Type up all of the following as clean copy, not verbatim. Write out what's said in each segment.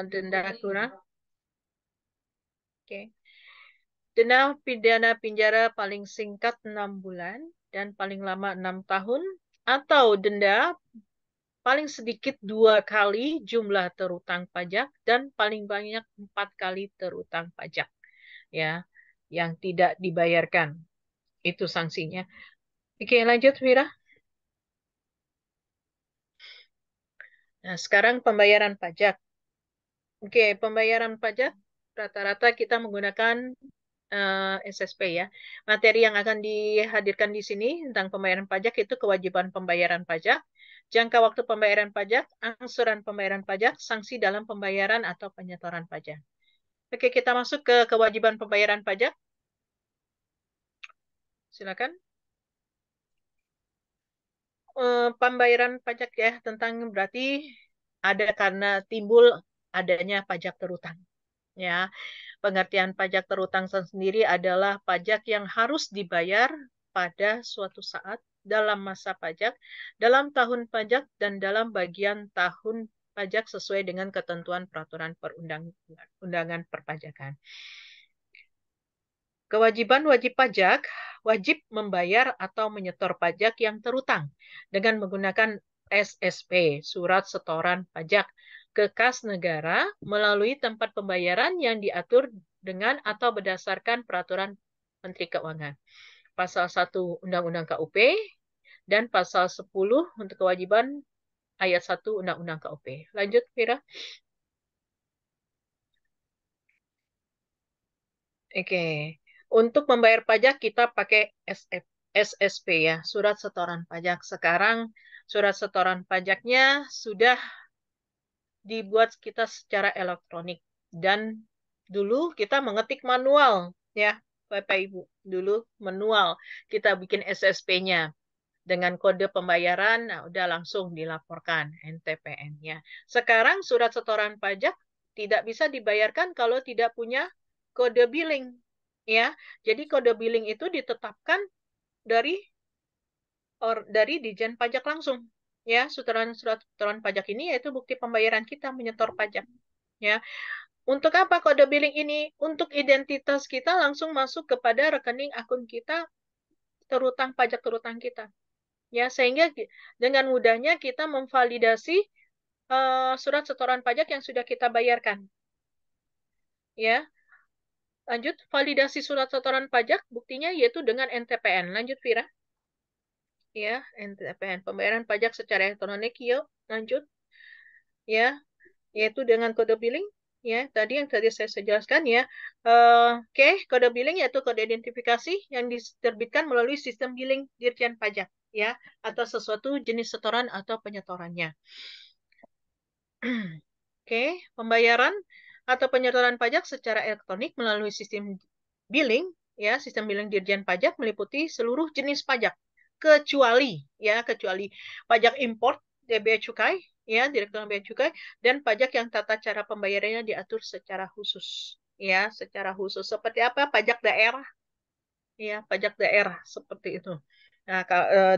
Denda kurang. Oke. Denda pidana penjara paling singkat 6 bulan dan paling lama 6 tahun atau denda paling sedikit 2 kali jumlah terutang pajak dan paling banyak 4 kali terutang pajak ya yang tidak dibayarkan. Itu sanksinya. Oke, lanjut Wira. Nah, sekarang pembayaran pajak. Oke, pembayaran pajak rata-rata kita menggunakan SSP ya. Materi yang akan dihadirkan di sini tentang pembayaran pajak itu kewajiban pembayaran pajak, jangka waktu pembayaran pajak, angsuran pembayaran pajak, sanksi dalam pembayaran atau penyetoran pajak. Oke, kita masuk ke kewajiban pembayaran pajak. Silakan. Pembayaran pajak ya tentang berarti ada karena timbul adanya pajak terutang. Ya, pengertian pajak terutang sendiri adalah pajak yang harus dibayar pada suatu saat dalam masa pajak, dalam tahun pajak, dan dalam bagian tahun pajak sesuai dengan ketentuan peraturan perundang-undangan perpajakan. Kewajiban wajib pajak wajib membayar atau menyetor pajak yang terutang dengan menggunakan SSP, Surat Setoran Pajak, ke kas negara melalui tempat pembayaran yang diatur dengan atau berdasarkan peraturan Menteri Keuangan. Pasal 1 Undang-Undang KUP dan pasal 10 untuk kewajiban ayat 1 Undang-Undang KUP. Lanjut, Vira. Oke. Untuk membayar pajak kita pakai SSP ya, Surat Setoran Pajak. Sekarang surat setoran pajaknya sudah dibuat kita secara elektronik. Dan dulu kita mengetik manual ya, Bapak Ibu. Dulu manual kita bikin SSP-nya dengan kode pembayaran, nah udah langsung dilaporkan NTPN-nya. Sekarang surat setoran pajak tidak bisa dibayarkan kalau tidak punya kode billing ya. Jadi kode billing itu ditetapkan dari dari Dijen Pajak langsung. Ya, surat setoran pajak ini yaitu bukti pembayaran kita menyetor pajak. Ya, untuk apa kode billing ini? Untuk identitas kita langsung masuk kepada rekening akun kita terutang pajak terutang kita. Ya, sehingga dengan mudahnya kita memvalidasi surat setoran pajak yang sudah kita bayarkan. Ya, lanjut validasi surat setoran pajak buktinya yaitu dengan NTPN. Lanjut Vira. Ya, NTPN pembayaran pajak secara elektronik. Yuk, lanjut. Ya, yaitu dengan kode billing. Ya, tadi yang tadi saya jelaskan ya. Oke, kode billing yaitu kode identifikasi yang diterbitkan melalui sistem billing Dirjen Pajak ya, atau sesuatu jenis setoran atau penyetorannya. Oke, pembayaran atau penyetoran pajak secara elektronik melalui sistem billing, ya, sistem billing Dirjen Pajak meliputi seluruh jenis pajak, kecuali pajak import, Bea Cukai, ya, Direktorat Bea Cukai, dan pajak yang tata cara pembayarannya diatur secara khusus, ya, secara khusus. Seperti apa? Pajak daerah, ya, pajak daerah seperti itu. Nah,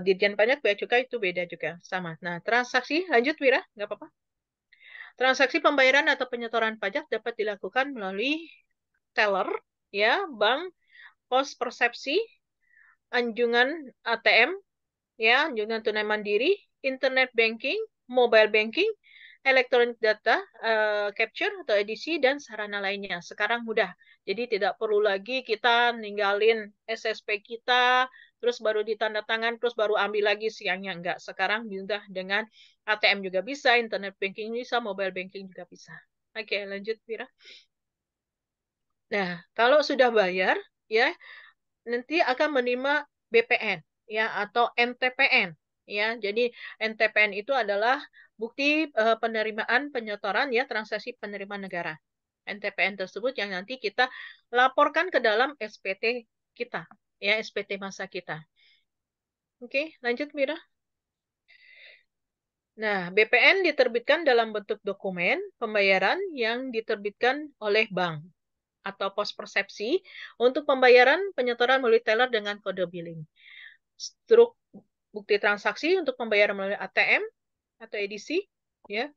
Dirjen Pajak Bea Cukai itu beda juga, sama. Nah, transaksi, lanjut Wira, nggak apa-apa. Transaksi pembayaran atau penyetoran pajak dapat dilakukan melalui teller, ya, bank, pos persepsi, anjungan ATM, ya, anjungan tunai mandiri, internet banking, mobile banking, electronic data capture atau edisi dan sarana lainnya. Sekarang mudah. Jadi tidak perlu lagi kita ninggalin SSP kita, terus baru ditanda tangan, terus baru ambil lagi siangnya. Enggak. Sekarang mudah dengan ATM juga bisa, internet banking bisa, mobile banking juga bisa. Oke, lanjut, Vira. Nah, kalau sudah bayar, ya, nanti akan menerima BPN ya atau NTPN ya. Jadi NTPN itu adalah bukti penerimaan penyetoran ya transaksi penerimaan negara. NTPN tersebut yang nanti kita laporkan ke dalam SPT kita ya SPT masa kita. Oke, lanjut Mira. Nah, BPN diterbitkan dalam bentuk dokumen pembayaran yang diterbitkan oleh bank atau pos persepsi untuk pembayaran penyetoran melalui teller dengan kode billing. Struk bukti transaksi untuk pembayaran melalui ATM atau edisi, ya.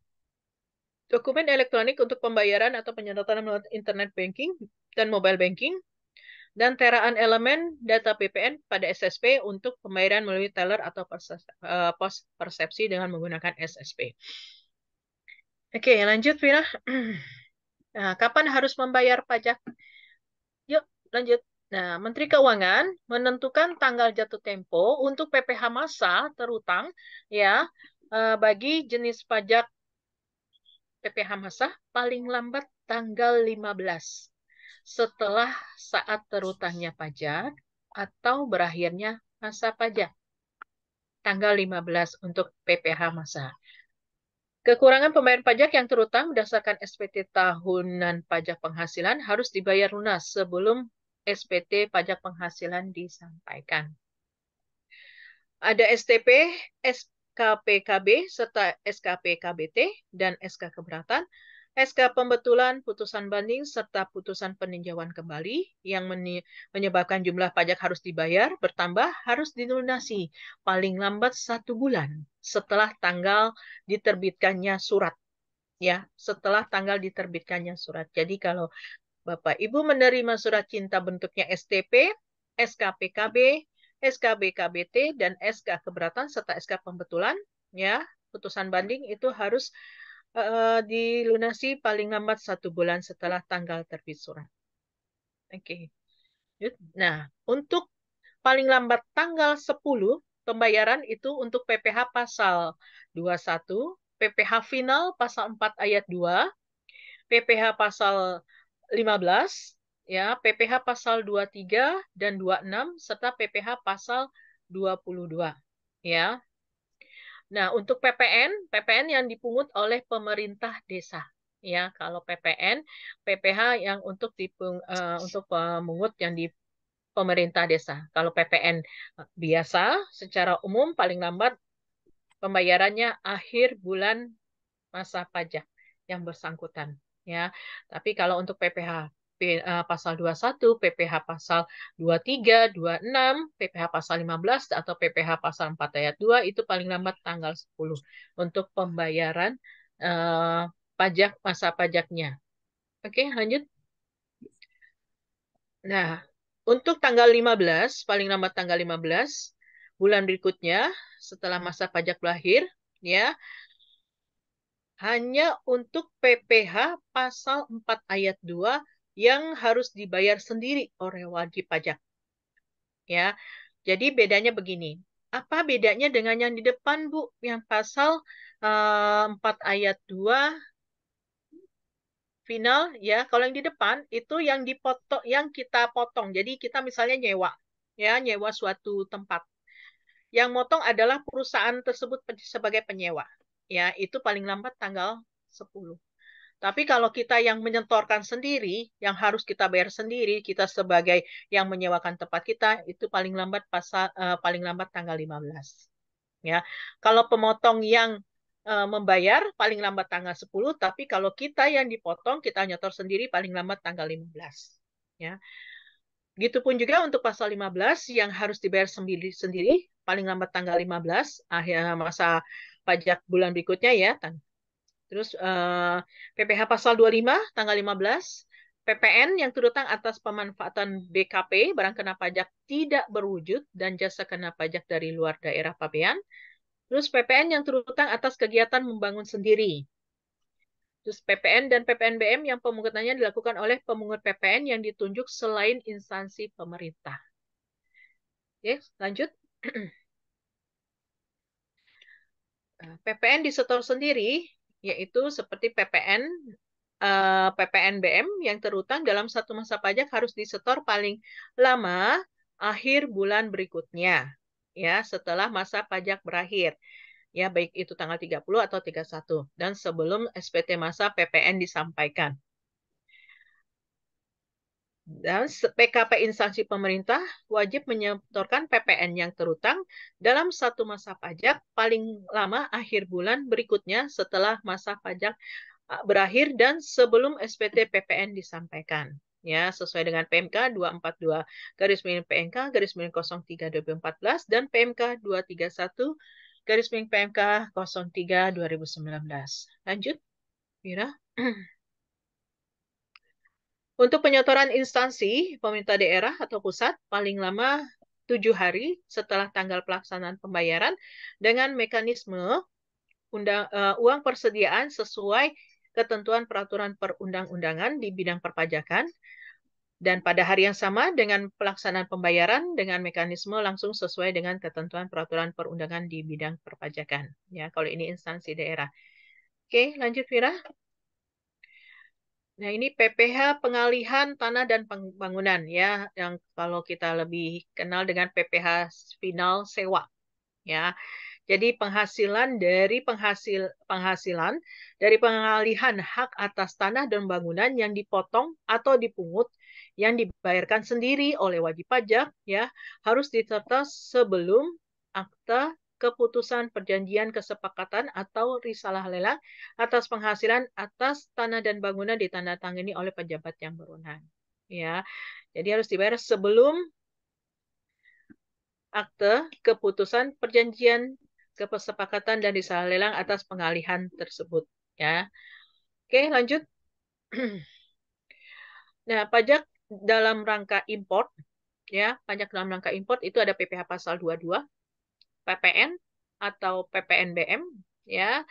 Dokumen elektronik untuk pembayaran atau penyertaan melalui internet banking dan mobile banking, dan teraan elemen data PPN pada SSP untuk pembayaran melalui teller atau pos persepsi dengan menggunakan SSP. Oke, lanjut Vira. Nah, kapan harus membayar pajak? Yuk, lanjut. Nah, Menteri Keuangan menentukan tanggal jatuh tempo untuk PPh massa terutang ya bagi jenis pajak PPh massa paling lambat tanggal 15 setelah saat terutangnya pajak atau berakhirnya masa pajak. Tanggal 15 untuk PPh massa. Kekurangan pembayaran pajak yang terutang berdasarkan SPT tahunan pajak penghasilan harus dibayar lunas sebelum SPT pajak penghasilan disampaikan. Ada STP, SKPKB, serta SKPKBT, dan SK keberatan, SK pembetulan, putusan banding, serta putusan peninjauan kembali yang menyebabkan jumlah pajak harus dibayar bertambah harus dilunasi paling lambat 1 bulan setelah tanggal diterbitkannya surat. Ya, setelah tanggal diterbitkannya surat. Jadi kalau Bapak Ibu menerima surat cinta bentuknya STP, SKPKB, SKBKBT, dan SK keberatan serta SK pembetulan, ya, putusan banding itu harus dilunasi paling lambat 1 bulan setelah tanggal terbit surat. Oke. Nah, untuk paling lambat tanggal 10 pembayaran itu untuk PPh pasal 21, PPh final pasal 4 ayat 2, PPh pasal 15, ya, PPh pasal 23 dan 26 serta PPh pasal 22, ya. Nah, untuk PPN yang dipungut oleh pemerintah desa. Ya, kalau PPN, PPh yang untuk pemungut yang di pemerintah desa. Kalau PPN biasa, secara umum paling lambat pembayarannya akhir bulan masa pajak yang bersangkutan. Ya, tapi kalau untuk PPh pasal 21, PPh pasal 23, 26, PPh pasal 15 atau PPh pasal 4 ayat 2 itu paling lambat tanggal 10 untuk pembayaran pajak masa pajaknya. Oke, lanjut. Nah, untuk tanggal 15, paling lambat tanggal 15 bulan berikutnya setelah masa pajak berakhir, ya, hanya untuk PPh pasal 4 ayat 2 yang harus dibayar sendiri oleh wajib pajak. Ya. Jadi bedanya begini. Apa bedanya dengan yang di depan, Bu? Yang pasal 4 ayat 2 final, ya. Kalau yang di depan itu yang dipotong, yang kita potong. Jadi kita misalnya nyewa, ya, nyewa suatu tempat. Yang motong adalah perusahaan tersebut sebagai penyewa. Ya, itu paling lambat tanggal 10. Tapi kalau kita yang menyetorkan sendiri, yang harus kita bayar sendiri, kita sebagai yang menyewakan tempat kita, itu paling lambat tanggal 15. Ya. Kalau pemotong yang membayar paling lambat tanggal 10, tapi kalau kita yang dipotong, kita nyetor sendiri paling lambat tanggal 15. Ya. Begitupun juga untuk pasal 15 yang harus dibayar sendiri paling lambat tanggal 15 akhir masa pajak bulan berikutnya ya. Terus PPh pasal 25 tanggal 15, PPN yang terutang atas pemanfaatan BKP barang kena pajak tidak berwujud dan jasa kena pajak dari luar daerah pabean. Terus PPN yang terutang atas kegiatan membangun sendiri. Terus PPN dan PPNBM yang pemungutannya dilakukan oleh pemungut PPN yang ditunjuk selain instansi pemerintah. Oke, lanjut. PPN disetor sendiri, yaitu seperti PPNBM yang terutang dalam satu masa pajak harus disetor paling lama akhir bulan berikutnya, ya, setelah masa pajak berakhir. Ya, baik itu tanggal 30 atau 31 dan sebelum SPT masa PPN disampaikan. Dan PKP instansi pemerintah wajib menyetorkan PPN yang terutang dalam satu masa pajak paling lama akhir bulan berikutnya setelah masa pajak berakhir dan sebelum SPT PPN disampaikan. Ya, sesuai dengan PMK 242 garis miring PMK garis miring 03 2014 dan PMK 231 garis miring PMK 03 2019. Lanjut. Mira. Untuk penyetoran instansi pemerintah daerah atau pusat paling lama 7 hari setelah tanggal pelaksanaan pembayaran dengan mekanisme uang persediaan sesuai ketentuan peraturan perundang-undangan di bidang perpajakan dan pada hari yang sama dengan pelaksanaan pembayaran dengan mekanisme langsung sesuai dengan ketentuan peraturan perundangan di bidang perpajakan. Ya, kalau ini instansi daerah. Oke, lanjut Vira. Nah, ini PPH pengalihan tanah dan bangunan ya, yang kalau kita lebih kenal dengan PPH final sewa ya. Jadi penghasilan dari pengalihan hak atas tanah dan bangunan yang dipotong atau dipungut yang dibayarkan sendiri oleh wajib pajak ya harus dicatat sebelum akta keputusan perjanjian kesepakatan atau risalah lelang atas penghasilan atas tanah dan bangunan ditandatangani oleh pejabat yang berwenang. Ya, jadi harus dibayar sebelum akte keputusan perjanjian kesepakatan dan risalah lelang atas pengalihan tersebut. Ya, oke lanjut. Nah, pajak dalam rangka import, ya, pajak dalam rangka import itu ada PPh pasal 22, PPN atau PPNBM, ya.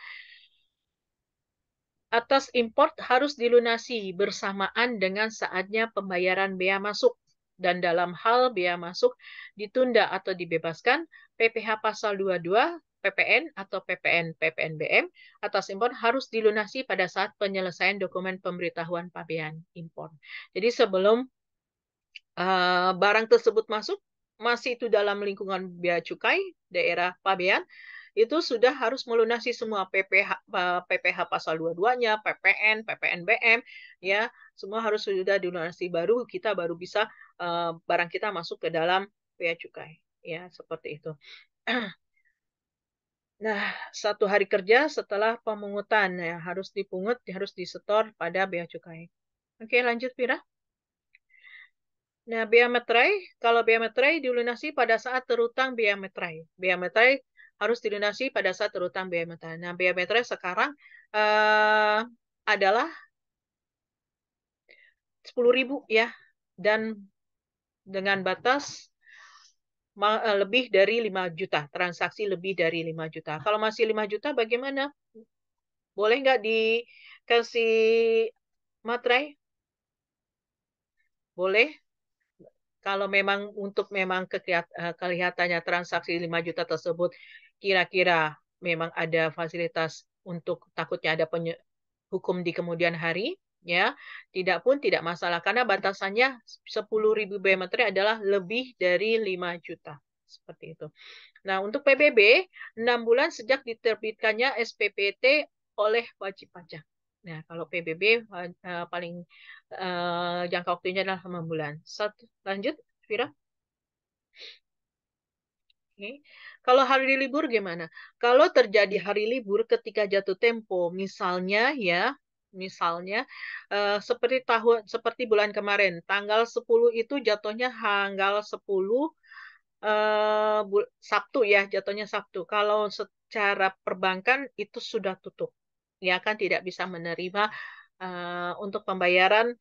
Atas import harus dilunasi bersamaan dengan saatnya pembayaran bea masuk. Dan dalam hal bea masuk ditunda atau dibebaskan, PPh pasal 22, PPN atau PPNBM atas impor harus dilunasi pada saat penyelesaian dokumen pemberitahuan pabean impor. Jadi sebelum barang tersebut masuk, masih itu dalam lingkungan bea cukai daerah pabean, itu sudah harus melunasi semua PPh pasal 22-nya, PPN, PPNBM, ya, semua harus sudah dilunasi baru kita baru bisa barang kita masuk ke dalam bea cukai, ya, seperti itu. Nah, 1 hari kerja setelah pemungutan ya harus dipungut, harus disetor pada bea cukai. Oke, lanjut Pira. Nah, bea materai, kalau bea materai dilunasi pada saat terutang bea materai. Bea materai harus dilunasi pada saat terutang bea materai. Nah, bea materai sekarang adalah 10.000 ya, dan dengan batas lebih dari 5 juta, transaksi lebih dari 5 juta. Kalau masih 5 juta bagaimana? Boleh nggak dikasih materai? Boleh. Kalau memang untuk memang kelihatannya transaksi 5 juta tersebut kira-kira memang ada fasilitas untuk takutnya ada hukum di kemudian hari, ya tidak pun tidak masalah karena batasannya 10.000 biometri adalah lebih dari 5 juta seperti itu. Nah untuk PBB 6 bulan sejak diterbitkannya SPPT oleh wajib pajak. Nah kalau PBB paling jangka waktunya adalah 6 bulan. Lanjut, Vira. Oke. Kalau hari libur gimana? Kalau terjadi hari libur ketika jatuh tempo, misalnya ya, misalnya seperti bulan kemarin, tanggal 10 itu jatuhnya tanggal 10 Sabtu ya, jatuhnya Sabtu. Kalau secara perbankan itu sudah tutup. Ya kan tidak bisa menerima untuk pembayaran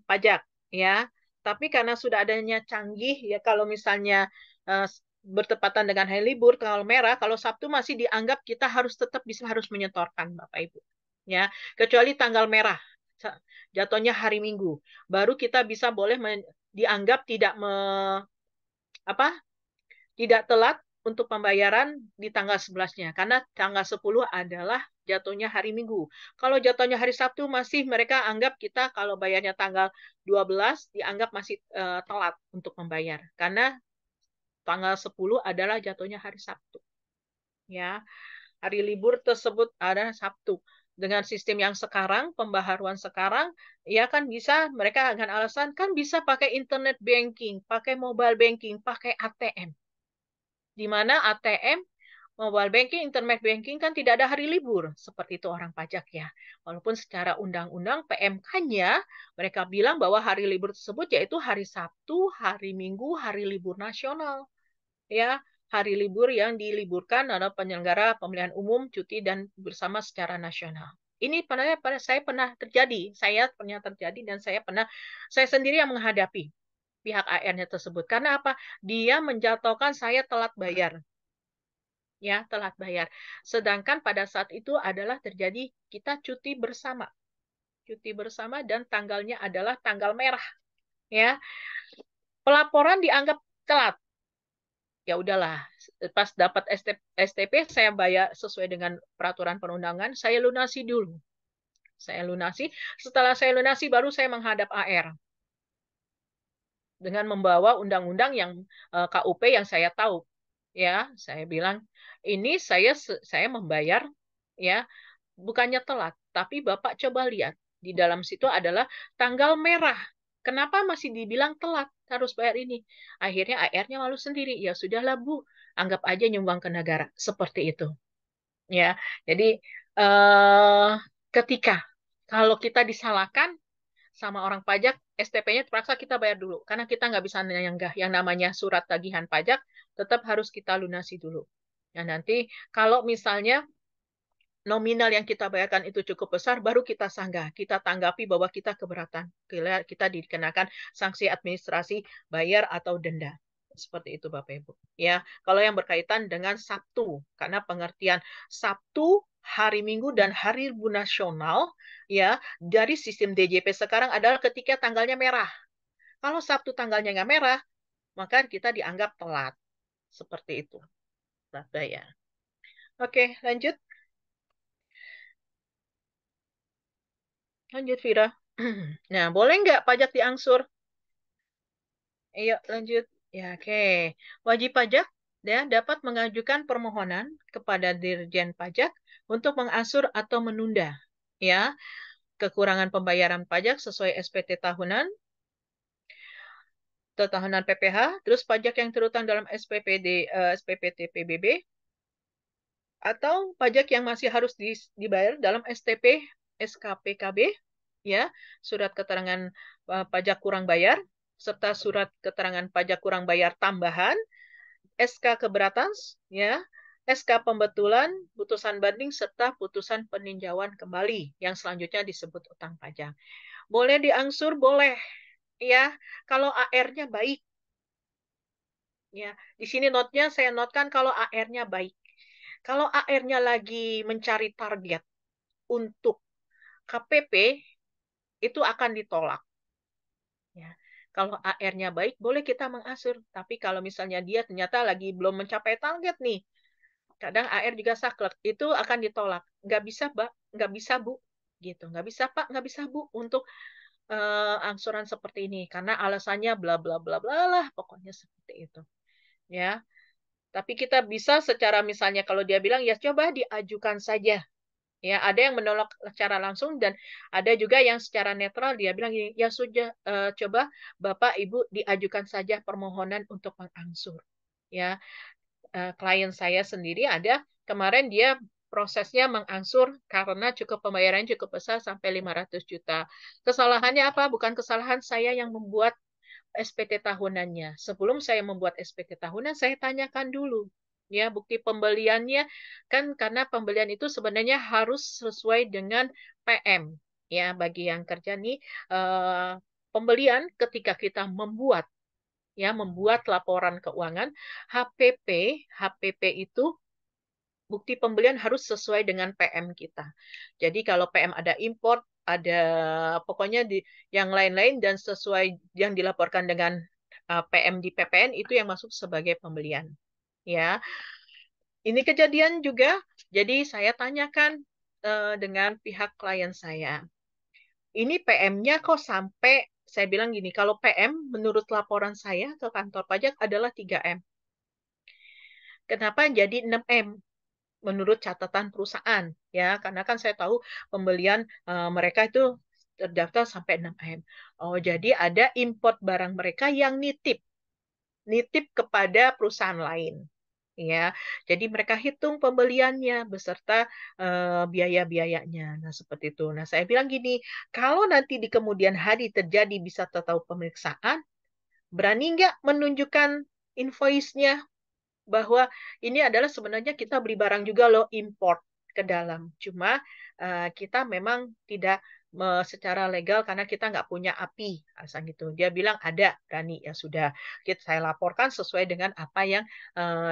pajak ya. Tapi karena sudah adanya canggih ya kalau misalnya eh, bertepatan dengan hari libur tanggal merah, kalau Sabtu masih dianggap kita harus tetap bisa harus menyetorkan Bapak Ibu. Ya, kecuali tanggal merah jatuhnya hari Minggu, baru kita bisa boleh dianggap apa tidak telat untuk pembayaran di tanggal 11-nya karena tanggal 10 adalah jatuhnya hari Minggu. Kalau jatuhnya hari Sabtu masih mereka anggap kita kalau bayarnya tanggal 12 dianggap masih telat untuk membayar karena tanggal 10 adalah jatuhnya hari Sabtu. Ya, hari libur tersebut ada Sabtu. Dengan sistem yang sekarang, pembaharuan sekarang, ya kan bisa mereka dengan alasan kan bisa pakai internet banking, pakai mobile banking, pakai ATM di mana ATM, mobile banking, internet banking kan tidak ada hari libur. Seperti itu orang pajak ya. Walaupun secara undang-undang PMK-nya mereka bilang bahwa hari libur tersebut yaitu hari Sabtu, hari Minggu, hari libur nasional. Ya, hari libur yang diliburkan adalah penyelenggara pemilihan umum, cuti, dan bersama secara nasional. Ini saya pernah terjadi, dan saya sendiri yang menghadapi pihak AR-nya tersebut. Karena apa? Dia menjatuhkan saya telat bayar, ya telat bayar. Sedangkan pada saat itu adalah terjadi kita cuti bersama dan tanggalnya adalah tanggal merah, ya. Pelaporan dianggap telat. Ya udahlah, pas dapat STP saya bayar sesuai dengan peraturan perundangan, saya lunasi dulu. Saya lunasi, setelah saya lunasi baru saya menghadap AR dengan membawa undang-undang yang KUP yang saya tahu. Ya, saya bilang ini saya membayar, ya, bukannya telat, tapi Bapak coba lihat di dalam situ adalah tanggal merah. Kenapa masih dibilang telat harus bayar ini? Akhirnya AR-nya malu sendiri. Ya sudahlah Bu, anggap aja nyumbang ke negara. Seperti itu. Ya, jadi eh, ketika kalau kita disalahkan sama orang pajak, STP-nya terpaksa kita bayar dulu. Karena kita nggak bisa nyanggah yang namanya surat tagihan pajak, tetap harus kita lunasi dulu. Nah, nanti kalau misalnya nominal yang kita bayarkan itu cukup besar, baru kita sanggah. Kita tanggapi bahwa kita keberatan. Kita dikenakan sanksi administrasi, bayar atau denda. Seperti itu Bapak Ibu. Ya, kalau yang berkaitan dengan Sabtu, karena pengertian Sabtu, hari Minggu dan hari Libur Nasional, ya, dari sistem DJP sekarang adalah ketika tanggalnya merah. Kalau Sabtu tanggalnya nggak merah, maka kita dianggap telat. Seperti itu. Telat bayar. Oke, lanjut. Lanjut, Vira. Nah, boleh nggak pajak diangsur? Ayo, lanjut. Ya, oke. Wajib pajak ya, dapat mengajukan permohonan kepada Dirjen Pajak untuk mengangsur atau menunda ya kekurangan pembayaran pajak sesuai SPT tahunan, tahunan PPh, terus pajak yang terutang dalam SPPT PBB, atau pajak yang masih harus dibayar dalam STP SKPKB, ya, surat keterangan pajak kurang bayar, serta surat keterangan pajak kurang bayar tambahan, SK keberatan, ya, SK pembetulan, putusan banding, serta putusan peninjauan kembali yang selanjutnya disebut utang pajak. Boleh diangsur, boleh, ya, kalau AR-nya baik. Ya, di sini notnya saya notkan kalau AR-nya baik. Kalau AR-nya lagi mencari target untuk KPP, itu akan ditolak. Ya. Kalau AR-nya baik, boleh kita mengasur. Tapi kalau misalnya dia ternyata lagi belum mencapai target nih, kadang AR juga saklek, itu akan ditolak. Nggak bisa, Mbak, nggak bisa, Bu. Gitu. Nggak bisa, Pak, nggak bisa, Bu, untuk angsuran seperti ini. Karena alasannya bla bla bla bla lah, pokoknya seperti itu. Ya. Tapi kita bisa secara misalnya kalau dia bilang ya coba diajukan saja. Ya, ada yang menolak secara langsung dan ada juga yang secara netral dia bilang gini, ya sudah coba Bapak Ibu diajukan saja permohonan untuk mengangsur. Ya, klien saya sendiri ada kemarin dia prosesnya mengangsur karena cukup pembayarannya cukup besar sampai 500 juta. Kesalahannya apa? Bukan kesalahan saya yang membuat SPT tahunannya. Sebelum saya membuat SPT tahunan, saya tanyakan dulu. Ya, bukti pembeliannya kan karena pembelian itu sebenarnya harus sesuai dengan PM. Ya, bagi yang kerja nih pembelian ketika kita membuat laporan keuangan HPP, HPP itu bukti pembelian harus sesuai dengan PM kita. Jadi kalau PM ada import, ada pokoknya di yang lain-lain dan sesuai yang dilaporkan dengan PM di PPN itu yang masuk sebagai pembelian. Ya, ini kejadian juga. Jadi saya tanyakan dengan pihak klien saya. Ini PM-nya kok sampai saya bilang gini, kalau PM menurut laporan saya ke kantor pajak adalah 3M. Kenapa jadi 6M? Menurut catatan perusahaan ya karena kan saya tahu pembelian mereka itu terdaftar sampai 6M. Oh, jadi ada import barang mereka yang nitip kepada perusahaan lain. Ya, jadi mereka hitung pembeliannya beserta biaya-biayanya. Nah, seperti itu. Nah, saya bilang gini, kalau nanti di kemudian hari terjadi bisa tahu pemeriksaan, berani nggak menunjukkan invoice-nya bahwa ini adalah sebenarnya kita beli barang juga loh import ke dalam. Cuma kita memang tidak secara legal karena kita nggak punya API, alasan gitu. Dia bilang ada, berani ya sudah. Saya laporkan sesuai dengan apa yang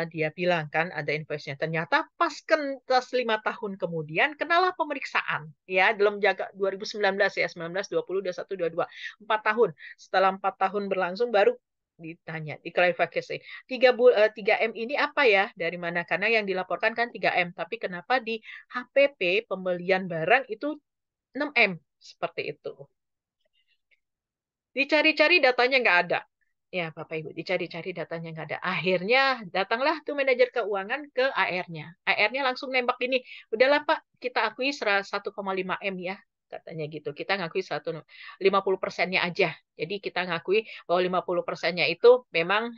dia bilang kan ada invoice-nya. Ternyata pas 5 tahun kemudian kenalah pemeriksaan ya dalam jaga 2019 ya 19, 20, 21, 22 4 tahun. Setelah 4 tahun berlangsung baru ditanya, diklarifikasi. 3M ini apa ya? Dari mana? Karena yang dilaporkan kan 3M, tapi kenapa di HPP pembelian barang itu 6M? Seperti itu. Dicari-cari datanya nggak ada. Ya, Bapak Ibu, dicari-cari datanya nggak ada. Akhirnya datanglah tuh manajer keuangan ke AR-nya. AR-nya langsung nembak ini, udahlah Pak, kita akui 1,5M ya, katanya gitu. Kita ngakui 50%-nya aja. Jadi kita ngakui bahwa 50%-nya itu memang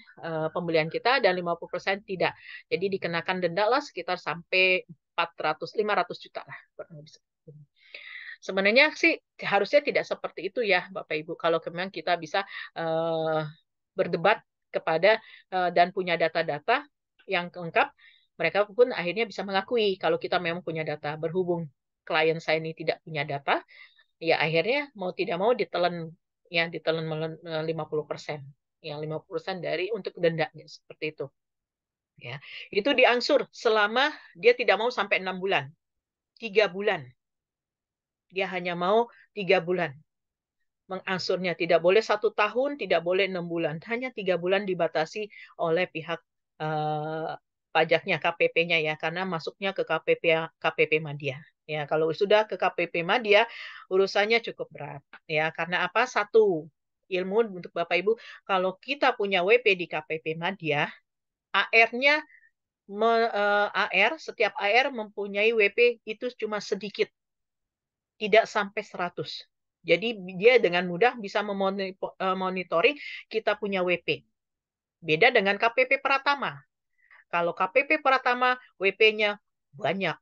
pembelian kita dan 50% tidak. Jadi dikenakan denda lah sekitar sampai 400, 500 juta lah. Sebenarnya sih harusnya tidak seperti itu ya, Bapak Ibu. Kalau memang kita bisa eh, berdebat kepada dan punya data-data yang lengkap, mereka pun akhirnya bisa mengakui kalau kita memang punya data. Berhubung klien saya ini tidak punya data, ya akhirnya mau tidak mau ditelan ya ditelan 50%. Yang 50% dari untuk dendanya seperti itu. Ya, itu diangsur selama dia tidak mau sampai 6 bulan, 3 bulan. Dia hanya mau 3 bulan mengangsurnya. Tidak boleh 1 tahun, tidak boleh 6 bulan. Hanya 3 bulan dibatasi oleh pihak eh, pajaknya, KPP-nya ya, karena masuknya ke KPP Madya. Ya, kalau sudah ke KPP Madya, urusannya cukup berat. Ya, karena apa? Satu, ilmu untuk Bapak Ibu, kalau kita punya WP di KPP Madya, AR-nya setiap AR mempunyai WP itu cuma sedikit, tidak sampai 100. Jadi dia dengan mudah bisa memonitoring kita punya WP. Beda dengan KPP Pratama. Kalau KPP Pratama WP-nya banyak.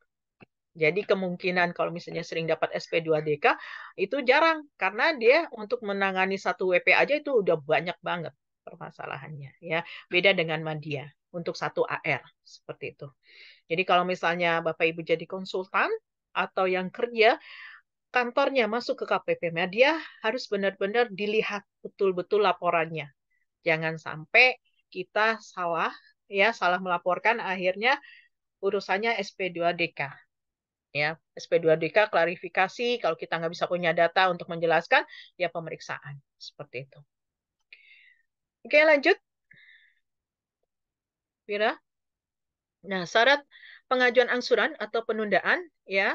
Jadi kemungkinan kalau misalnya sering dapat SP2DK itu jarang karena dia untuk menangani satu WP aja itu udah banyak banget permasalahannya ya. Beda dengan Madya untuk satu AR seperti itu. Jadi kalau misalnya Bapak Ibu jadi konsultan atau yang kerja kantornya masuk ke KPP Media harus benar-benar dilihat betul-betul laporannya. Jangan sampai kita salah ya, salah melaporkan akhirnya urusannya SP2DK. Ya, SP2DK klarifikasi kalau kita nggak bisa punya data untuk menjelaskan ya pemeriksaan seperti itu. Oke, lanjut, Vira. Nah, syarat pengajuan angsuran atau penundaan ya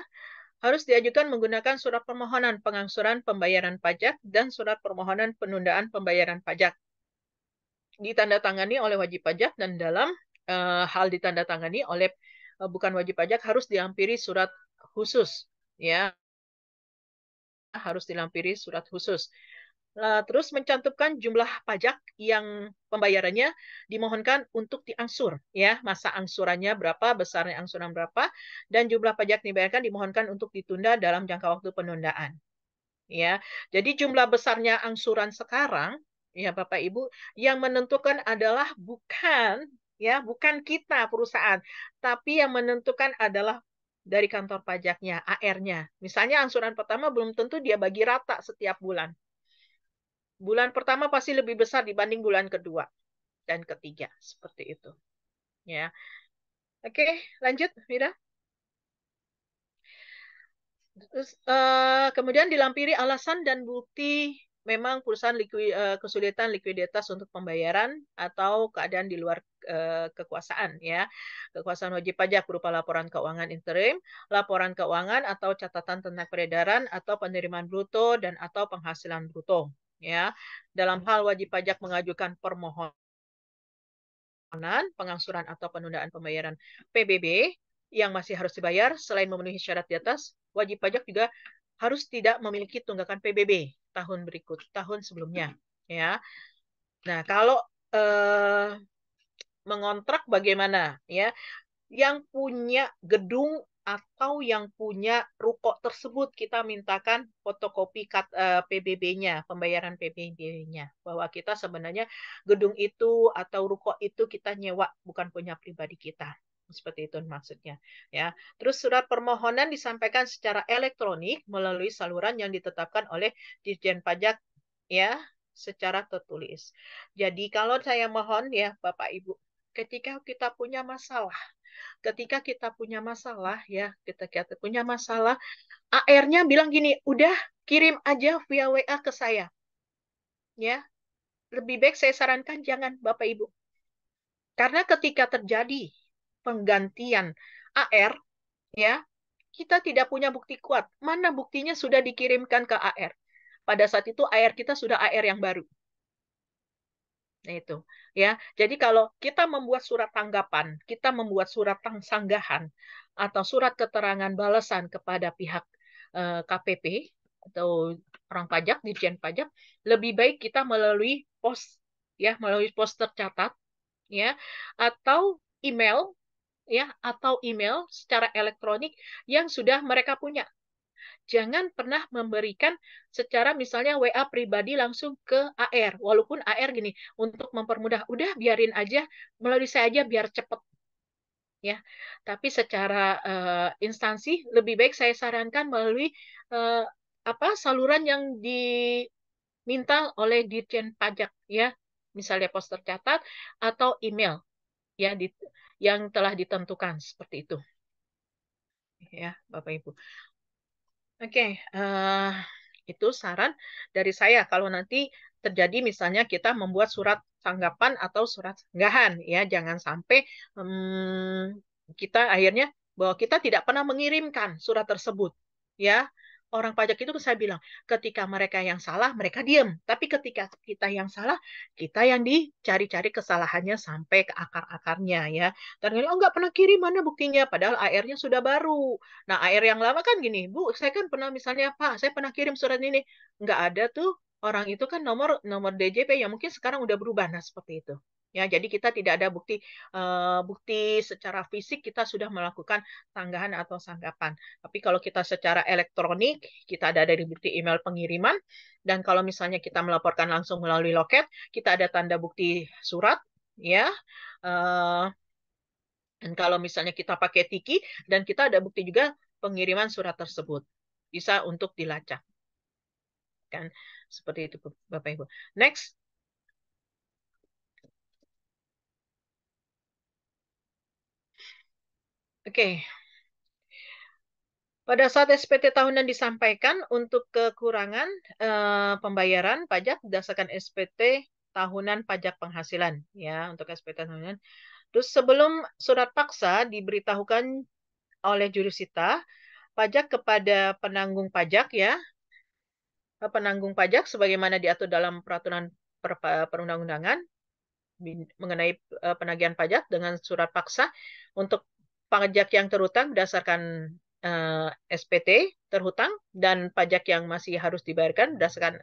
harus diajukan menggunakan surat permohonan pengangsuran pembayaran pajak dan surat permohonan penundaan pembayaran pajak. Ditandatangani oleh wajib pajak dan dalam hal ditandatangani oleh bukan wajib pajak harus dilampiri surat khusus ya, harus dilampiri surat khusus. Terus mencantumkan jumlah pajak yang pembayarannya dimohonkan untuk diangsur ya, masa angsurannya berapa, besarnya angsuran berapa, dan jumlah pajak yang dibayarkan dimohonkan untuk ditunda dalam jangka waktu penundaan. Ya, jadi jumlah besarnya angsuran sekarang, ya Bapak Ibu, yang menentukan adalah bukan kita perusahaan, tapi yang menentukan adalah dari kantor pajaknya, AR-nya. Misalnya angsuran pertama belum tentu dia bagi rata setiap bulan. Bulan pertama pasti lebih besar dibanding bulan kedua dan ketiga, seperti itu. Ya, oke, lanjut, Mira. Terus, kemudian dilampiri alasan dan bukti memang perusahaan kesulitan likuiditas untuk pembayaran atau keadaan di luar kekuasaan ya. Kekuasaan wajib pajak berupa laporan keuangan interim, laporan keuangan atau catatan tentang peredaran atau penerimaan bruto dan atau penghasilan bruto ya. Dalam hal wajib pajak mengajukan permohonan pengangsuran atau penundaan pembayaran PBB yang masih harus dibayar selain memenuhi syarat di atas, wajib pajak juga harus tidak memiliki tunggakan PBB tahun berikut, tahun sebelumnya. Ya, nah kalau eh, mengontrak bagaimana? Ya, yang punya gedung atau yang punya ruko tersebut kita mintakan fotokopi PBB-nya, pembayaran PBB-nya, bahwa kita sebenarnya gedung itu atau ruko itu kita nyewa bukan punya pribadi kita. Seperti itu maksudnya, ya. Terus surat permohonan disampaikan secara elektronik melalui saluran yang ditetapkan oleh Ditjen Pajak, ya, secara tertulis. Jadi kalau saya mohon ya Bapak Ibu, ketika kita punya masalah ya, kita punya masalah, AR-nya bilang gini, udah kirim aja via WA ke saya, ya. Lebih baik saya sarankan jangan Bapak Ibu. Karena ketika terjadi penggantian AR, ya, kita tidak punya bukti kuat. Mana buktinya sudah dikirimkan ke AR? Pada saat itu AR kita sudah AR yang baru. Nah, itu ya. Jadi kalau kita membuat surat tanggapan, kita membuat surat sanggahan atau surat keterangan balasan kepada pihak KPP atau orang pajak, Ditjen Pajak, lebih baik kita melalui pos, ya, melalui pos tercatat, ya, atau email, ya, atau email secara elektronik yang sudah mereka punya. Jangan pernah memberikan secara misalnya WA pribadi langsung ke AR. Walaupun AR gini, untuk mempermudah, udah biarin aja, melalui saya aja biar cepet. Ya, tapi secara instansi lebih baik saya sarankan melalui uh, apa saluran yang diminta oleh Ditjen Pajak, ya, misalnya pos tercatat atau email, ya, yang telah ditentukan seperti itu, ya, Bapak Ibu. Oke, itu saran dari saya. Kalau nanti terjadi misalnya kita membuat surat tanggapan atau surat sanggahan, ya jangan sampai kita akhirnya bahwa kita tidak pernah mengirimkan surat tersebut, ya. Orang pajak itu saya bilang, ketika mereka yang salah, mereka diam. Tapi ketika kita yang salah, kita yang dicari-cari kesalahannya sampai ke akar-akarnya, ya. Ternyata, oh nggak pernah kirim, mana buktinya? Padahal AR-nya sudah baru. Nah, AR yang lama kan gini, Bu, saya kan pernah misalnya, Pak, saya pernah kirim surat ini. Nggak ada tuh, orang itu kan nomor nomor DJP yang mungkin sekarang udah berubah. Nah, seperti itu. Ya, jadi kita tidak ada bukti secara fisik kita sudah melakukan sanggahan atau sanggapan. Tapi kalau kita secara elektronik, kita ada dari bukti email pengiriman, dan kalau misalnya kita melaporkan langsung melalui loket, kita ada tanda bukti surat, ya. Eh, dan kalau misalnya kita pakai Tiki, dan kita ada bukti juga pengiriman surat tersebut. Bisa untuk dilacak. Kan? Seperti itu, Bapak Ibu. Next. Oke. Pada saat SPT tahunan disampaikan untuk kekurangan pembayaran pajak berdasarkan SPT tahunan pajak penghasilan, ya, untuk SPT tahunan. Terus sebelum surat paksa diberitahukan oleh jurusita pajak kepada penanggung pajak, ya, penanggung pajak sebagaimana diatur dalam peraturan perundang-undangan mengenai penagihan pajak dengan surat paksa untuk pajak yang terhutang berdasarkan SPT terhutang dan pajak yang masih harus dibayarkan berdasarkan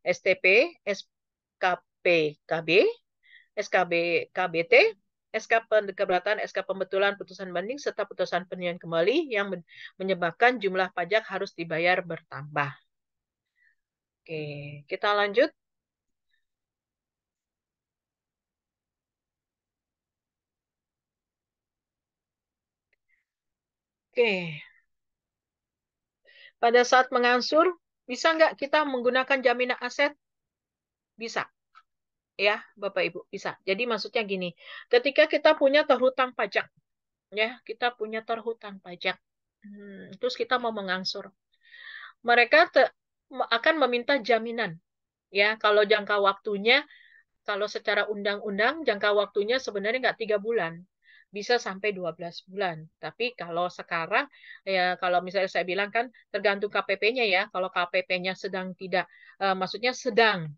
STP, SKP KB, SKB KBT, SK keberatan, SK pembetulan, putusan banding, serta putusan penilaian kembali yang menyebabkan jumlah pajak harus dibayar bertambah. Oke, kita lanjut. Oke, pada saat mengangsur, bisa nggak kita menggunakan jaminan aset? Bisa, ya, Bapak Ibu, bisa. Jadi maksudnya gini, ketika kita punya terhutang pajak, ya, kita punya terhutang pajak, terus kita mau mengangsur, mereka akan meminta jaminan, ya, kalau jangka waktunya, kalau secara undang-undang jangka waktunya sebenarnya nggak 3 bulan, bisa sampai 12 bulan. Tapi kalau sekarang, ya kalau misalnya saya bilang kan tergantung KPP-nya, ya. Kalau KPP-nya sedang tidak, maksudnya sedang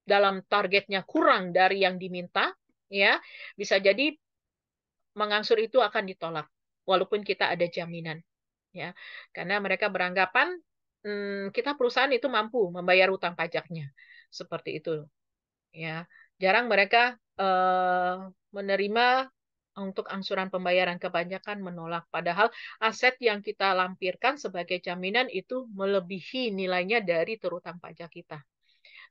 dalam targetnya kurang dari yang diminta, ya bisa jadi mengangsur itu akan ditolak, walaupun kita ada jaminan, ya, karena mereka beranggapan kita perusahaan itu mampu membayar utang pajaknya, seperti itu, ya. Jarang mereka menerima untuk angsuran pembayaran, kebanyakan menolak. Padahal aset yang kita lampirkan sebagai jaminan itu melebihi nilainya dari terutang pajak kita.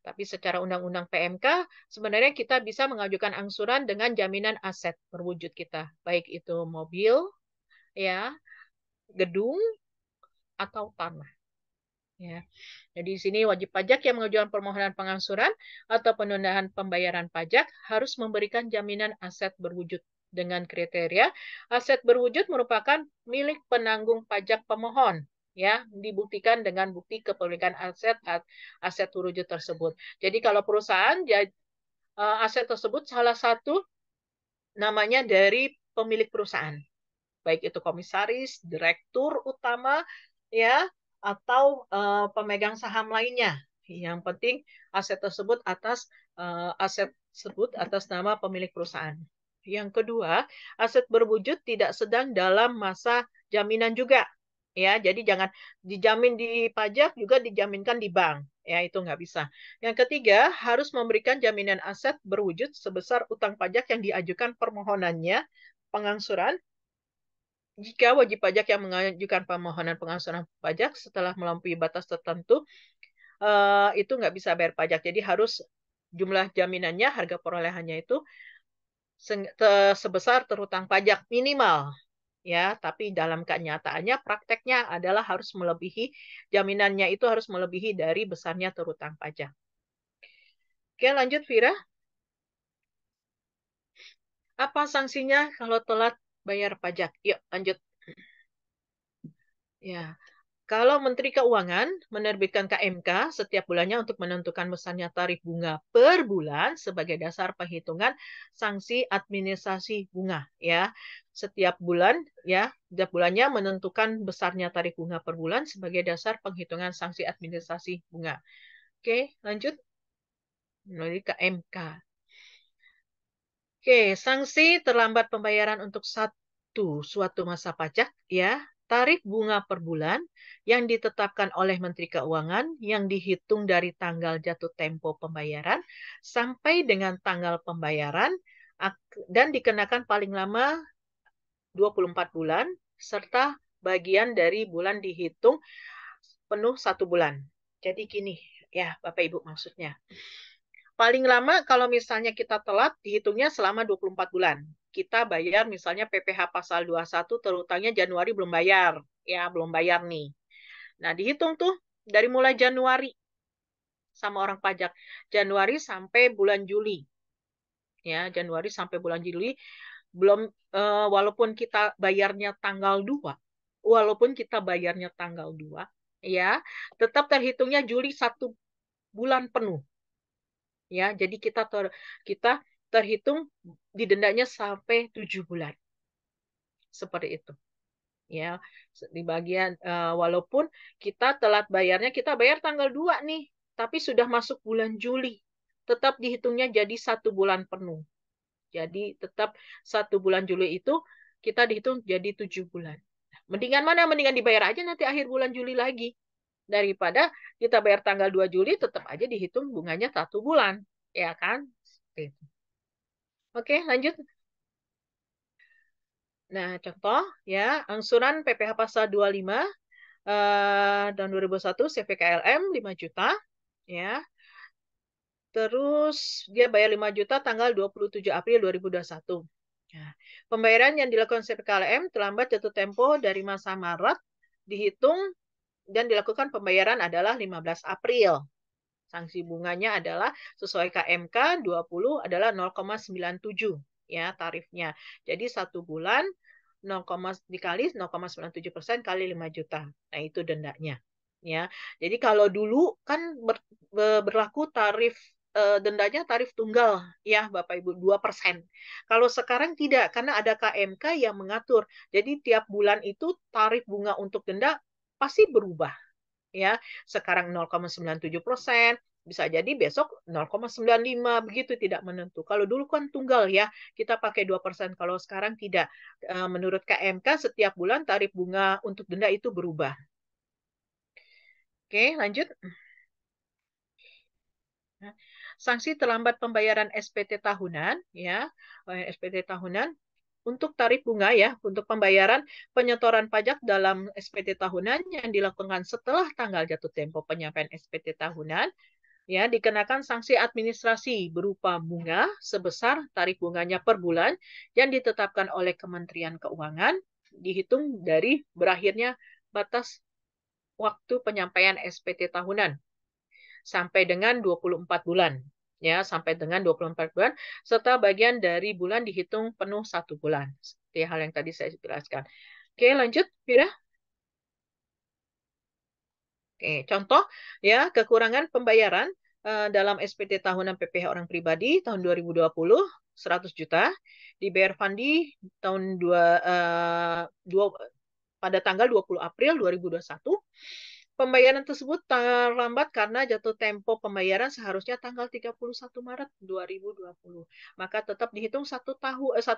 Tapi secara undang-undang PMK, sebenarnya kita bisa mengajukan angsuran dengan jaminan aset berwujud kita, baik itu mobil, ya, gedung, atau tanah. Ya. Jadi di sini wajib pajak yang mengajukan permohonan pengangsuran atau penundaan pembayaran pajak harus memberikan jaminan aset berwujud dengan kriteria aset berwujud merupakan milik penanggung pajak pemohon, ya, dibuktikan dengan bukti kepemilikan aset berwujud tersebut. Jadi kalau perusahaan aset tersebut salah satu namanya dari pemilik perusahaan, baik itu komisaris, direktur utama, ya, atau pemegang saham lainnya. Yang penting aset tersebut atas nama pemilik perusahaan. Yang kedua, aset berwujud tidak sedang dalam masa jaminan juga. Ya, jadi jangan dijamin di pajak juga dijaminkan di bank. Ya, itu nggak bisa. Yang ketiga, harus memberikan jaminan aset berwujud sebesar utang pajak yang diajukan permohonannya pengangsuran jika wajib pajak yang mengajukan permohonan pengangsuran pajak setelah melampaui batas tertentu, itu nggak bisa bayar pajak. Jadi harus jumlah jaminannya, harga perolehannya itu sebesar terutang pajak minimal. Ya, tapi dalam kenyataannya prakteknya adalah harus melebihi, jaminannya itu harus melebihi dari besarnya terutang pajak. Oke, lanjut Vira. Apa sanksinya kalau telat bayar pajak? Yuk, lanjut. Ya, kalau Menteri Keuangan menerbitkan KMK setiap bulannya untuk menentukan besarnya tarif bunga per bulan sebagai dasar perhitungan sanksi administrasi bunga, ya. Setiap bulan, ya, setiap bulannya menentukan besarnya tarif bunga per bulan sebagai dasar penghitungan sanksi administrasi bunga. Oke, lanjut melalui KMK. Oke, sanksi terlambat pembayaran untuk suatu masa pajak, ya. Tarif bunga per bulan yang ditetapkan oleh Menteri Keuangan yang dihitung dari tanggal jatuh tempo pembayaran sampai dengan tanggal pembayaran dan dikenakan paling lama 24 bulan serta bagian dari bulan dihitung penuh 1 bulan. Jadi gini, ya Bapak Ibu maksudnya. Paling lama kalau misalnya kita telat, dihitungnya selama 24 bulan. Kita bayar misalnya PPh pasal 21, terutangnya Januari belum bayar. Ya, belum bayar nih. Nah, dihitung tuh dari mulai Januari sama orang pajak. Januari sampai bulan Juli. Ya, Januari sampai bulan Juli. Belum, walaupun kita bayarnya tanggal 2, walaupun kita bayarnya tanggal 2, ya, tetap terhitungnya Juli 1 bulan penuh. Ya, jadi kita terhitung didendanya sampai 7 bulan. Seperti itu. Ya, di bagian walaupun kita telat bayarnya, kita bayar tanggal 2 nih, tapi sudah masuk bulan Juli. Tetap dihitungnya jadi 1 bulan penuh. Jadi tetap 1 bulan Juli itu kita dihitung jadi 7 bulan. Mendingan mana? Mendingan dibayar aja nanti akhir bulan Juli lagi. Daripada kita bayar tanggal 2 Juli, tetap aja dihitung bunganya 1 bulan. Ya kan? Oke, lanjut. Nah, contoh ya, angsuran PPh pasal 25 tahun 2001 CVKLM 5 juta ya. Terus dia bayar 5 juta tanggal 27 April 2021. Nah, pembayaran yang dilakukan CVKLM terlambat jatuh tempo dari masa Maret dihitung dan dilakukan pembayaran adalah 15 April. Sanksi bunganya adalah sesuai KMK 20 adalah 0,97 ya tarifnya. Jadi 1 bulan 0, dikali 0,97% kali 5 juta. Nah, itu dendanya. Ya. Jadi kalau dulu kan berlaku tarif dendanya tarif tunggal ya Bapak Ibu 2%. Kalau sekarang tidak karena ada KMK yang mengatur. Jadi tiap bulan itu tarif bunga untuk denda pasti berubah ya. Sekarang 0,97%, bisa jadi besok 0,95 begitu tidak menentu. Kalau dulu kan tunggal ya, kita pakai 2%. Kalau sekarang tidak. Menurut KMK setiap bulan tarif bunga untuk denda itu berubah. Oke, lanjut. Sanksi terlambat pembayaran SPT tahunan ya. SPT tahunan untuk tarif bunga ya, untuk pembayaran penyetoran pajak dalam SPT tahunan yang dilakukan setelah tanggal jatuh tempo penyampaian SPT tahunan Ya, dikenakan sanksi administrasi berupa bunga sebesar tarif bunganya per bulan yang ditetapkan oleh Kementerian Keuangan, dihitung dari berakhirnya batas waktu penyampaian SPT tahunan sampai dengan 24 bulan. Ya, sampai dengan 24 bulan, serta bagian dari bulan dihitung penuh 1 bulan. Seperti hal yang tadi saya jelaskan. Oke, lanjut, Vira. Oke, contoh ya kekurangan pembayaran dalam SPT tahunan PPh orang pribadi tahun 2020 100 juta, dibayar Fandi tahun pada tanggal 20 April 2021. Pembayaran tersebut terlambat karena jatuh tempo pembayaran seharusnya tanggal 31 Maret 2020. Maka tetap dihitung 1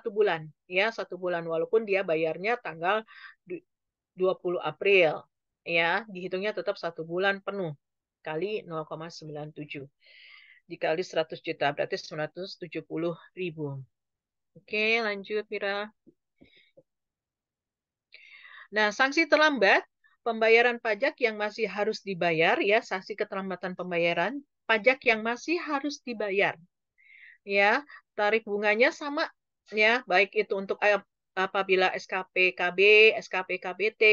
bulan, ya 1 bulan walaupun dia bayarnya tanggal 20 April, ya dihitungnya tetap 1 bulan penuh kali 0,97 dikali 100 juta berarti 970.000. Oke, lanjut Mira. Nah, sanksi terlambat pembayaran pajak yang masih harus dibayar, ya sanksi keterlambatan pembayaran pajak yang masih harus dibayar, ya tarif bunganya sama, ya baik itu untuk apabila SKPKB, SKPKBT,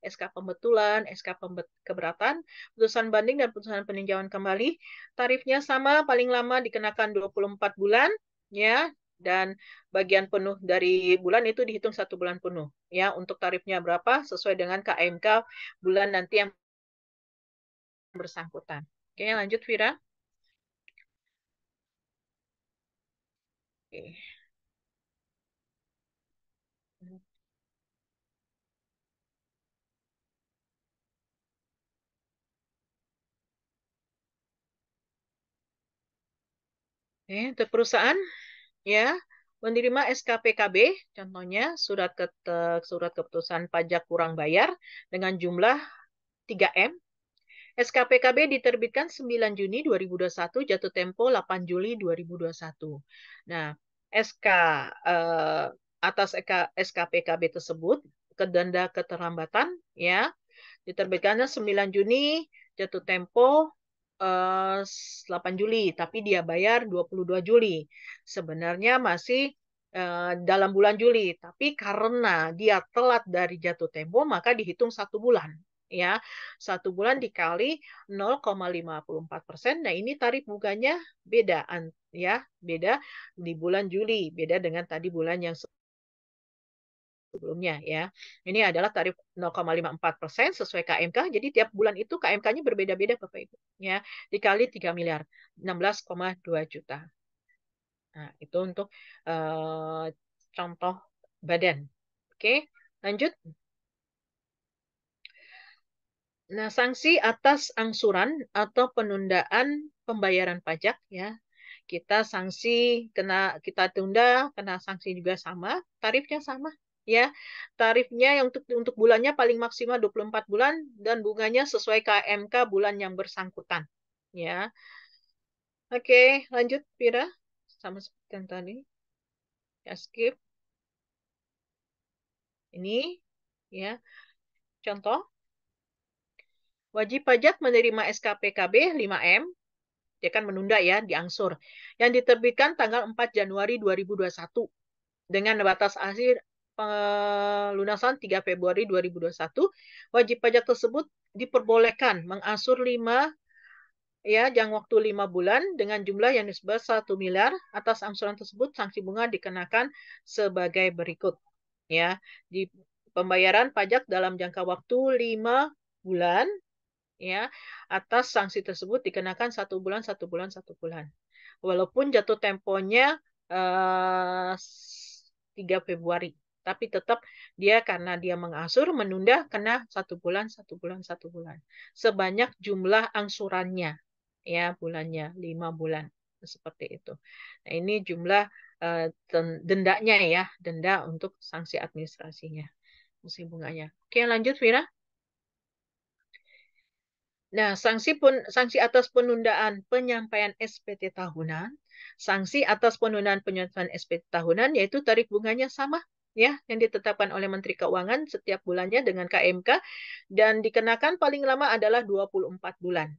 SK pembetulan, SK keberatan, putusan banding dan putusan peninjauan kembali, tarifnya sama, paling lama dikenakan 24 bulan, ya, dan bagian penuh dari bulan itu dihitung 1 bulan penuh, ya. Untuk tarifnya berapa sesuai dengan KMK bulan nanti yang bersangkutan. Oke, lanjut Vira. Oke. Untuk perusahaan, ya menerima SKPKB, contohnya surat keputusan pajak kurang bayar dengan jumlah 3M. SKPKB diterbitkan 9 Juni 2021, jatuh tempo 8 Juli 2021. Nah, SK atas SKPKB tersebut kedenda keterlambatan, ya diterbitkannya 9 Juni, jatuh tempo 8 Juli, tapi dia bayar 22 Juli. Sebenarnya masih dalam bulan Juli, tapi karena dia telat dari jatuh tempo, maka dihitung 1 bulan. Ya, 1 bulan dikali 0,54%. Nah, ini tarif bunganya beda, ya, beda di bulan Juli, beda dengan tadi bulan yang sebelumnya, ya. Ini adalah tarif 0,54% sesuai KMK. Jadi tiap bulan itu KMK-nya berbeda-beda Bapak Ibu, ya. Dikali 3 miliar, 16,2 juta. Nah, itu untuk contoh badan. Oke, lanjut. Nah, sanksi atas angsuran atau penundaan pembayaran pajak, ya. Kita tunda kena sanksi juga sama, tarifnya sama, ya. Tarifnya yang untuk bulannya paling maksimal 24 bulan dan bunganya sesuai KMK bulan yang bersangkutan, ya. Oke, lanjut Pira. Sama seperti yang tadi. Ya, skip. Ini, ya. Contoh, wajib pajak menerima SKPKB 5M, dia kan menunda, ya, diangsur, yang diterbitkan tanggal 4 Januari 2021 dengan batas akhir pelunasan 3 Februari 2021, wajib pajak tersebut diperbolehkan mengangsur 5, ya, jangka waktu 5 bulan dengan jumlah yang disebut 1 miliar. Atas angsuran tersebut sanksi bunga dikenakan sebagai berikut, ya. Di pembayaran pajak dalam jangka waktu 5 bulan, ya, atas sanksi tersebut dikenakan 1 bulan, 1 bulan, 1 bulan. Walaupun jatuh temponya 3 Februari, tapi tetap dia karena dia mengasur menunda kena 1 bulan, 1 bulan, 1 bulan. Sebanyak jumlah angsurannya, ya bulannya 5 bulan seperti itu. Nah, ini jumlah dendanya, ya, denda untuk sanksi administrasinya, sanksi bunganya. Oke, lanjut Vira. Nah, sanksi atas penundaan penyampaian SPT tahunan, sanksi atas penundaan penyampaian SPT tahunan yaitu tarif bunganya sama, ya, yang ditetapkan oleh Menteri Keuangan setiap bulannya dengan KMK dan dikenakan paling lama adalah 24 bulan.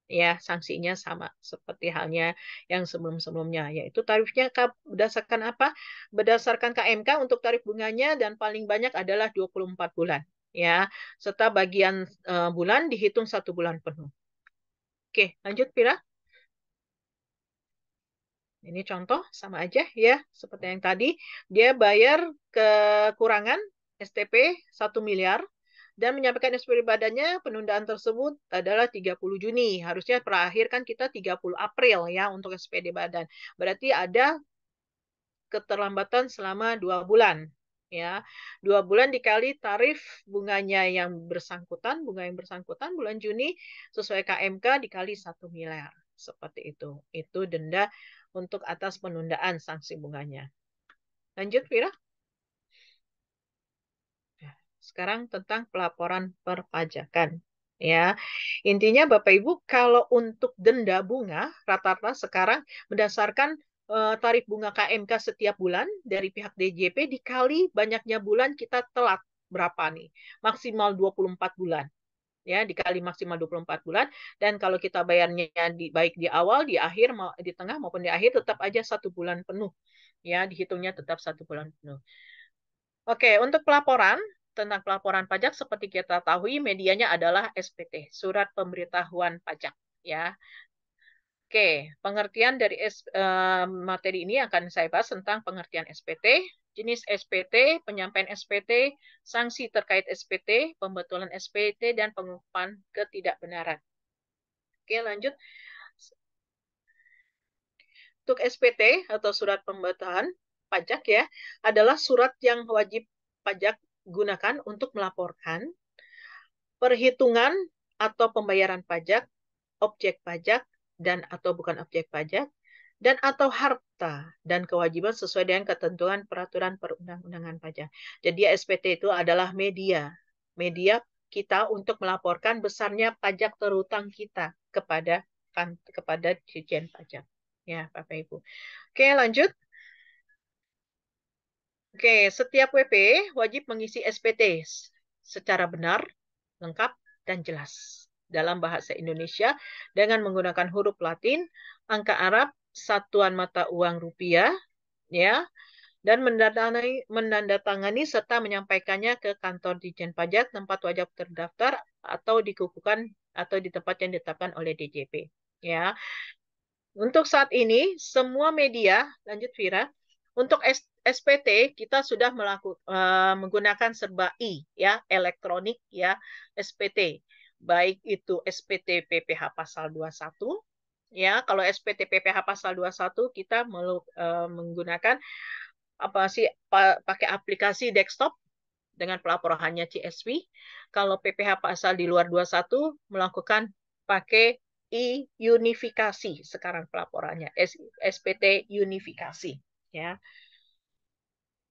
Ya, sanksinya sama seperti halnya yang sebelum-sebelumnya, yaitu tarifnya berdasarkan apa? Berdasarkan KMK untuk tarif bunganya dan paling banyak adalah 24 bulan. Ya, serta bagian bulan dihitung 1 bulan penuh. Oke, lanjut Pira. Ini contoh sama aja ya, seperti yang tadi. Dia bayar kekurangan STP 1 miliar dan menyampaikan SPP badannya penundaan tersebut adalah 30 Juni. Harusnya berakhir kan kita 30 April ya untuk SPD badan. Berarti ada keterlambatan selama 2 bulan. Ya, 2 bulan dikali tarif bunganya yang bersangkutan, bunga yang bersangkutan bulan Juni sesuai KMK dikali 1 miliar. Seperti itu. Itu denda untuk atas penundaan sanksi bunganya. Lanjut, Vira. Sekarang tentang pelaporan perpajakan. Ya, intinya Bapak Ibu, kalau untuk denda bunga rata-rata sekarang berdasarkan tarif bunga KMK setiap bulan dari pihak DJP dikali banyaknya bulan kita telat berapa nih? Maksimal 24 bulan. Ya, dikali maksimal 24 bulan dan kalau kita bayarnya baik di awal, di akhir, di tengah maupun di akhir tetap aja 1 bulan penuh. Ya, dihitungnya tetap 1 bulan penuh. Oke, untuk pelaporan tentang pelaporan pajak seperti kita tahu medianya adalah SPT, Surat Pemberitahuan Pajak. Ya, oke. Pengertian dari materi ini akan saya bahas tentang pengertian SPT, jenis SPT, penyampaian SPT, sanksi terkait SPT, pembetulan SPT, dan pengumuman ketidakbenaran. Oke, lanjut. Untuk SPT atau Surat Pemberitahuan Pajak ya, adalah surat yang wajib pajak gunakan untuk melaporkan perhitungan atau pembayaran pajak, objek pajak, dan atau bukan objek pajak, dan atau harta dan kewajiban sesuai dengan ketentuan peraturan perundang-undangan pajak. Jadi SPT itu adalah media kita untuk melaporkan besarnya pajak terutang kita kepada Ditjen Pajak. Ya, Bapak Ibu. Oke, lanjut. Oke, setiap WP wajib mengisi SPT secara benar, lengkap, dan jelas dalam bahasa Indonesia dengan menggunakan huruf Latin, angka Arab, satuan mata uang rupiah, ya, dan menandatangani serta menyampaikannya ke kantor Ditjen Pajak tempat wajib terdaftar atau dikukuhkan atau di tempat yang ditetapkan oleh DJP. Ya, untuk saat ini, semua media, lanjut Vira, untuk SPT kita sudah menggunakan serba ya, elektronik ya, SPT. Baik itu SPT PPH pasal 21, ya, kalau SPT PPH pasal 21 kita menggunakan apa sih pakai aplikasi desktop dengan pelaporannya CSV. Kalau PPH pasal di luar 21 melakukan pakai unifikasi sekarang pelaporannya SPT unifikasi ya.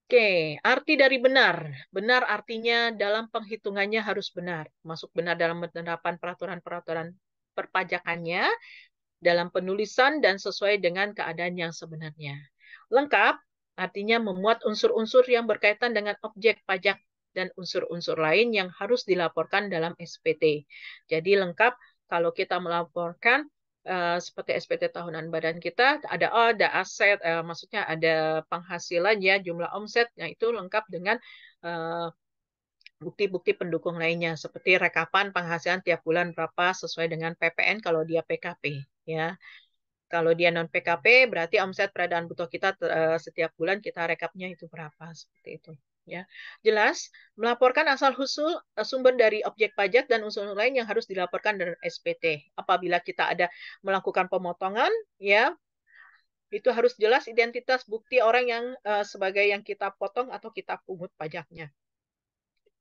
Oke, arti dari benar. Benar artinya dalam penghitungannya harus benar. Masuk benar dalam penerapan peraturan-peraturan perpajakannya, dalam penulisan dan sesuai dengan keadaan yang sebenarnya. Lengkap artinya memuat unsur-unsur yang berkaitan dengan objek pajak dan unsur-unsur lain yang harus dilaporkan dalam SPT. Jadi lengkap kalau kita melaporkan seperti SPT tahunan badan kita ada aset, maksudnya ada penghasilan ya, jumlah omset, nah itu lengkap dengan eh, bukti-bukti pendukung lainnya seperti rekapan penghasilan tiap bulan berapa sesuai dengan PPN kalau dia PKP ya. Kalau dia non PKP berarti omset peradaan bruto kita setiap bulan kita rekapnya itu berapa seperti itu ya. Jelas melaporkan asal usul sumber dari objek pajak dan unsur lain yang harus dilaporkan dari SPT. Apabila kita ada melakukan pemotongan ya itu harus jelas identitas bukti orang yang sebagai yang kita potong atau kita pungut pajaknya.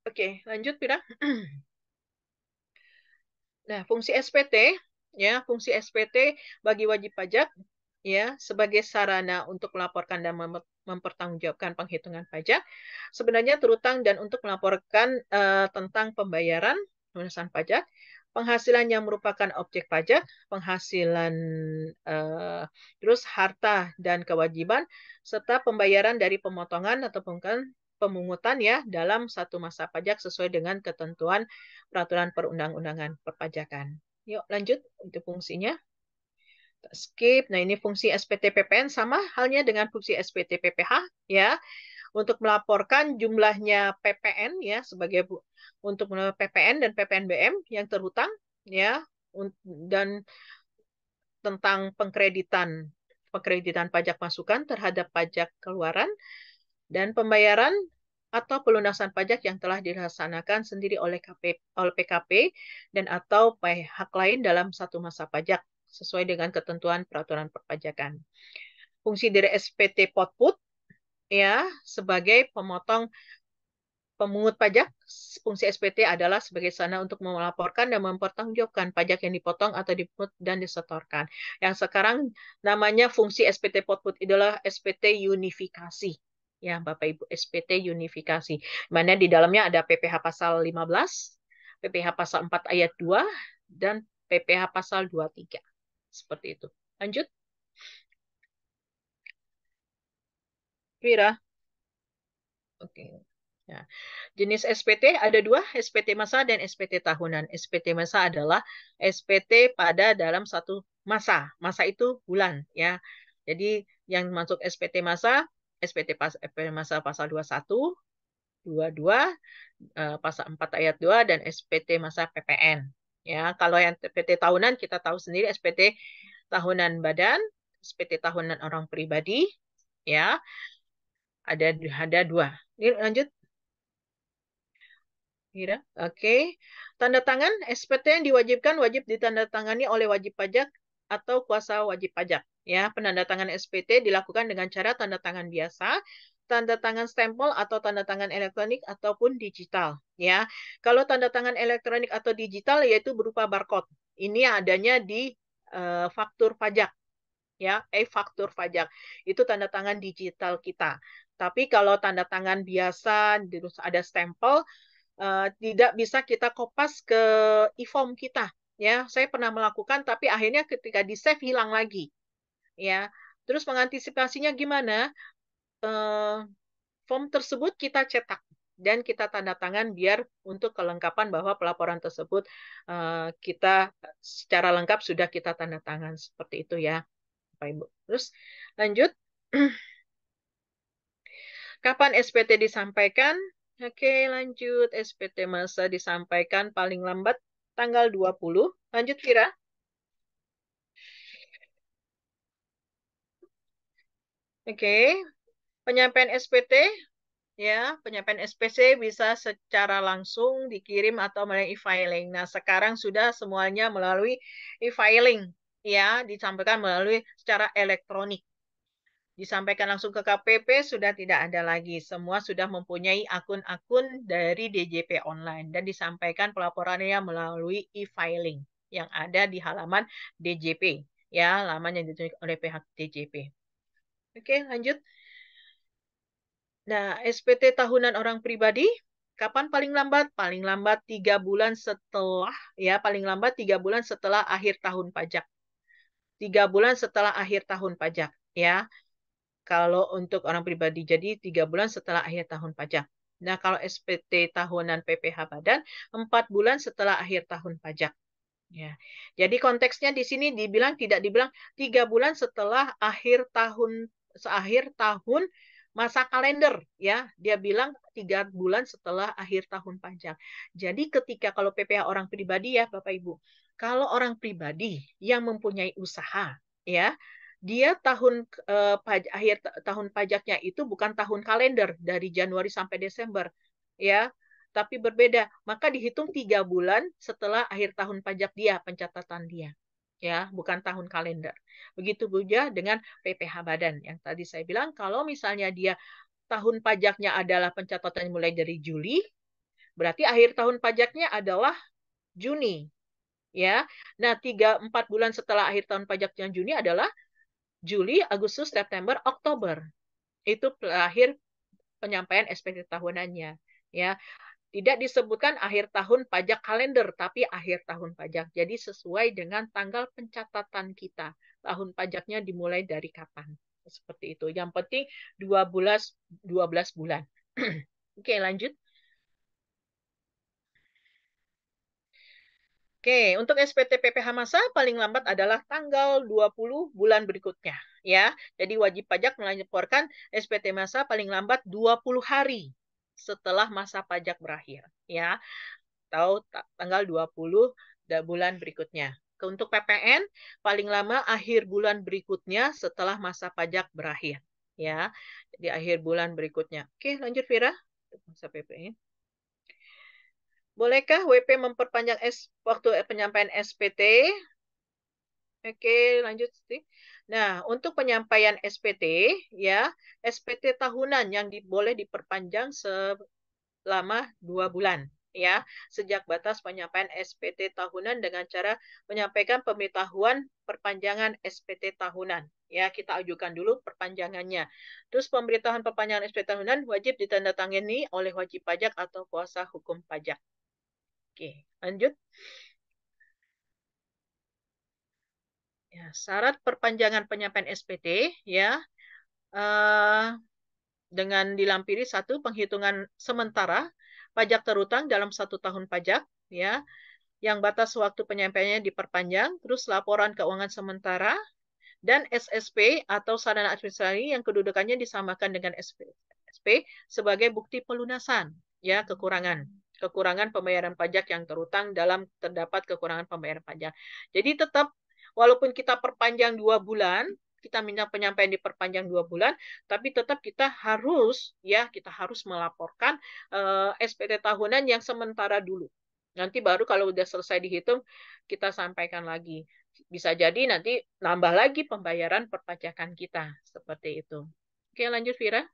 Oke, lanjut Pira. Nah, fungsi SPT ya, fungsi SPT bagi wajib pajak ya sebagai sarana untuk melaporkan dan mempertanggungjawabkan penghitungan pajak sebenarnya terutang dan untuk melaporkan tentang pembayaran lunasan pajak, penghasilan yang merupakan objek pajak, penghasilan terus harta dan kewajiban serta pembayaran dari pemotongan atau pemungutan ya dalam satu masa pajak sesuai dengan ketentuan peraturan perundang-undangan perpajakan. Yuk lanjut, itu fungsinya. Skip. Nah, ini fungsi SPT-PPN sama halnya dengan fungsi SPT-PPH ya. Untuk melaporkan jumlahnya PPN ya sebagai untuk PPN dan PPNBM yang terhutang ya dan tentang pengkreditan pajak masukan terhadap pajak keluaran dan pembayaran atau pelunasan pajak yang telah dilaksanakan sendiri oleh PKP dan atau pihak lain dalam satu masa pajak sesuai dengan ketentuan peraturan perpajakan. Fungsi dari SPT Potput ya sebagai pemungut pajak, fungsi SPT adalah sebagai sarana untuk melaporkan dan mempertanggungjawabkan pajak yang dipotong atau dipungut dan disetorkan. Yang sekarang namanya fungsi SPT Potput adalah SPT unifikasi. Ya, Bapak Ibu, SPT unifikasi. Mana di dalamnya ada PPh pasal 15, PPh pasal 4 ayat 2, dan PPh pasal 23. Seperti itu. Lanjut, Vira. Oke. Ya. Jenis SPT ada dua, SPT masa dan SPT tahunan. SPT masa adalah SPT pada dalam satu masa. Masa itu bulan, ya. Jadi yang masuk SPT masa, SPT masa pasal 21, 22, pasal 4 ayat 2 dan SPT masa PPN. Ya, kalau yang SPT tahunan kita tahu sendiri SPT tahunan badan, SPT tahunan orang pribadi, ya. Ada dua. Ini lanjut. Kira. Oke. Tanda tangan SPT yang diwajibkan wajib ditandatangani oleh wajib pajak atau kuasa wajib pajak. Ya, penandatangan SPT dilakukan dengan cara tanda tangan biasa, tanda tangan stempel atau tanda tangan elektronik ataupun digital. Ya, kalau tanda tangan elektronik atau digital yaitu berupa barcode. Ini adanya di faktur pajak. Ya, faktur pajak itu tanda tangan digital kita. Tapi kalau tanda tangan biasa, terus ada stempel, tidak bisa kita kopas ke e-form kita. Ya, saya pernah melakukan, tapi akhirnya ketika di save hilang lagi. Ya, terus mengantisipasinya gimana? Eh, Form tersebut kita cetak dan kita tanda tangan biar untuk kelengkapan bahwa pelaporan tersebut kita secara lengkap sudah kita tanda tangan seperti itu ya, Bapak Ibu. Terus lanjut. Kapan SPT disampaikan? Oke, lanjut. SPT masa disampaikan paling lambat tanggal 20. Lanjut, Vira. Oke, penyampaian SPT ya, penyampaian SPC bisa secara langsung dikirim atau melalui e-filing. Nah, sekarang sudah semuanya melalui e-filing ya, disampaikan melalui secara elektronik. Disampaikan langsung ke KPP sudah tidak ada lagi. Semua sudah mempunyai akun-akun dari DJP online dan disampaikan pelaporannya melalui e-filing yang ada di halaman DJP. Ya, halaman yang ditunjuk oleh pihak DJP. Oke, lanjut. Nah, SPT tahunan orang pribadi, kapan paling lambat? Paling lambat 3 bulan setelah, ya, paling lambat 3 bulan setelah akhir tahun pajak. 3 bulan setelah akhir tahun pajak, ya. Kalau untuk orang pribadi, jadi 3 bulan setelah akhir tahun pajak. Nah, kalau SPT tahunan PPh Badan, 4 bulan setelah akhir tahun pajak. Ya, jadi konteksnya di sini tidak dibilang 3 bulan setelah akhir tahun masa kalender, ya. Dia bilang 3 bulan setelah akhir tahun pajak. Jadi ketika kalau PPh orang pribadi ya, Bapak Ibu, kalau orang pribadi yang mempunyai usaha, ya, dia akhir tahun pajaknya itu bukan tahun kalender dari Januari sampai Desember, ya, tapi berbeda. Maka dihitung 3 bulan setelah akhir tahun pajak dia, pencatatan dia. Ya, bukan tahun kalender. Begitu juga dengan PPh Badan. Yang tadi saya bilang, kalau misalnya dia tahun pajaknya adalah pencatatan mulai dari Juli, berarti akhir tahun pajaknya adalah Juni. Ya, nah 3-4 bulan setelah akhir tahun pajaknya Juni adalah Juli, Agustus, September, Oktober. Itu akhir penyampaian SPT tahunannya. Ya, tidak disebutkan akhir tahun pajak kalender, tapi akhir tahun pajak. Jadi sesuai dengan tanggal pencatatan kita. Tahun pajaknya dimulai dari kapan. Seperti itu. Yang penting 12 bulan. Oke, lanjut. Oke, untuk SPT PPh masa paling lambat adalah tanggal 20 bulan berikutnya, ya. Jadi wajib pajak melaporkan SPT masa paling lambat 20 hari setelah masa pajak berakhir, ya. Atau tanggal 20 bulan berikutnya. Untuk PPN paling lama akhir bulan berikutnya setelah masa pajak berakhir, ya. Jadi akhir bulan berikutnya. Oke, lanjut Vira. Masa PPN. Bolehkah WP memperpanjang waktu penyampaian SPT? Oke, lanjut. Nah, untuk penyampaian SPT, ya, SPT tahunan yang boleh diperpanjang selama 2 bulan, ya, sejak batas penyampaian SPT tahunan dengan cara menyampaikan pemberitahuan perpanjangan SPT tahunan. Ya, kita ajukan dulu perpanjangannya. Terus pemberitahuan perpanjangan SPT tahunan wajib ditandatangani oleh wajib pajak atau kuasa hukum pajak. Oke, lanjut. Ya, syarat perpanjangan penyampaian SPT, ya, eh, dengan dilampiri satu penghitungan sementara pajak terutang dalam 1 tahun pajak, ya, yang batas waktu penyampaiannya diperpanjang, terus laporan keuangan sementara, dan SSP atau sarana administrasi yang kedudukannya disamakan dengan SPP sebagai bukti pelunasan, ya, kekurangan pembayaran pajak yang terutang dalam terdapat kekurangan pembayaran pajak. Jadi tetap walaupun kita perpanjang 2 bulan, kita minta penyampaian diperpanjang 2 bulan, tapi tetap kita harus melaporkan SPT tahunan yang sementara dulu. Nanti baru kalau udah selesai dihitung, kita sampaikan lagi. Bisa jadi nanti nambah lagi pembayaran perpajakan kita. Seperti itu. Oke, lanjut Vira.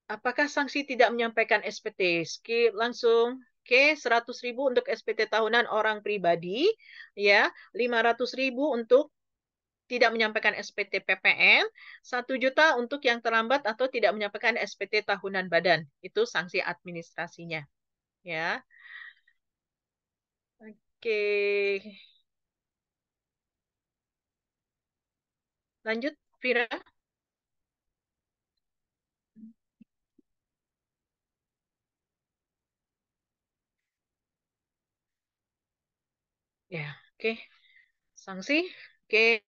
Apakah sanksi tidak menyampaikan SPT? Skip langsung. Oke, 100.000 untuk SPT tahunan orang pribadi, ya, 500.000 untuk tidak menyampaikan SPT PPN, 1 juta untuk yang terlambat atau tidak menyampaikan SPT tahunan badan. Itu sanksi administrasinya, ya. Oke, lanjut Vira. Ya, oke. Sanksi. Oke,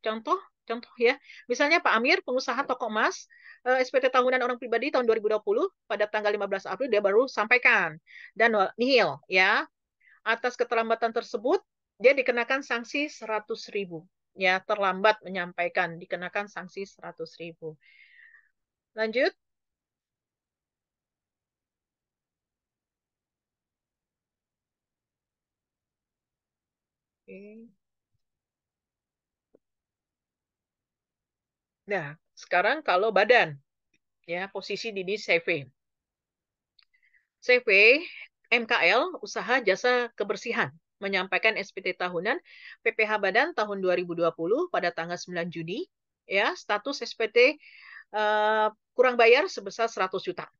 contoh, contoh ya. Misalnya Pak Amir, pengusaha toko emas, SPT tahunan orang pribadi tahun 2020 pada tanggal 15 April dia baru sampaikan dan nihil ya. Atas keterlambatan tersebut dia dikenakan sanksi 100.000. Ya, terlambat menyampaikan dikenakan sanksi 100.000. Lanjut. Oke. Nah, sekarang kalau badan ya posisi di CV. CV MKL Usaha Jasa Kebersihan menyampaikan SPT tahunan PPh Badan tahun 2020 pada tanggal 9 Juni, ya, status SPT kurang bayar sebesar 100 juta.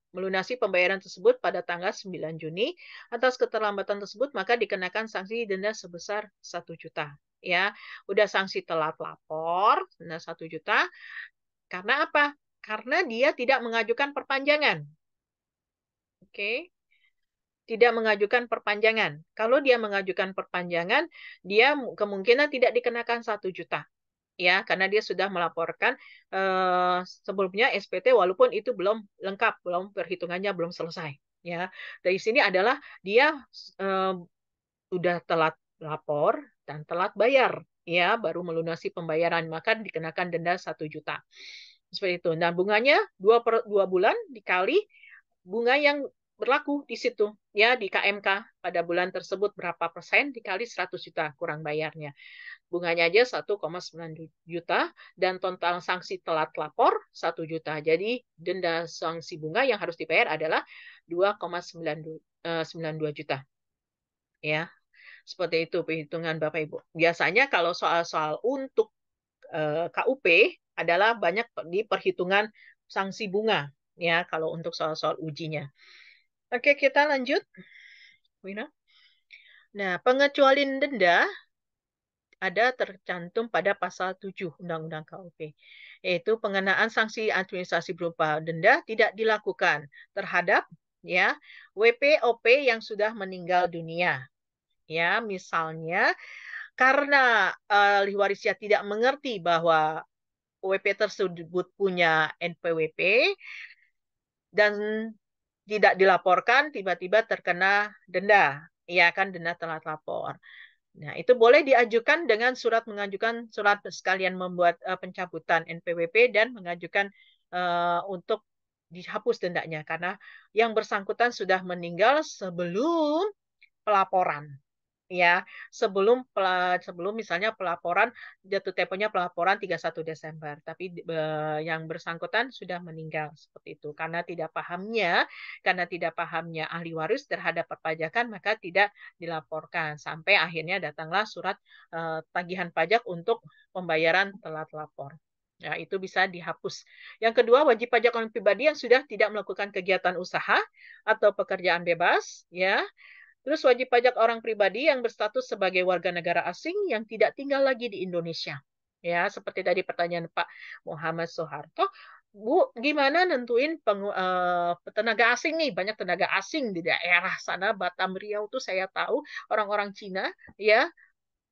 Melunasi pembayaran tersebut pada tanggal 9 Juni. Atas keterlambatan tersebut maka dikenakan sanksi denda sebesar 1 juta. Ya, udah sanksi telat lapor, denda 1 juta. Karena apa? Karena dia tidak mengajukan perpanjangan. Oke, tidak mengajukan perpanjangan. Kalau dia mengajukan perpanjangan, dia kemungkinan tidak dikenakan 1 juta. Ya, karena dia sudah melaporkan sebelumnya SPT walaupun itu belum lengkap, belum perhitungannya belum selesai. Ya, dari sini adalah dia eh, sudah telat lapor dan telat bayar. Ya, baru melunasi pembayaran, maka dikenakan denda 1 juta. Seperti itu. Nah, bunganya 2 bulan dikali bunga yang berlaku di situ, ya, di KMK pada bulan tersebut berapa persen dikali 100 juta kurang bayarnya. Bunganya aja 1,9 juta dan total sanksi telat lapor 1 juta. Jadi denda sanksi bunga yang harus dibayar adalah 2,92 juta. Ya, seperti itu perhitungan Bapak Ibu. Biasanya kalau soal-soal untuk KUP adalah banyak di perhitungan sanksi bunga, ya, kalau untuk soal-soal ujinya. Oke, kita lanjut. Wina. Nah, pengecualian denda ada tercantum pada pasal 7 Undang-Undang KUP. yaitu pengenaan sanksi administrasi berupa denda tidak dilakukan terhadap ya WPOP yang sudah meninggal dunia. Ya, misalnya karena ahli warisnya tidak mengerti bahwa WP tersebut punya NPWP dan tidak dilaporkan, tiba-tiba terkena denda. Ya kan, denda telat lapor. Nah, itu boleh diajukan dengan surat mengajukan surat sekalian membuat pencabutan NPWP dan mengajukan untuk dihapus dendanya karena yang bersangkutan sudah meninggal sebelum pelaporan. Ya, sebelum misalnya pelaporan jatuh temponya pelaporan 31 Desember, tapi yang bersangkutan sudah meninggal seperti itu karena tidak pahamnya ahli waris terhadap perpajakan maka tidak dilaporkan sampai akhirnya datanglah surat tagihan pajak untuk pembayaran telat lapor. Ya, itu bisa dihapus. Yang kedua, wajib pajak orang pribadi yang sudah tidak melakukan kegiatan usaha atau pekerjaan bebas, ya. Terus wajib pajak orang pribadi yang berstatus sebagai warga negara asing yang tidak tinggal lagi di Indonesia. Ya, seperti tadi pertanyaan Pak Muhammad Soeharto, Bu, gimana nentuin tenaga asing nih? Banyak tenaga asing di daerah sana, Batam, Riau tuh saya tahu orang-orang Cina, ya,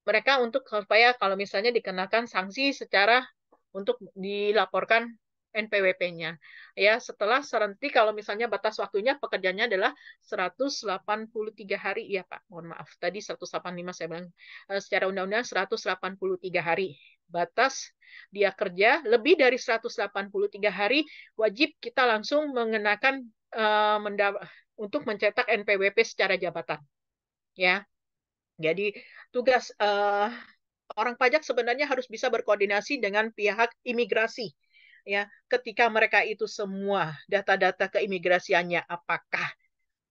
mereka untuk supaya kalau misalnya dikenakan sanksi secara untuk dilaporkan NPWP-nya. Ya, setelah serentik kalau misalnya batas waktunya pekerjaannya adalah 183 hari ya Pak. Mohon maaf. Tadi 185 saya bilang secara undang-undang 183 hari. Batas dia kerja lebih dari 183 hari wajib kita langsung mengenakan untuk mencetak NPWP secara jabatan. Ya. Jadi tugas orang pajak sebenarnya harus bisa berkoordinasi dengan pihak imigrasi. Ya, ketika mereka itu semua data-data keimigrasiannya apakah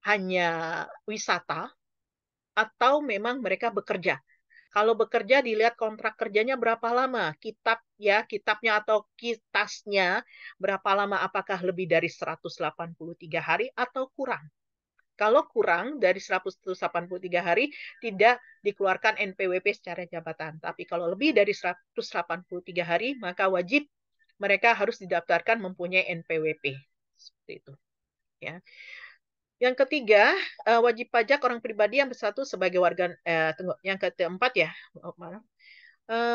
hanya wisata atau memang mereka bekerja. Kalau bekerja dilihat kontrak kerjanya berapa lama, kitabnya atau kitasnya berapa lama, apakah lebih dari 183 hari atau kurang. Kalau kurang dari 183 hari, tidak dikeluarkan NPWP secara jabatan. Tapi kalau lebih dari 183 hari, maka wajib mereka harus didaftarkan mempunyai NPWP. Seperti itu. Ya. Yang ketiga, wajib pajak orang pribadi yang berstatus sebagai warga. Yang keempat ya,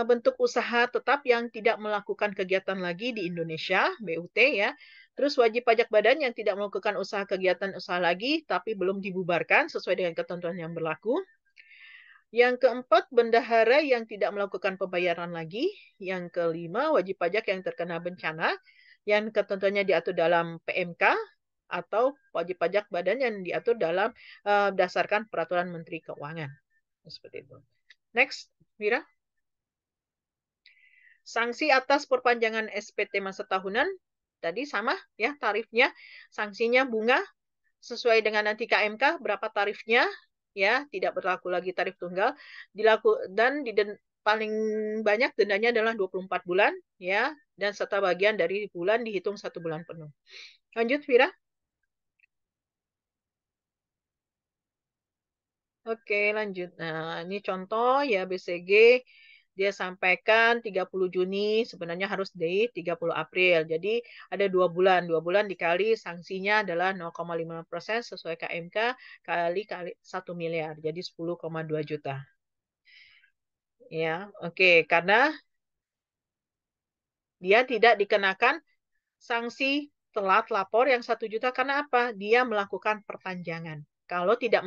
bentuk usaha tetap yang tidak melakukan kegiatan lagi di Indonesia, BUT ya. Terus wajib pajak badan yang tidak melakukan usaha kegiatan usaha lagi, tapi belum dibubarkan sesuai dengan ketentuan yang berlaku. Yang keempat, bendahara yang tidak melakukan pembayaran lagi. Yang kelima, wajib pajak yang terkena bencana, yang ketentuannya diatur dalam PMK, atau wajib pajak badan yang diatur dalam berdasarkan peraturan Menteri Keuangan. Seperti itu. Next, Mira. Sanksi atas perpanjangan SPT masa tahunan tadi sama ya tarifnya, sanksinya bunga sesuai dengan nanti KMK berapa tarifnya ya, tidak berlaku lagi tarif tunggal dan paling banyak dendanya adalah 24 bulan ya, dan serta bagian dari bulan dihitung 1 bulan penuh. Lanjut Vira. Oke, lanjut. Nah, ini contoh ya BCG dia sampaikan 30 Juni, sebenarnya harus di 30 April. Jadi ada 2 bulan. 2 bulan dikali sanksinya adalah 0,5% sesuai KMK kali 1 miliar. Jadi 10,2 juta. Ya, oke. Karena dia tidak dikenakan sanksi telat lapor yang 1 juta karena apa? Dia melakukan perpanjangan. Kalau tidak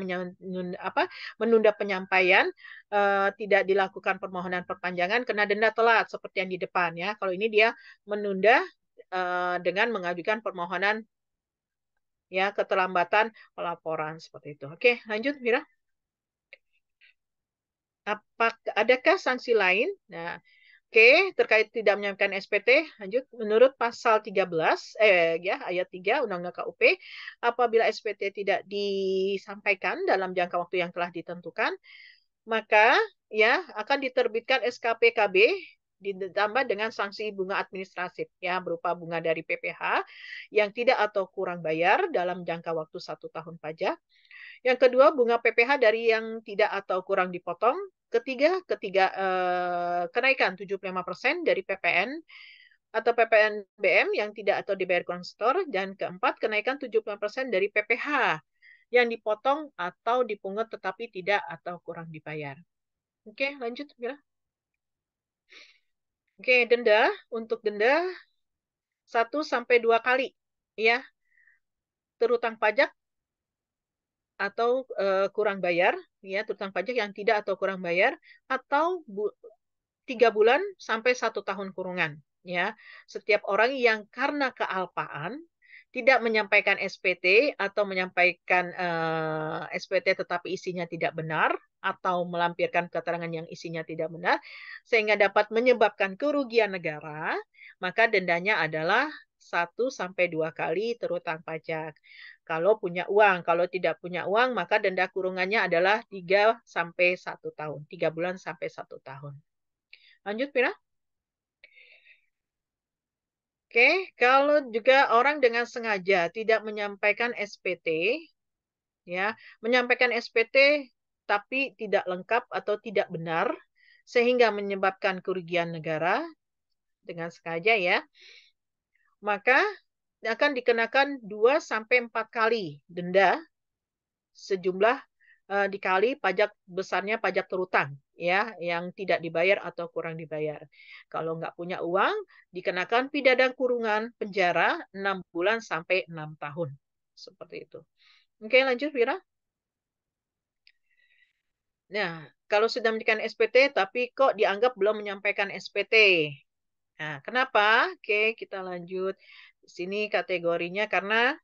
menunda penyampaian, tidak dilakukan permohonan perpanjangan, kena denda telat seperti yang di depan ya. Kalau ini dia menunda dengan mengajukan permohonan ya keterlambatan pelaporan seperti itu. Oke, lanjut Mira. Adakah sanksi lain? Nah, oke, terkait tidak menyampaikan SPT, lanjut. Menurut pasal 13, ya, ayat 3 Undang-Undang KUP, apabila SPT tidak disampaikan dalam jangka waktu yang telah ditentukan, maka ya akan diterbitkan SKPKB ditambah dengan sanksi bunga administratif ya berupa bunga dari PPh yang tidak atau kurang bayar dalam jangka waktu 1 tahun pajak. Yang kedua, bunga PPh dari yang tidak atau kurang dipotong. Ketiga, kenaikan 75% dari PPN atau PPNBM yang tidak atau dibayar kurang setor, dan keempat, kenaikan 70% dari PPh yang dipotong atau dipungut tetapi tidak atau kurang dibayar. Oke, lanjut, Mira. Oke, denda. Untuk denda 1 sampai 2 kali ya terutang pajak atau kurang bayar, ya terutang pajak yang tidak atau kurang bayar, atau 3 bulan sampai 1 tahun kurungan. Ya, setiap orang yang karena kealpaan tidak menyampaikan SPT atau menyampaikan SPT tetapi isinya tidak benar atau melampirkan keterangan yang isinya tidak benar sehingga dapat menyebabkan kerugian negara, maka dendanya adalah 1 sampai 2 kali terutang pajak. Kalau punya uang, kalau tidak punya uang, maka denda kurungannya adalah 3 sampai 1 tahun, 3 bulan sampai 1 tahun. Lanjut, Pira. Oke, kalau juga orang dengan sengaja tidak menyampaikan SPT, ya, menyampaikan SPT tapi tidak lengkap atau tidak benar, sehingga menyebabkan kerugian negara dengan sengaja ya, maka akan dikenakan 2 sampai 4 kali denda sejumlah dikali pajak besarnya pajak terutang ya yang tidak dibayar atau kurang dibayar. Kalau nggak punya uang dikenakan pidana kurungan penjara 6 bulan sampai 6 tahun. Seperti itu. Oke, lanjut Vira. Nah, kalau sudah memberikan SPT tapi kok dianggap belum menyampaikan SPT. Nah, kenapa? Oke, kita lanjut. Di sini kategorinya karena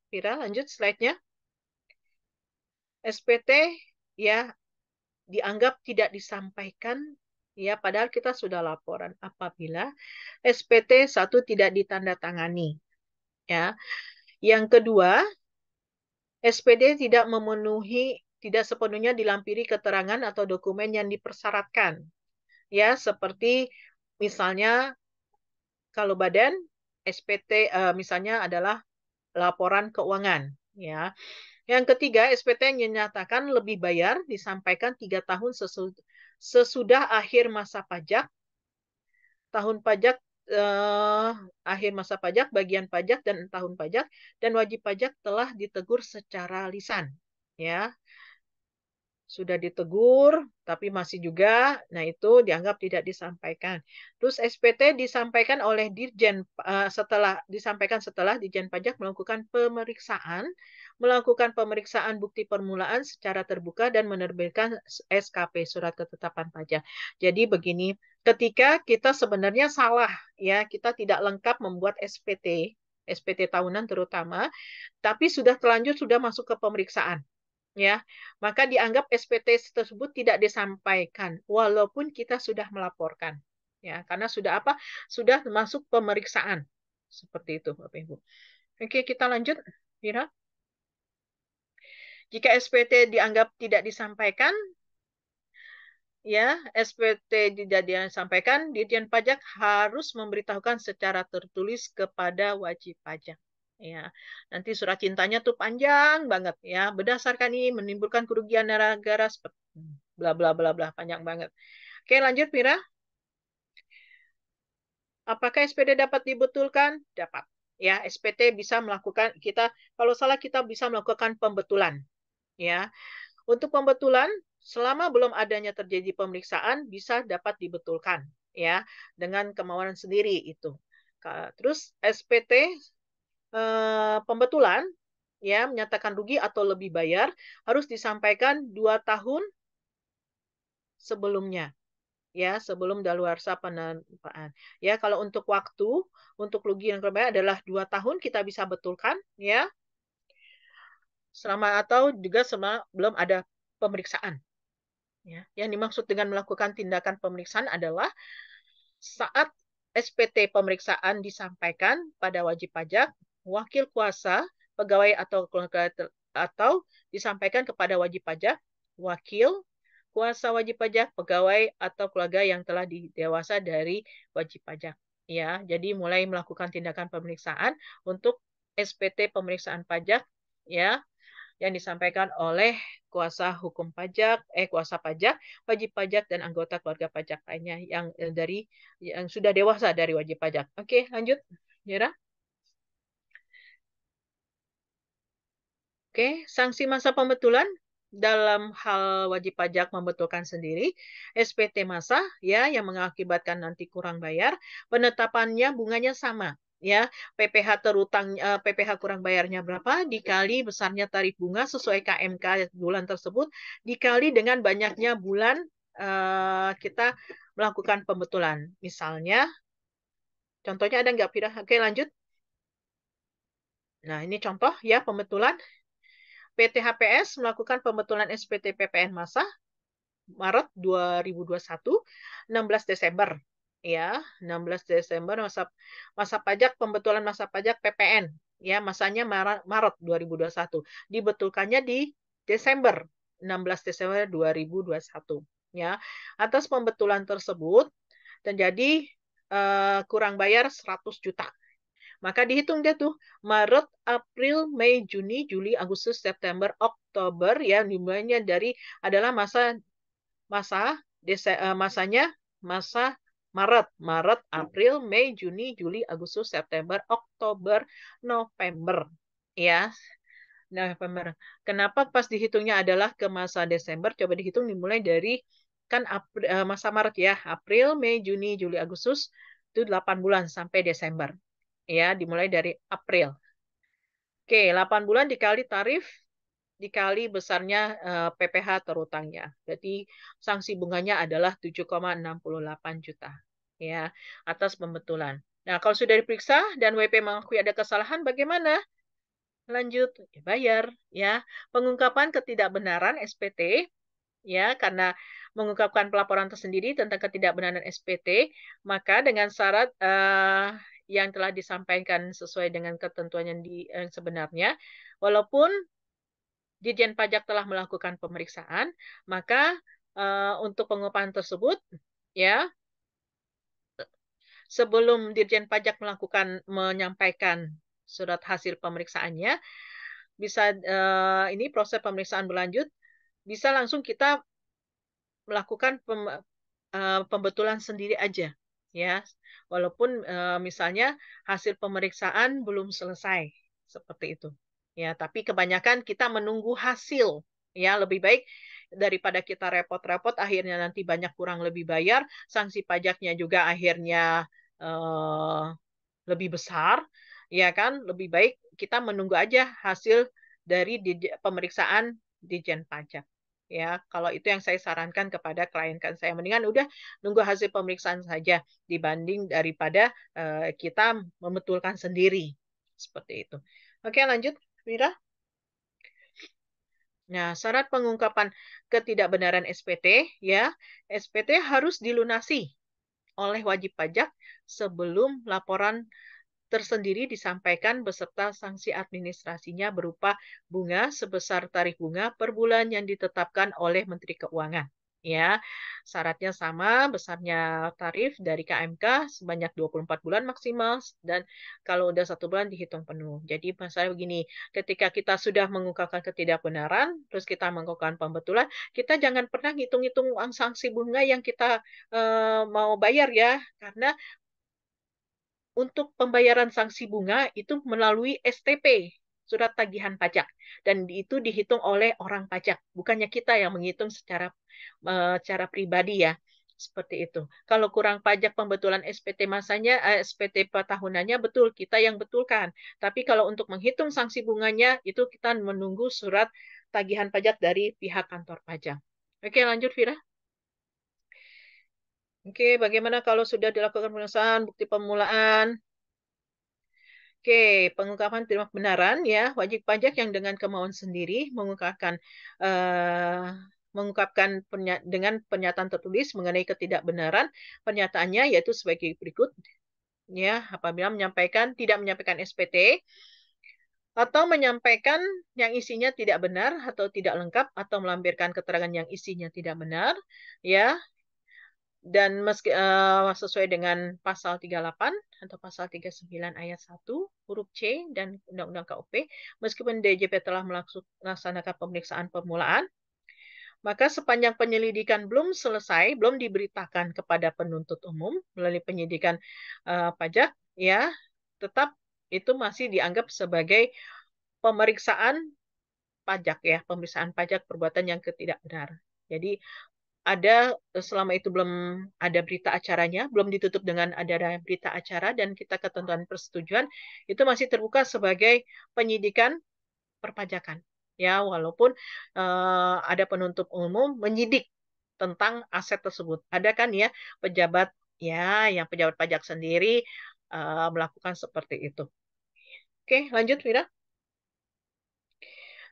Vira lanjut slide-nya. SPT ya dianggap tidak disampaikan ya padahal kita sudah laporan apabila SPT 1 tidak ditandatangani ya. Yang kedua, SPD tidak sepenuhnya dilampiri keterangan atau dokumen yang dipersyaratkan. Ya, seperti misalnya kalau badan SPT misalnya adalah laporan keuangan ya. Yang ketiga, SPT yang dinyatakan lebih bayar disampaikan 3 tahun sesudah akhir masa pajak, tahun pajak, eh, akhir masa pajak, bagian pajak, dan tahun pajak, dan wajib pajak telah ditegur secara lisan. Ya, sudah ditegur, tapi masih juga, nah itu dianggap tidak disampaikan. Terus SPT disampaikan oleh Dirjen setelah Dirjen Pajak melakukan pemeriksaan bukti permulaan secara terbuka dan menerbitkan SKP Surat Ketetapan Pajak. Jadi begini, ketika kita sebenarnya salah, ya kita tidak lengkap membuat SPT tahunan terutama, tapi sudah terlanjur sudah masuk ke pemeriksaan ya, maka dianggap SPT tersebut tidak disampaikan walaupun kita sudah melaporkan. Ya, karena sudah apa? Sudah masuk pemeriksaan. Seperti itu, Bapak Ibu. Oke, kita lanjut. Mira. Jika SPT dianggap tidak disampaikan, ya, SPT tidak disampaikan, Ditjen Pajak harus memberitahukan secara tertulis kepada wajib pajak. Ya, nanti surat cintanya tuh panjang banget ya. Berdasarkan ini menimbulkan kerugian negara seperti bla bla bla bla panjang banget. Oke, lanjut Mira. Apakah SPD dapat dibetulkan? Dapat. Ya, SPT bisa melakukan kalau salah kita bisa melakukan pembetulan. Ya, untuk pembetulan, selama belum adanya terjadi pemeriksaan, bisa dapat dibetulkan ya dengan kemauan sendiri itu. Terus SPT pembetulan ya menyatakan rugi atau lebih bayar harus disampaikan 2 tahun sebelumnya ya sebelum daluarsa penerimaan. Ya kalau untuk waktu untuk rugi yang terbayar adalah 2 tahun kita bisa betulkan ya selama atau juga selama belum ada pemeriksaan. Ya, yang dimaksud dengan melakukan tindakan pemeriksaan adalah saat SPT pemeriksaan disampaikan pada wajib pajak, wakil kuasa, pegawai atau keluarga atau disampaikan kepada wajib pajak, wakil kuasa wajib pajak, pegawai atau keluarga yang telah didewasa dari wajib pajak. Ya, jadi mulai melakukan tindakan pemeriksaan untuk SPT pemeriksaan pajak, ya, yang disampaikan oleh kuasa hukum pajak, kuasa pajak, wajib pajak dan anggota keluarga pajak lainnya yang sudah dewasa dari wajib pajak. Oke, lanjut, Mira. Oke, sanksi masa pembetulan dalam hal wajib pajak membetulkan sendiri, SPT masa ya yang mengakibatkan nanti kurang bayar, penetapannya bunganya sama ya. PPh terutang PPh kurang bayarnya berapa dikali besarnya tarif bunga sesuai KMK bulan tersebut dikali dengan banyaknya bulan kita melakukan pembetulan. Misalnya, contohnya ada nggak, Fira? Oke, lanjut. Nah, ini contoh ya pembetulan. PT HPS melakukan pembetulan SPT PPN masa Maret 2021, 16 Desember. Ya, 16 Desember masa masa pajak pembetulan masa pajak PPN. Ya, masanya Maret 2021. Dibetulkannya di Desember, 16 Desember 2021. Ya, atas pembetulan tersebut terjadi kurang bayar 100 juta. Maka dihitung dia tuh Maret, April, Mei, Juni, Juli, Agustus, September, Oktober ya dimulainya dari adalah masa masa masanya masa Maret, Maret, April, Mei, Juni, Juli, Agustus, September, Oktober, November. Ya, November. Kenapa pas dihitungnya adalah ke masa Desember? Coba dihitung dimulai dari kan masa Maret ya, April, Mei, Juni, Juli, Agustus itu 8 bulan sampai Desember. Ya, dimulai dari April. Oke, 8 bulan dikali tarif dikali besarnya PPh terutangnya. Jadi sanksi bunganya adalah 7,68 juta ya atas pembetulan. Nah, kalau sudah diperiksa dan WP mengakui ada kesalahan bagaimana? Lanjut ya, bayar ya. Pengungkapan ketidakbenaran SPT ya karena mengungkapkan pelaporan tersendiri tentang ketidakbenaran SPT, maka dengan syarat yang telah disampaikan sesuai dengan ketentuan yang sebenarnya, walaupun Dirjen Pajak telah melakukan pemeriksaan, maka untuk pengupahan tersebut, ya sebelum Dirjen Pajak menyampaikan surat hasil pemeriksaannya, bisa ini proses pemeriksaan berlanjut, bisa langsung kita melakukan pembetulan sendiri aja, ya, walaupun misalnya hasil pemeriksaan belum selesai, seperti itu. Ya, tapi kebanyakan kita menunggu hasil. Ya, lebih baik daripada kita repot-repot, akhirnya nanti banyak kurang lebih bayar, sanksi pajaknya juga akhirnya eh, lebih besar, ya kan? Lebih baik kita menunggu aja hasil dari pemeriksaan Dijen Pajak. Ya, kalau itu yang saya sarankan kepada klien-klien saya, mendingan udah nunggu hasil pemeriksaan saja dibanding daripada kita membetulkan sendiri. Seperti itu. Oke, lanjut, Mira. Nah, syarat pengungkapan ketidakbenaran SPT, ya, SPT harus dilunasi oleh wajib pajak sebelum laporan tersendiri disampaikan beserta sanksi administrasinya berupa bunga sebesar tarif bunga per bulan yang ditetapkan oleh Menteri Keuangan. Ya, syaratnya sama, besarnya tarif dari KMK sebanyak 24 bulan maksimal dan kalau udah 1 bulan dihitung penuh. Jadi masalah begini, ketika kita sudah mengungkapkan ketidakbenaran, terus kita melakukan pembetulan, kita jangan pernah ngitung-ngitung uang sanksi bunga yang kita mau bayar ya, karena untuk pembayaran sanksi bunga itu melalui STP, surat tagihan pajak, dan itu dihitung oleh orang pajak, bukannya kita yang menghitung secara pribadi ya. Seperti itu. Kalau kurang pajak pembetulan SPT masanya, SPT tahunannya betul kita yang betulkan. Tapi kalau untuk menghitung sanksi bunganya itu kita menunggu surat tagihan pajak dari pihak kantor pajak. Oke, lanjut Vira. Oke, bagaimana kalau sudah dilakukan pemeriksaan bukti permulaan? Oke, pengungkapan tidak kebenaran ya, wajib pajak yang dengan kemauan sendiri eh, mengungkapkan dengan pernyataan tertulis mengenai ketidakbenaran pernyataannya yaitu sebagai berikut ya, apabila tidak menyampaikan SPT atau menyampaikan yang isinya tidak benar atau tidak lengkap atau melampirkan keterangan yang isinya tidak benar ya dan sesuai dengan pasal 38 atau pasal 39 ayat 1 huruf C dan Undang-Undang KUP, meskipun DJP telah melaksanakan pemeriksaan permulaan, maka sepanjang penyelidikan belum selesai, belum diberitakan kepada penuntut umum melalui penyidikan pajak, ya tetap itu masih dianggap sebagai pemeriksaan pajak, ya, pemeriksaan pajak perbuatan yang tidak benar. Jadi ada, selama itu belum ada berita acaranya, belum ditutup dengan ada berita acara dan kita ketentuan persetujuan, itu masih terbuka sebagai penyidikan perpajakan. Ya, walaupun ada penuntut umum menyidik tentang aset tersebut. Ada kan ya pejabat, ya yang pejabat pajak sendiri melakukan seperti itu. Oke, lanjut Vira.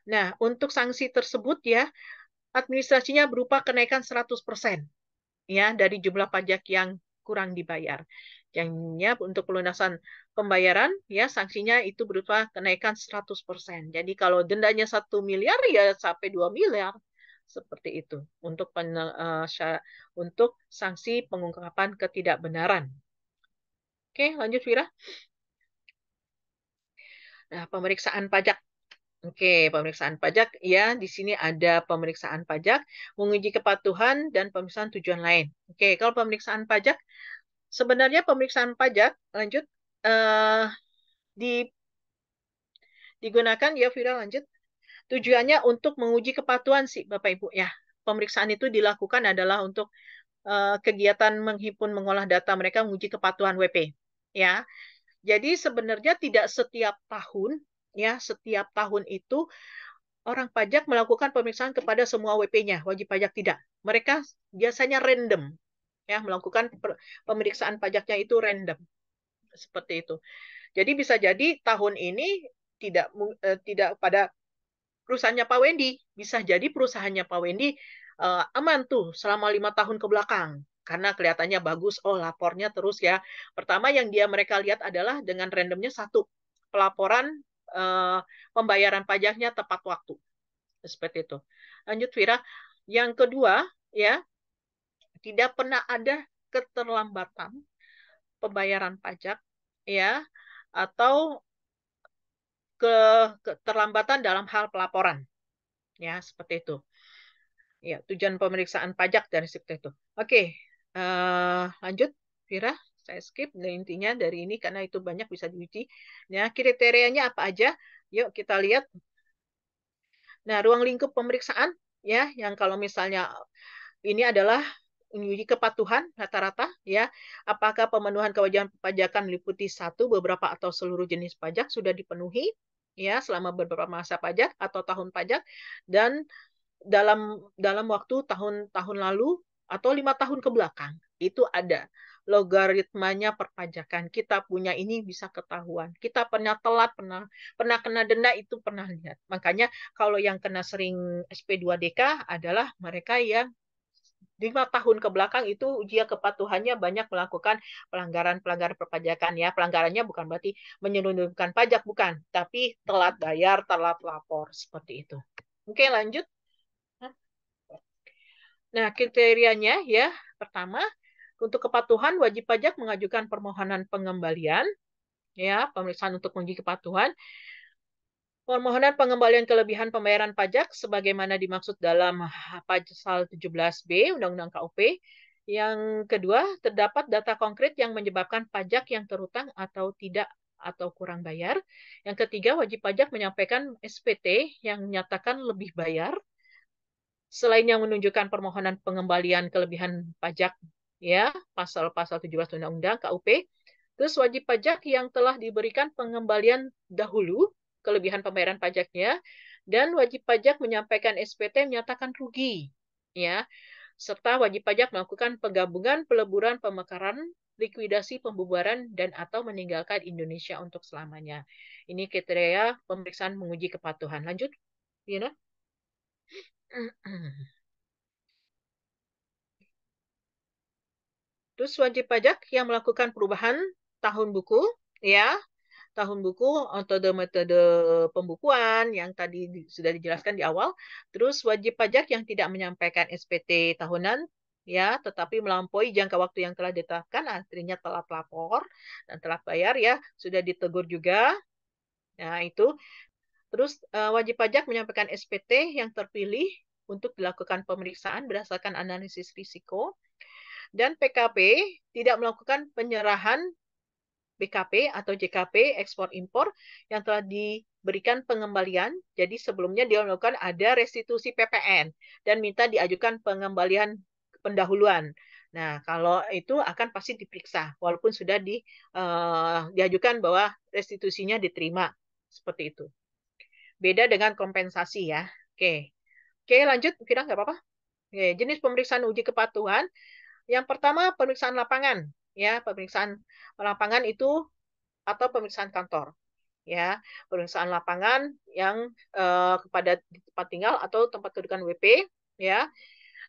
Nah, untuk sanksi tersebut ya, administrasinya berupa kenaikan 100% ya dari jumlah pajak yang kurang dibayar. Yang untuk pelunasan pembayaran ya sanksinya itu berupa kenaikan 100%. Jadi kalau dendanya 1 miliar ya sampai 2 miliar. Seperti itu untuk untuk sanksi pengungkapan ketidakbenaran. Oke, lanjut Vira. Nah, pemeriksaan pajak. Oke, pemeriksaan pajak ya di sini ada pemeriksaan pajak, menguji kepatuhan dan pemeriksaan tujuan lain. Oke, kalau pemeriksaan pajak sebenarnya pemeriksaan pajak lanjut eh, di, digunakan ya Vira lanjut. Tujuannya untuk menguji kepatuhan sih Bapak Ibu ya. Pemeriksaan itu dilakukan adalah untuk kegiatan menghimpun mengolah data mereka menguji kepatuhan WP ya. Jadi sebenarnya tidak setiap tahun ya, setiap tahun itu orang pajak melakukan pemeriksaan kepada semua WP-nya, wajib pajak tidak. Mereka biasanya random ya, melakukan pemeriksaan pajaknya itu random seperti itu. Jadi bisa jadi tahun ini tidak pada perusahaannya Pak Wendy, bisa jadi perusahaannya Pak Wendy aman tuh selama 5 tahun ke belakang karena kelihatannya bagus. Oh, lapornya terus ya. Pertama yang mereka lihat adalah dengan randomnya satu, pelaporan eh, pembayaran pajaknya tepat waktu. Seperti itu. Lanjut Vira. Yang kedua, ya, tidak pernah ada keterlambatan pembayaran pajak, ya, atau keterlambatan dalam hal pelaporan, ya, seperti itu. Ya, tujuan pemeriksaan pajak dari seperti itu. Oke, lanjut, Vira. Saya skip intinya dari ini karena itu banyak bisa diuji. Ya, kriterianya apa aja? Yuk kita lihat. Nah, ruang lingkup pemeriksaan, ya, yang kalau misalnya ini adalah menguji kepatuhan rata-rata ya, apakah pemenuhan kewajiban perpajakan meliputi satu, beberapa atau seluruh jenis pajak sudah dipenuhi ya selama beberapa masa pajak atau tahun pajak, dan dalam dalam waktu tahun-tahun lalu atau 5 tahun ke belakang itu ada logaritmanya perpajakan. Kita punya ini bisa ketahuan. Kita pernah telat, pernah pernah kena denda itu pernah lihat. Makanya kalau yang kena sering SP2DK adalah mereka yang 5 tahun ke belakang itu ujian kepatuhannya banyak melakukan pelanggaran-pelanggaran perpajakan ya. Pelanggarannya bukan berarti menyelundupkan pajak, bukan. Tapi telat bayar, telat lapor. Seperti itu. Oke, lanjut. Nah, kriterianya ya, pertama, untuk kepatuhan wajib pajak mengajukan permohonan pengembalian, ya, pemeriksaan untuk menguji kepatuhan, permohonan pengembalian kelebihan pembayaran pajak sebagaimana dimaksud dalam pasal 17B Undang-Undang KUP. Yang kedua, terdapat data konkret yang menyebabkan pajak yang terutang atau tidak atau kurang bayar. Yang ketiga, wajib pajak menyampaikan SPT yang menyatakan lebih bayar selain yang menunjukkan permohonan pengembalian kelebihan pajak ya pasal-pasal 17 Undang-Undang KUP. Terus wajib pajak yang telah diberikan pengembalian dahulu kelebihan pembayaran pajaknya, dan wajib pajak menyampaikan SPT menyatakan rugi ya, serta wajib pajak melakukan penggabungan, peleburan, pemekaran, likuidasi, pembubaran, dan atau meninggalkan Indonesia untuk selamanya. Ini kriteria pemeriksaan menguji kepatuhan. Lanjut, Yuna. Terus wajib pajak yang melakukan perubahan tahun buku, ya, tahun buku, metode-metode pembukuan yang tadi sudah dijelaskan di awal. Terus wajib pajak yang tidak menyampaikan SPT tahunan, ya, tetapi melampaui jangka waktu yang telah ditetapkan, artinya telat lapor dan telat bayar ya, sudah ditegur juga. Nah, itu. Terus wajib pajak menyampaikan SPT yang terpilih untuk dilakukan pemeriksaan berdasarkan analisis risiko, dan PKP tidak melakukan penyerahan BKP atau JKP ekspor impor yang telah diberikan pengembalian. Jadi sebelumnya dia melakukan ada restitusi PPN dan minta diajukan pengembalian pendahuluan. Nah, kalau itu akan pasti diperiksa walaupun sudah diajukan bahwa restitusinya diterima. Seperti itu. Beda dengan kompensasi ya. Oke. Oke, lanjut. Fira, nggak apa-apa? Oke, jenis pemeriksaan uji kepatuhan. Yang pertama, pemeriksaan lapangan. Ya, pemeriksaan lapangan itu atau pemeriksaan kantor. Ya, pemeriksaan lapangan yang kepada tempat tinggal atau tempat kedudukan WP. Ya,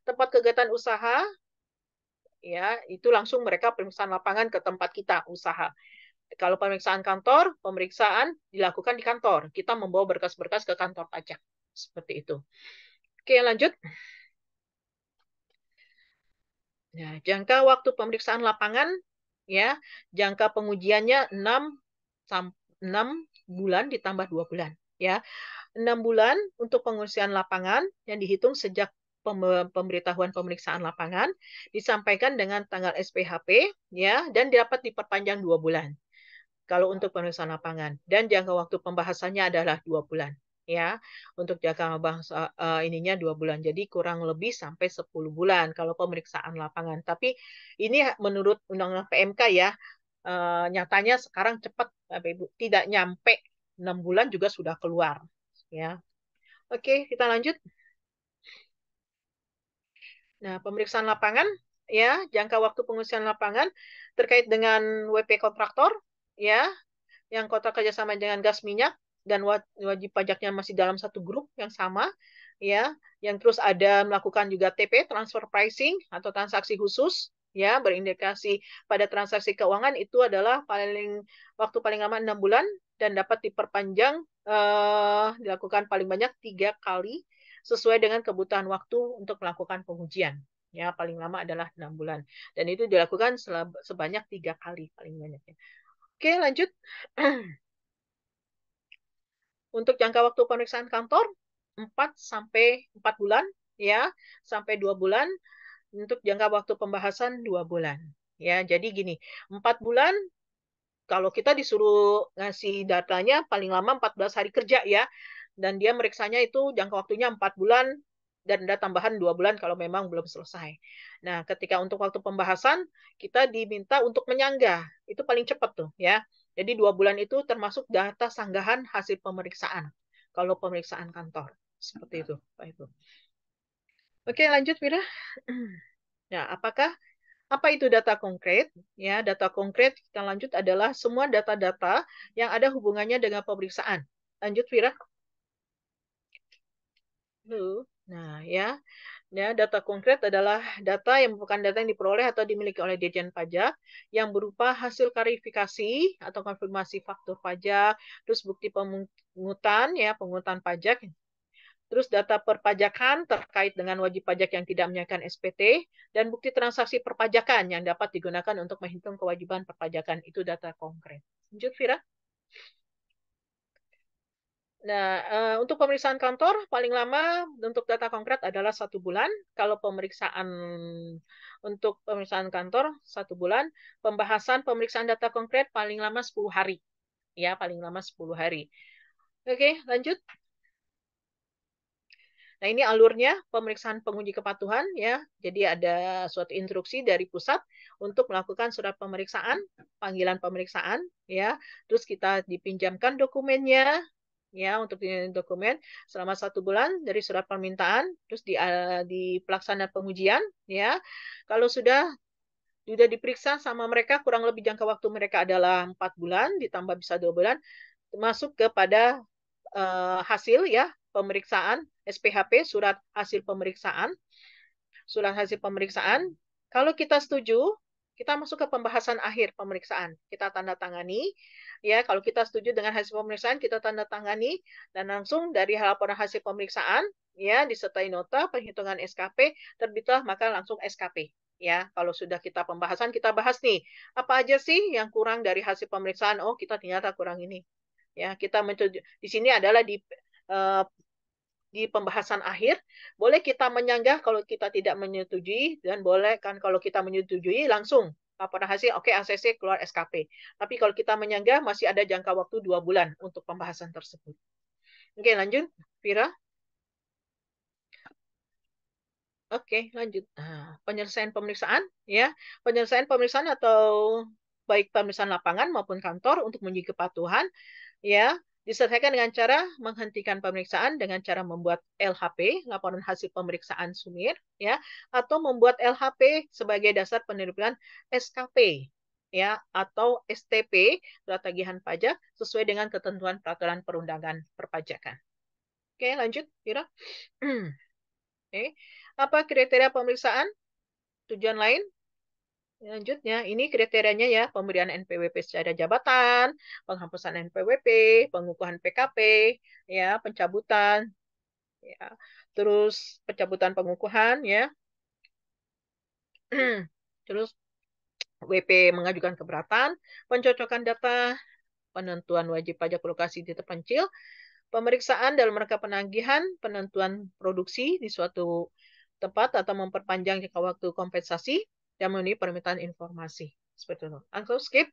tempat kegiatan usaha. Ya, itu langsung mereka pemeriksaan lapangan ke tempat kita usaha. Kalau pemeriksaan kantor, pemeriksaan dilakukan di kantor. Kita membawa berkas-berkas ke kantor pajak. Seperti itu. Oke, lanjut. Nah, jangka waktu pemeriksaan lapangan, ya, jangka pengujiannya 6 bulan ditambah 2 bulan. Ya, 6 bulan untuk pengujian lapangan yang dihitung sejak pemberitahuan pemeriksaan lapangan, disampaikan dengan tanggal SPHP, ya, dan dapat diperpanjang 2 bulan kalau untuk pemeriksaan lapangan. Dan jangka waktu pembahasannya adalah 2 bulan. Ya, untuk jangka bahasa ininya 2 bulan. Jadi kurang lebih sampai 10 bulan kalau pemeriksaan lapangan. Tapi ini menurut Undang-Undang PMK ya, nyatanya sekarang cepat, Bapak Ibu. Tidak nyampe 6 bulan juga sudah keluar. Ya. Oke, kita lanjut. Nah, pemeriksaan lapangan, ya, jangka waktu pengisian lapangan terkait dengan WP kontraktor, ya, yang kontrak kerjasama dengan gas minyak dan wajib pajaknya masih dalam satu grup yang sama, ya, yang terus ada melakukan juga TP transfer pricing atau transaksi khusus, ya, berindikasi pada transaksi keuangan itu adalah waktu paling lama 6 bulan dan dapat diperpanjang dilakukan paling banyak 3 kali sesuai dengan kebutuhan waktu untuk melakukan pengujian. Ya, paling lama adalah 6 bulan. Dan itu dilakukan sebanyak 3 kali paling banyaknya. Oke, lanjut. Untuk jangka waktu pemeriksaan kantor 4 sampai 4 bulan ya, sampai 2 bulan. Untuk jangka waktu pembahasan 2 bulan. Ya, jadi gini, 4 bulan kalau kita disuruh ngasih datanya paling lama 14 hari kerja ya. Dan dia meriksanya itu jangka waktunya 4 bulan dan ada tambahan 2 bulan kalau memang belum selesai. Nah, ketika untuk waktu pembahasan, kita diminta untuk menyanggah. Itu paling cepat tuh ya. Jadi 2 bulan itu termasuk data sanggahan hasil pemeriksaan. Kalau pemeriksaan kantor. Seperti itu, Pak Ibu. Oke, lanjut, Mira. Nah, apa itu data konkret? Ya, data konkret kita lanjut adalah semua data-data yang ada hubungannya dengan pemeriksaan. Lanjut, Vira. Nah, ya. Ya, data konkret adalah data yang bukan data yang diperoleh atau dimiliki oleh Ditjen Pajak yang berupa hasil klarifikasi atau konfirmasi faktur pajak, terus bukti pemungutan ya, pemungutan pajak, terus data perpajakan terkait dengan wajib pajak yang tidak menyerahkan SPT, dan bukti transaksi perpajakan yang dapat digunakan untuk menghitung kewajiban perpajakan. Itu data konkret. Lanjut, Vira. Nah, untuk pemeriksaan kantor, paling lama untuk data konkret adalah 1 bulan. Kalau untuk pemeriksaan kantor, 1 bulan. Pembahasan pemeriksaan data konkret paling lama 10 hari. Ya, paling lama 10 hari. Oke, lanjut. Nah, ini alurnya pemeriksaan penguji kepatuhan ya. Jadi ada suatu instruksi dari pusat untuk melakukan surat pemeriksaan, panggilan pemeriksaan ya. Terus kita dipinjamkan dokumennya ya untuk dokumen selama 1 bulan dari surat permintaan, terus di pelaksanaan pengujian ya. Kalau sudah diperiksa sama mereka kurang lebih jangka waktu mereka adalah 4 bulan ditambah bisa 2 bulan masuk kepada hasil ya pemeriksaan SPHP surat hasil pemeriksaan. Kalau kita setuju kita masuk ke pembahasan akhir pemeriksaan. Kita tanda tangani, ya kalau kita setuju dengan hasil pemeriksaan, kita tanda tangani, dan langsung dari laporan hasil pemeriksaan, ya disertai nota penghitungan SKP, terbitlah maka langsung SKP. Ya, kalau sudah kita pembahasan, kita bahas nih, apa aja sih yang kurang dari hasil pemeriksaan? Oh, kita ternyata kurang ini. Ya, kita mencoba di sini adalah eh, di pembahasan akhir, boleh kita menyanggah kalau kita tidak menyetujui, dan boleh kan kalau kita menyetujui langsung laporan hasil, oke ACC keluar SKP. Tapi kalau kita menyanggah masih ada jangka waktu 2 bulan untuk pembahasan tersebut. Oke, lanjut, Vira. Oke, lanjut. Nah, penyelesaian pemeriksaan, ya. Penyelesaian pemeriksaan atau baik pemeriksaan lapangan maupun kantor untuk menguji kepatuhan, ya, diselesaikan dengan cara menghentikan pemeriksaan dengan cara membuat LHP, laporan hasil pemeriksaan sumir, ya, atau membuat LHP sebagai dasar penerimaan SKP, ya, atau STP, surat tagihan pajak, sesuai dengan ketentuan peraturan perundangan perpajakan. Oke, lanjut, Kira. Oke. Apa kriteria pemeriksaan? Tujuan lain? Selanjutnya, ini kriterianya ya, pemberian NPWP secara jabatan, penghapusan NPWP, pengukuhan PKP, ya, pencabutan, ya, terus pencabutan pengukuhan, ya, terus WP mengajukan keberatan, pencocokan data, penentuan wajib pajak lokasi di terpencil, pemeriksaan dalam rangka penagihan, penentuan produksi di suatu tempat atau memperpanjang jangka waktu kompensasi, dan memenuhi permintaan informasi. Seperti itu. Langsung skip,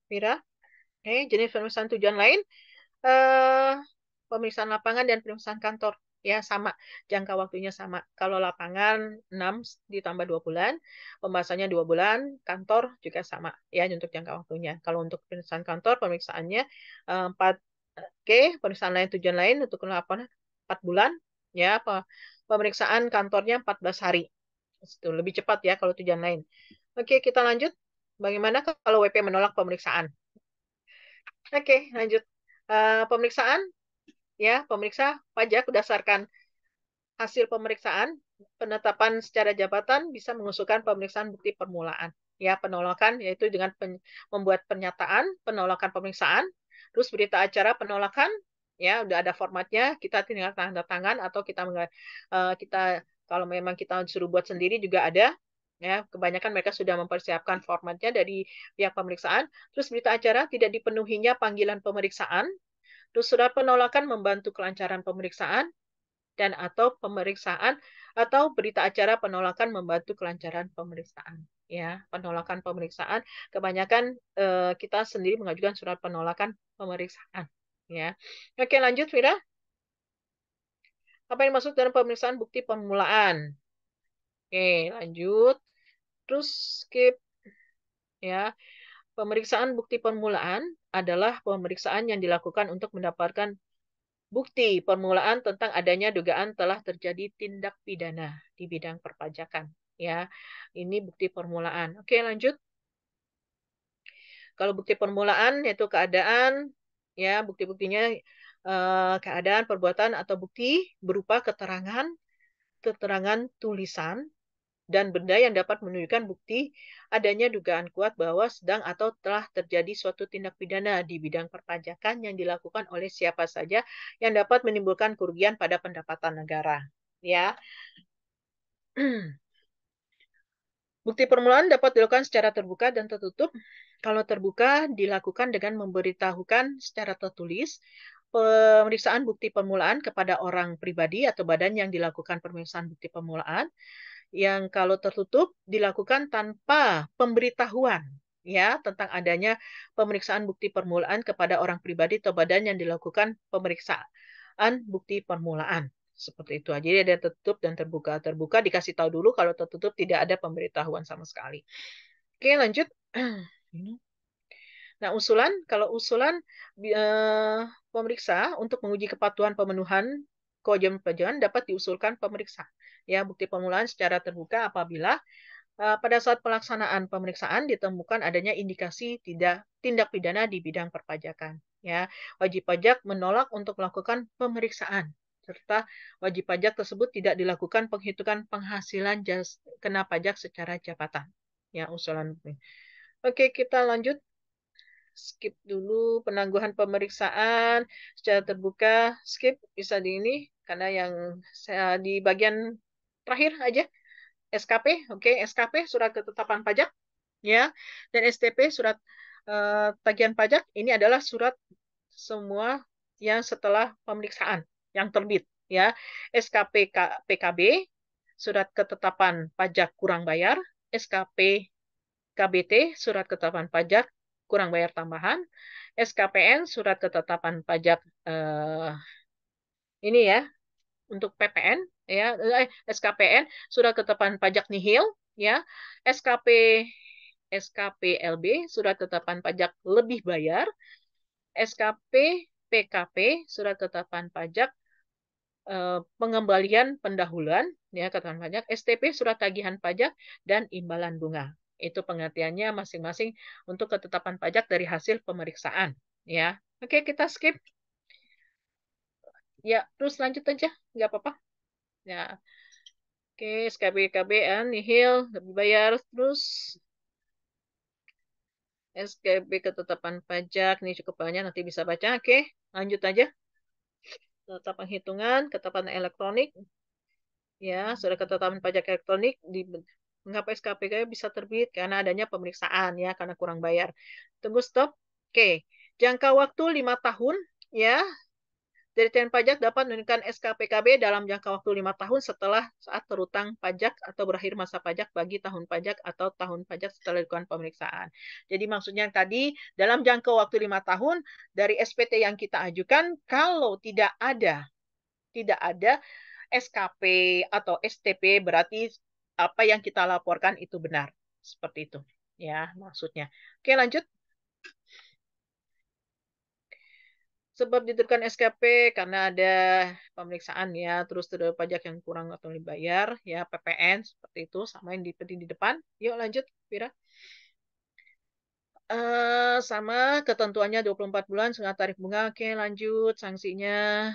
Mira. Oke, jenis pemeriksaan tujuan lain, eh, pemeriksaan lapangan dan pemeriksaan kantor. Ya, sama. Jangka waktunya sama. Kalau lapangan 6 ditambah 2 bulan, pembahasannya 2 bulan, kantor juga sama. Ya, untuk jangka waktunya. Kalau untuk pemeriksaan kantor, pemeriksaannya 4. Oke, pemeriksaan lain tujuan lain untuk lapangan 4 bulan. Ya, pemeriksaan kantornya 14 hari. Itu lebih cepat ya kalau tujuan lain. Oke, kita lanjut. Bagaimana kalau WP menolak pemeriksaan? Oke, lanjut. Pemeriksaan, ya, pemeriksa pajak berdasarkan hasil pemeriksaan, penetapan secara jabatan bisa mengusulkan pemeriksaan bukti permulaan. Ya, penolakan yaitu dengan membuat pernyataan penolakan pemeriksaan, terus berita acara penolakan, ya, udah ada formatnya, kita tinggal tanda tangan atau kita kalau memang kita suruh buat sendiri juga ada. Ya, kebanyakan mereka sudah mempersiapkan formatnya dari pihak pemeriksaan. Terus berita acara tidak dipenuhinya panggilan pemeriksaan. Terus surat penolakan membantu kelancaran pemeriksaan, dan atau pemeriksaan atau berita acara penolakan membantu kelancaran pemeriksaan. Ya, penolakan pemeriksaan kebanyakan kita sendiri mengajukan surat penolakan pemeriksaan. Ya, oke lanjut, Vira. Apa yang masuk dalam pemeriksaan bukti permulaan? Oke, lanjut. Terus skip, ya. Pemeriksaan bukti permulaan adalah pemeriksaan yang dilakukan untuk mendapatkan bukti permulaan tentang adanya dugaan telah terjadi tindak pidana di bidang perpajakan. Ya, ini bukti permulaan. Oke, lanjut. Kalau bukti permulaan yaitu keadaan, ya bukti-buktinya keadaan, perbuatan atau bukti berupa keterangan, keterangan tulisan dan benda yang dapat menunjukkan bukti adanya dugaan kuat bahwa sedang atau telah terjadi suatu tindak pidana di bidang perpajakan yang dilakukan oleh siapa saja yang dapat menimbulkan kerugian pada pendapatan negara. Ya. Bukti permulaan dapat dilakukan secara terbuka dan tertutup. Kalau terbuka, dilakukan dengan memberitahukan secara tertulis pemeriksaan bukti permulaan kepada orang pribadi atau badan yang dilakukan pemeriksaan bukti permulaan. Yang kalau tertutup dilakukan tanpa pemberitahuan ya tentang adanya pemeriksaan bukti permulaan kepada orang pribadi atau badan yang dilakukan pemeriksaan bukti permulaan. Seperti itu aja. Jadi ada tertutup dan terbuka. Terbuka dikasih tahu dulu, kalau tertutup tidak ada pemberitahuan sama sekali. Oke, lanjut. Nah, usulan, kalau usulan pemeriksa untuk menguji kepatuhan pemenuhan kewajiban perpajakan dapat diusulkan pemeriksa. Ya, bukti permulaan secara terbuka apabila pada saat pelaksanaan pemeriksaan ditemukan adanya indikasi tindak pidana di bidang perpajakan. Ya, wajib pajak menolak untuk melakukan pemeriksaan serta wajib pajak tersebut tidak dilakukan penghitungan penghasilan kena pajak secara jabatan. Ya, usulan. Oke, kita lanjut. Skip dulu penangguhan pemeriksaan secara terbuka. Skip bisa di ini karena yang saya di bagian terakhir aja. SKP, oke, SKP surat ketetapan pajak, ya, dan STP surat tagihan pajak. Ini adalah surat semua yang setelah pemeriksaan yang terbit, ya. SKP PKB surat ketetapan pajak kurang bayar, SKP KBT surat ketetapan pajak kurang bayar tambahan, SKPN surat ketetapan pajak ini ya untuk PPN ya, SKPN surat ketetapan pajak nihil ya, SKP SKPLB surat ketetapan pajak lebih bayar, SKP PKP surat ketetapan pajak pengembalian pendahuluan ya ketetapan pajak, STP surat tagihan pajak dan imbalan bunga. Itu pengertiannya masing-masing untuk ketetapan pajak dari hasil pemeriksaan ya. Oke, kita skip. Ya, terus lanjut aja, nggak apa-apa. Ya, oke, SKB KBN nihil lebih bayar terus SKB ketetapan pajak ini cukup banyak nanti bisa baca. Oke, lanjut aja. Ketetapan hitungan, ketetapan elektronik. Ya, sudah ketetapan pajak elektronik di mengapa SKPK bisa terbit karena adanya pemeriksaan ya karena kurang bayar. Tunggu stop. Oke, jangka waktu 5 tahun ya. Dirjen Pajak dapat menurunkan SKPKB dalam jangka waktu 5 tahun setelah saat terutang pajak atau berakhir masa pajak bagi tahun pajak atau tahun pajak setelah dilakukan pemeriksaan. Jadi maksudnya tadi dalam jangka waktu 5 tahun dari SPT yang kita ajukan, kalau tidak ada SKP atau STP berarti apa yang kita laporkan itu benar. Seperti itu. Ya, maksudnya. Oke, lanjut. Sebab diterbitkan SKP karena ada pemeriksaan ya, terus ada pajak yang kurang atau dibayar, ya PPN seperti itu, sama yang di depan. Yuk lanjut, Vira. Sama ketentuannya 24 bulan setengah tarif bunga. Oke, lanjut. Sanksinya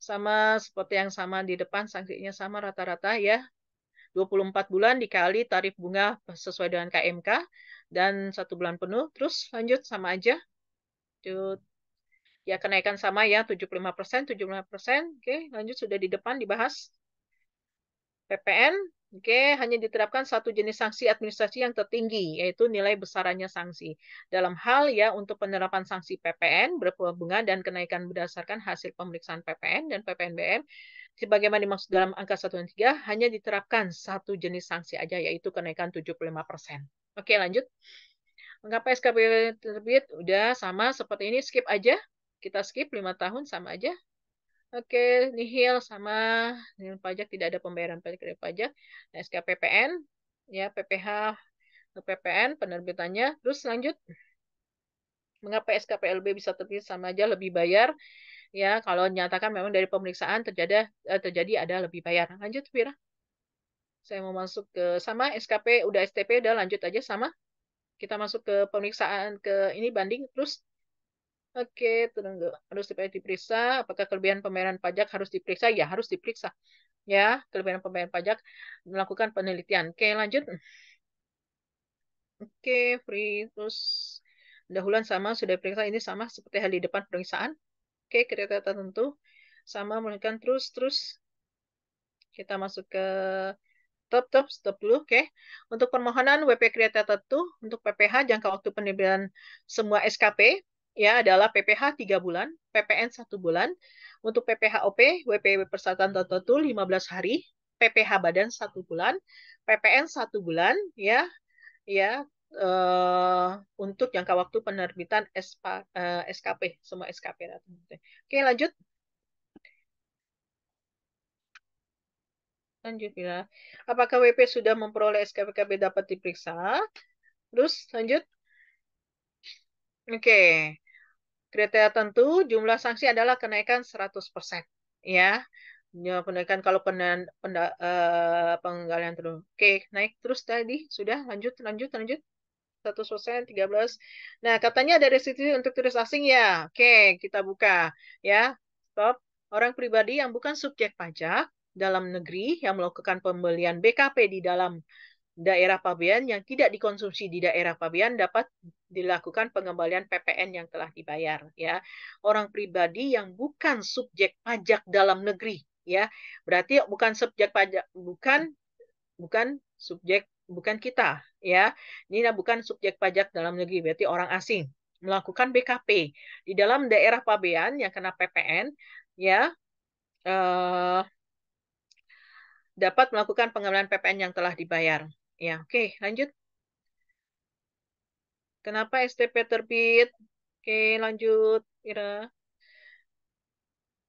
sama seperti yang sama di depan, sanksinya sama rata-rata ya. 24 bulan dikali tarif bunga sesuai dengan KMK dan 1 bulan penuh. Terus lanjut sama aja. Lanjut. Ya, kenaikan sama ya, 75%, 75%. Oke, lanjut sudah di depan dibahas. PPN, oke, hanya diterapkan satu jenis sanksi administrasi yang tertinggi, yaitu nilai besarannya sanksi. Dalam hal ya, untuk penerapan sanksi PPN, berbunga dan kenaikan berdasarkan hasil pemeriksaan PPN dan PPNBM, sebagaimana dimaksud dalam angka 1 dan 3, hanya diterapkan satu jenis sanksi aja, yaitu kenaikan 75%. Oke, lanjut. Mengapa SKP terbit? Udah sama seperti ini, skip aja. Kita skip 5 tahun sama aja. Oke, nihil sama dengan pajak tidak ada pembayaran pajak dari pajak. Nah, SKPPN ya PPH PPN penerbitannya. Terus lanjut, mengapa SKPLB bisa terbit sama aja lebih bayar? Ya, kalau nyatakan memang dari pemeriksaan terjadi ada lebih bayar. Lanjut, Vira. Saya mau masuk ke sama SKP udah STP udah lanjut aja sama. Kita masuk ke pemeriksaan ke ini banding terus. Oke, tunggu. Harus diperiksa. Apakah kelebihan pembayaran pajak harus diperiksa? Ya, harus diperiksa. Ya, kelebihan pembayaran pajak melakukan penelitian. Oke, lanjut. Oke, free. Terus pendahuluan sama, sudah diperiksa. Ini sama seperti hal di depan pemeriksaan. Oke, kriteria tertentu. Sama, melakukan terus. Kita masuk ke stop dulu. Oke. Untuk permohonan WP kriteria tertentu, untuk PPH jangka waktu penerbitan semua SKP ya adalah PPH 3 bulan, PPN 1 bulan. Untuk PPH OP, WP persyaratan tertentu 15 hari, PPH badan 1 bulan, PPN 1 bulan ya, ya untuk jangka waktu penerbitan SKP, semua SKP. Oke, lanjut. Lanjut ya. Apakah WP sudah memperoleh SKPKB dapat diperiksa? Terus lanjut. Oke. Kriteria tentu jumlah sanksi adalah kenaikan 100%. Ya. Ya, penaikan kalau penggalian terus. Oke, naik terus tadi. Sudah, lanjut. 100%, 13. Nah, katanya ada restitusi untuk turis asing ya. Oke, kita buka. Ya, stop. Orang pribadi yang bukan subjek pajak dalam negeri yang melakukan pembelian BKP di dalam daerah pabean yang tidak dikonsumsi di daerah pabean dapat dilakukan pengembalian PPN yang telah dibayar, ya. Orang pribadi yang bukan subjek pajak dalam negeri, ya. Berarti bukan subjek pajak, bukan subjek, bukan kita, ya. Ini bukan subjek pajak dalam negeri, berarti orang asing melakukan BKP di dalam daerah pabean yang kena PPN, ya, eh, dapat melakukan pengembalian PPN yang telah dibayar. Ya, oke, lanjut. Kenapa STP terbit? Oke, lanjut, Ira.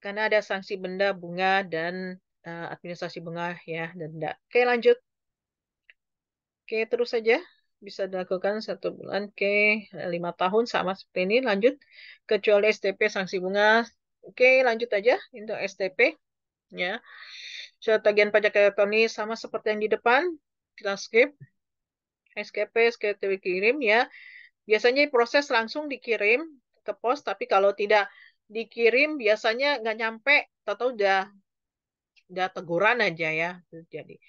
Karena ada sanksi benda, bunga, dan administrasi bunga, ya, denda. Oke, lanjut. Oke, terus saja. Bisa dilakukan 1 bulan, oke, 5 tahun, sama seperti ini. Lanjut. Kecuali STP sanksi bunga. Oke, lanjut aja untuk STP. Ya. Surat tagihan pajak elektronik sama seperti yang di depan. Kita skip. SKP, SKP kirim, ya. Biasanya proses langsung dikirim ke pos, tapi kalau tidak dikirim biasanya nggak nyampe, atau udah teguran aja, ya. Jadi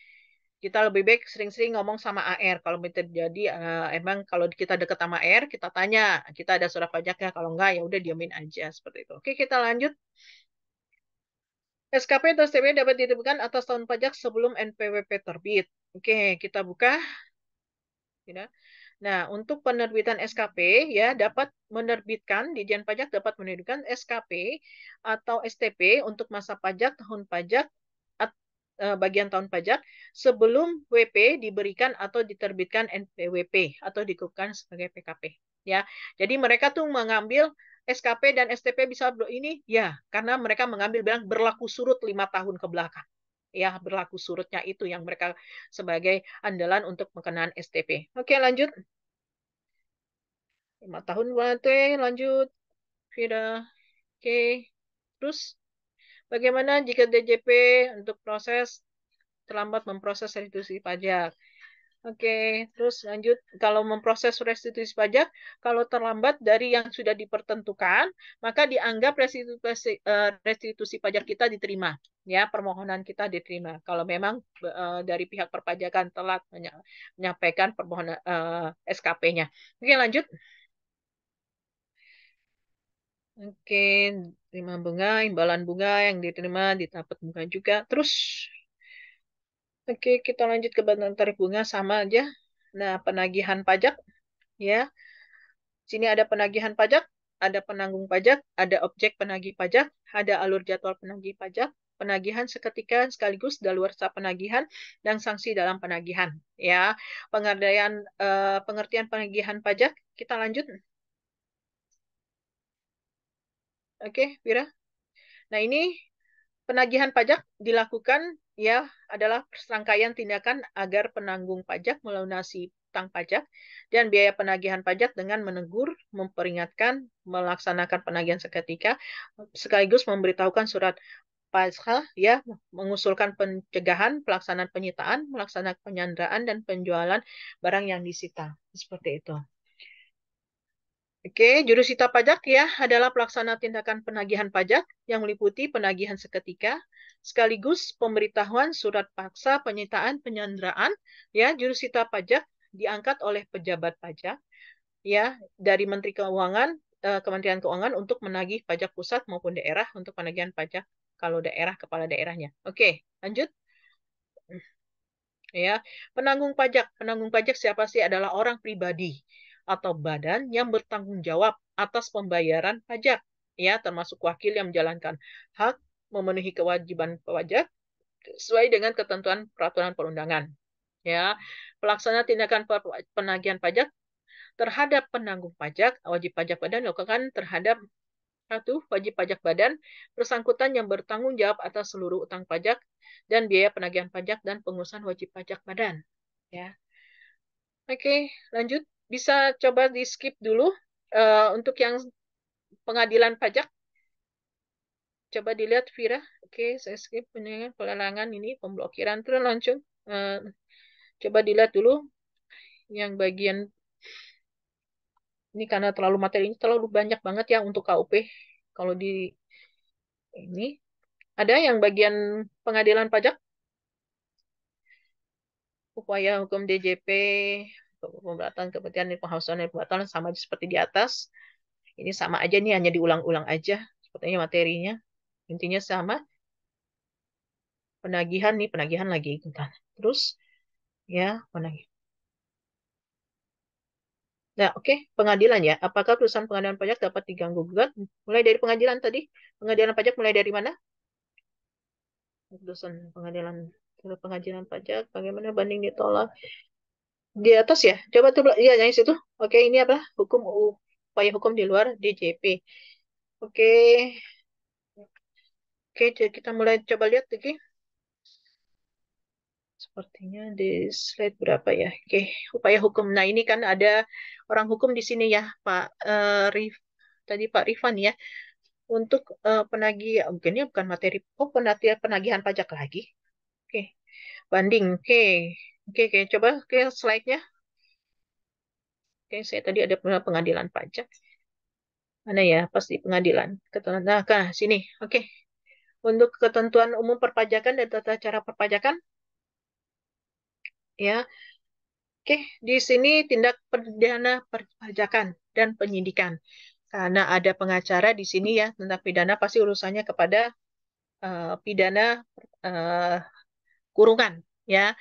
kita lebih baik sering-sering ngomong sama AR. Kalau terjadi emang kalau kita deket sama AR, kita tanya, kita ada surat pajaknya. Kalau enggak, ya udah diamin aja seperti itu. Oke, kita lanjut. SKP atau STP dapat ditemukan atas tahun pajak sebelum NPWP terbit. Oke, kita buka. Tidak. Nah, untuk penerbitan SKP, ya, dapat menerbitkan, Ditjen Pajak dapat menerbitkan SKP atau STP untuk masa pajak, tahun pajak, bagian tahun pajak sebelum WP diberikan atau diterbitkan NPWP atau dikukuhkan sebagai PKP. Ya, jadi mereka tuh mengambil SKP dan STP bisa ini, ya, karena mereka mengambil bilang berlaku surut 5 tahun ke belakang. Ya, berlaku surutnya itu yang mereka sebagai andalan untuk pengenaan STP. Oke, lanjut. 5 tahun berarti, lanjut. Sudah. Oke. Terus, bagaimana jika DJP untuk proses terlambat memproses restitusi pajak? Oke, terus lanjut. Kalau memproses restitusi pajak, kalau terlambat dari yang sudah dipertentukan, maka dianggap restitusi pajak kita diterima. Ya, permohonan kita diterima. Kalau memang dari pihak perpajakan telat menyampaikan permohonan SKP-nya. Oke, lanjut. Oke, terima bunga, imbalan bunga yang diterima didapat bunga juga. Terus, oke, kita lanjut ke bantuan tarif bunga sama aja. Nah, penagihan pajak, ya. Sini ada penagihan pajak, ada penanggung pajak, ada objek penagih pajak, ada alur jadwal penagih pajak, penagihan seketika sekaligus daluarsa penagihan, dan sanksi dalam penagihan. Ya, pengertian penagihan pajak. Kita lanjut. Oke, Wira. Nah, ini penagihan pajak dilakukan, ya, adalah serangkaian tindakan agar penanggung pajak melunasi utang pajak dan biaya penagihan pajak dengan menegur, memperingatkan, melaksanakan penagihan seketika, sekaligus memberitahukan surat pasrah, ya, mengusulkan pencegahan, pelaksanaan penyitaan, melaksanakan penyanderaan dan penjualan barang yang disita. Seperti itu. Oke, jurusita pajak, ya, adalah pelaksana tindakan penagihan pajak yang meliputi penagihan seketika, sekaligus pemberitahuan surat paksa, penyitaan, penyanderaan. Ya, jurusita pajak diangkat oleh pejabat pajak, ya, dari Menteri Keuangan, Kementerian Keuangan untuk menagih pajak pusat maupun daerah untuk penagihan pajak kalau daerah kepala daerahnya. Oke, lanjut. Ya, penanggung pajak siapa sih? Adalah orang pribadi atau badan yang bertanggung jawab atas pembayaran pajak, ya, termasuk wakil yang menjalankan hak memenuhi kewajiban pajak sesuai dengan ketentuan peraturan perundangan. Ya, pelaksana tindakan penagihan pajak terhadap penanggung pajak, wajib pajak badan dilakukan terhadap satu, wajib pajak badan bersangkutan yang bertanggung jawab atas seluruh utang pajak dan biaya penagihan pajak dan pengurusan wajib pajak badan. Ya, oke, lanjut. Bisa coba di skip dulu untuk yang pengadilan pajak. Coba dilihat, Vira. Oke, saya skip pelelangan ini, pemblokiran terus langsung. Eh, coba dilihat dulu yang bagian ini karena terlalu materi ini terlalu banyak banget ya untuk KUP. Kalau di ini ada yang bagian pengadilan pajak. upaya hukum DJP, pemberatan kepentingan penghapuskan dan pembatalan sama seperti di atas. Ini sama aja nih, hanya diulang-ulang aja sepertinya materinya. Intinya sama. Penagihan nih, penagihan lagi ikutan. Terus ya, penagih. Nah, oke, pengadilan ya. Apakah perusahaan pengadilan pajak dapat diganggu gugat? Mulai dari pengadilan tadi. Pengadilan pajak mulai dari mana? Putusan pengadilan pengadilan pajak, bagaimana banding ditolak? Di atas ya. Coba tuh, iya yang situ. Oke, ini apa? Hukum upaya hukum di luar DJP. Oke, oke, jadi kita mulai coba lihat lagi. Sepertinya di slide berapa ya? Oke, upaya hukum. Nah, ini kan ada orang hukum di sini ya, Pak Rif. Tadi Pak Rifan ya. Untuk penagih, mungkin ini bukan materi. Oh, penagihan pajak lagi. Oke, banding. Oke, oke, oke. Coba ke slide-nya. Oke, saya tadi ada pengadilan pajak. Mana ya? Pasti pengadilan. Nah, sini. Oke. Untuk ketentuan umum perpajakan dan tata cara perpajakan, ya. Oke, di sini tindak pidana perpajakan dan penyidikan. Karena ada pengacara di sini ya, tentang pidana pasti urusannya kepada pidana eh, kurungan, ya.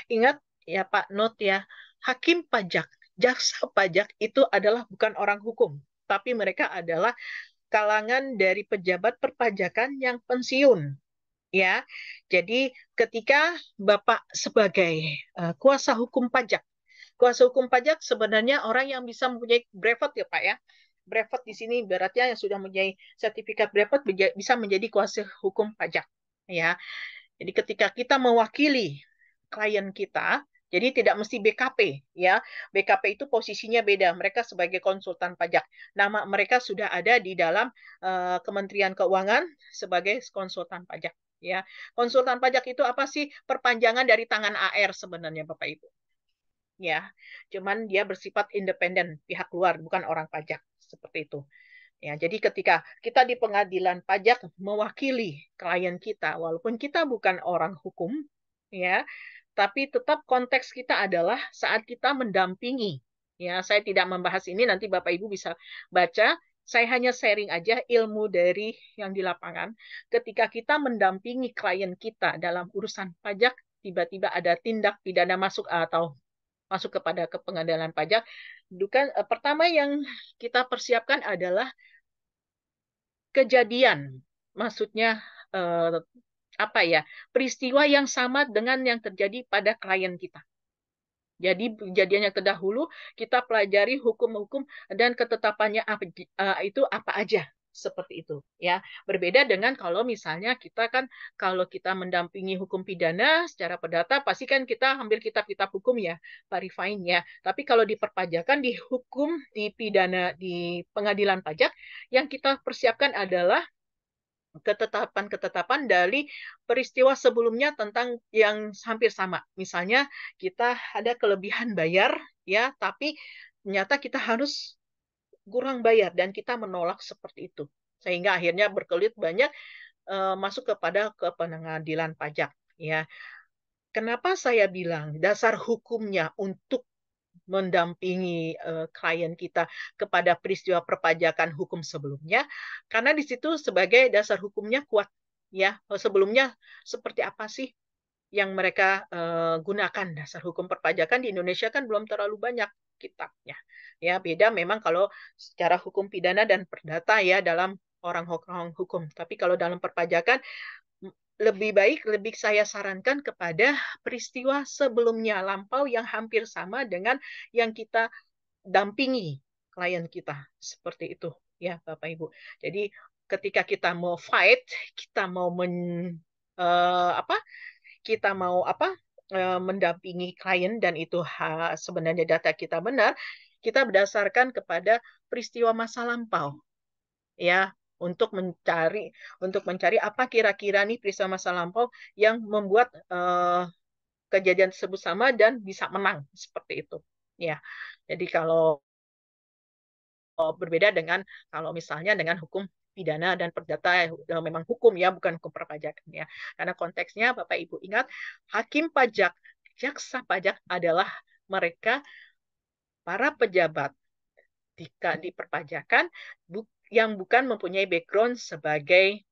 Ingat ya Pak Not ya, hakim pajak, jaksa pajak itu adalah bukan orang hukum, tapi mereka adalah kalangan dari pejabat perpajakan yang pensiun. Ya, jadi ketika Bapak sebagai kuasa hukum pajak sebenarnya orang yang bisa mempunyai brevet ya Pak ya. Brevet di sini beratnya yang sudah mempunyai sertifikat brevet bisa menjadi kuasa hukum pajak. Ya, jadi ketika kita mewakili klien kita, jadi tidak mesti BKP ya. BKP itu posisinya beda. Mereka sebagai konsultan pajak. Nama mereka sudah ada di dalam Kementerian Keuangan sebagai konsultan pajak ya. Konsultan pajak itu apa sih? Perpanjangan dari tangan AR sebenarnya Bapak Ibu. Ya, cuman dia bersifat independen, pihak luar, bukan orang pajak seperti itu. Ya, jadi ketika kita di pengadilan pajak mewakili klien kita, walaupun kita bukan orang hukum, ya, tapi tetap konteks kita adalah saat kita mendampingi. Ya, saya tidak membahas ini, nanti Bapak Ibu bisa baca. Saya hanya sharing aja ilmu dari yang di lapangan. Ketika kita mendampingi klien kita dalam urusan pajak, tiba-tiba ada tindak pidana masuk atau masuk kepada ke pengadilan pajak, bukan pertama yang kita persiapkan adalah kejadian, maksudnya eh, apa ya, peristiwa yang sama dengan yang terjadi pada klien kita. Jadi kejadian yang terdahulu kita pelajari hukum-hukum dan ketetapannya itu apa aja seperti itu ya. Berbeda dengan kalau misalnya kita kan kalau kita mendampingi hukum pidana secara perdata pasti kan kita ambil kitab-kitab hukum ya, Pak Rifain ya. Tapi kalau di perpajakan di hukum di pidana di pengadilan pajak yang kita persiapkan adalah ketetapan-ketetapan dari peristiwa sebelumnya tentang yang hampir sama. Misalnya kita ada kelebihan bayar ya, tapi ternyata kita harus kurang bayar dan kita menolak seperti itu. Sehingga akhirnya berkelit banyak masuk kepada ke pengadilan pajak ya. Kenapa saya bilang dasar hukumnya untuk mendampingi klien kita kepada peristiwa perpajakan hukum sebelumnya, karena di situ sebagai dasar hukumnya kuat ya. Sebelumnya seperti apa sih yang mereka gunakan dasar hukum perpajakan di Indonesia kan belum terlalu banyak kitabnya. Ya, beda memang kalau secara hukum pidana dan perdata ya dalam orang hukum. Tapi kalau dalam perpajakan lebih baik, lebih saya sarankan kepada peristiwa sebelumnya lampau yang hampir sama dengan yang kita dampingi klien kita. Seperti itu ya Bapak Ibu. Jadi ketika kita mau fight, kita mau apa? Kita mau apa? Mendampingi klien dan itu sebenarnya data kita benar, kita berdasarkan kepada peristiwa masa lampau ya untuk mencari apa kira-kira nih peristiwa masa lampau yang membuat kejadian tersebut sama dan bisa menang seperti itu ya. Jadi kalau berbeda dengan kalau misalnya dengan hukum pidana dan perdata memang hukum ya bukan hukum perpajakan ya. Karena konteksnya Bapak Ibu ingat hakim pajak jaksa pajak adalah mereka para pejabat di perpajakan yang bukan mempunyai background sebagai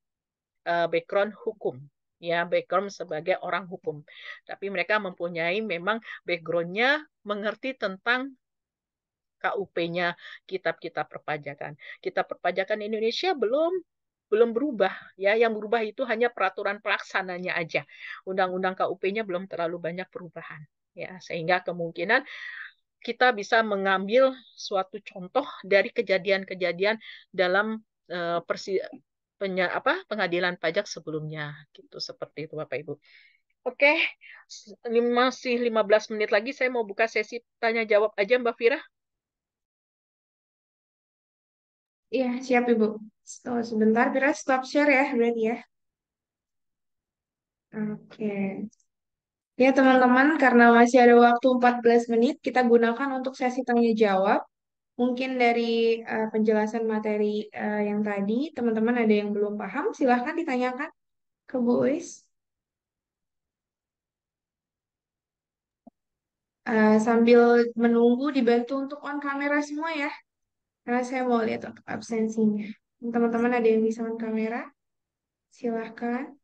background hukum, ya background sebagai orang hukum, tapi mereka mempunyai memang backgroundnya mengerti tentang KUP-nya, kitab-kitab perpajakan. Kitab perpajakan Indonesia belum berubah, ya. Yang berubah itu hanya peraturan pelaksananya aja. Undang-undang KUP-nya belum terlalu banyak perubahan, ya. Sehingga kemungkinan kita bisa mengambil suatu contoh dari kejadian-kejadian dalam pengadilan pajak sebelumnya, gitu. Seperti itu, Bapak Ibu. Oke, masih 15 menit lagi. Saya mau buka sesi tanya jawab aja, Mbak Fira. Iya, siap Ibu. Oh, sebentar, Pira stop share ya, berarti ya. Oke. Ya, teman-teman, karena masih ada waktu 14 menit, kita gunakan untuk sesi tanya jawab. Mungkin dari penjelasan materi yang tadi, teman-teman ada yang belum paham, silahkan ditanyakan ke Bu Uis. Sambil menunggu dibantu untuk on kamera semua ya, karena saya mau lihat untuk absensinya. Teman-teman ada yang bisa on kamera? Silahkan.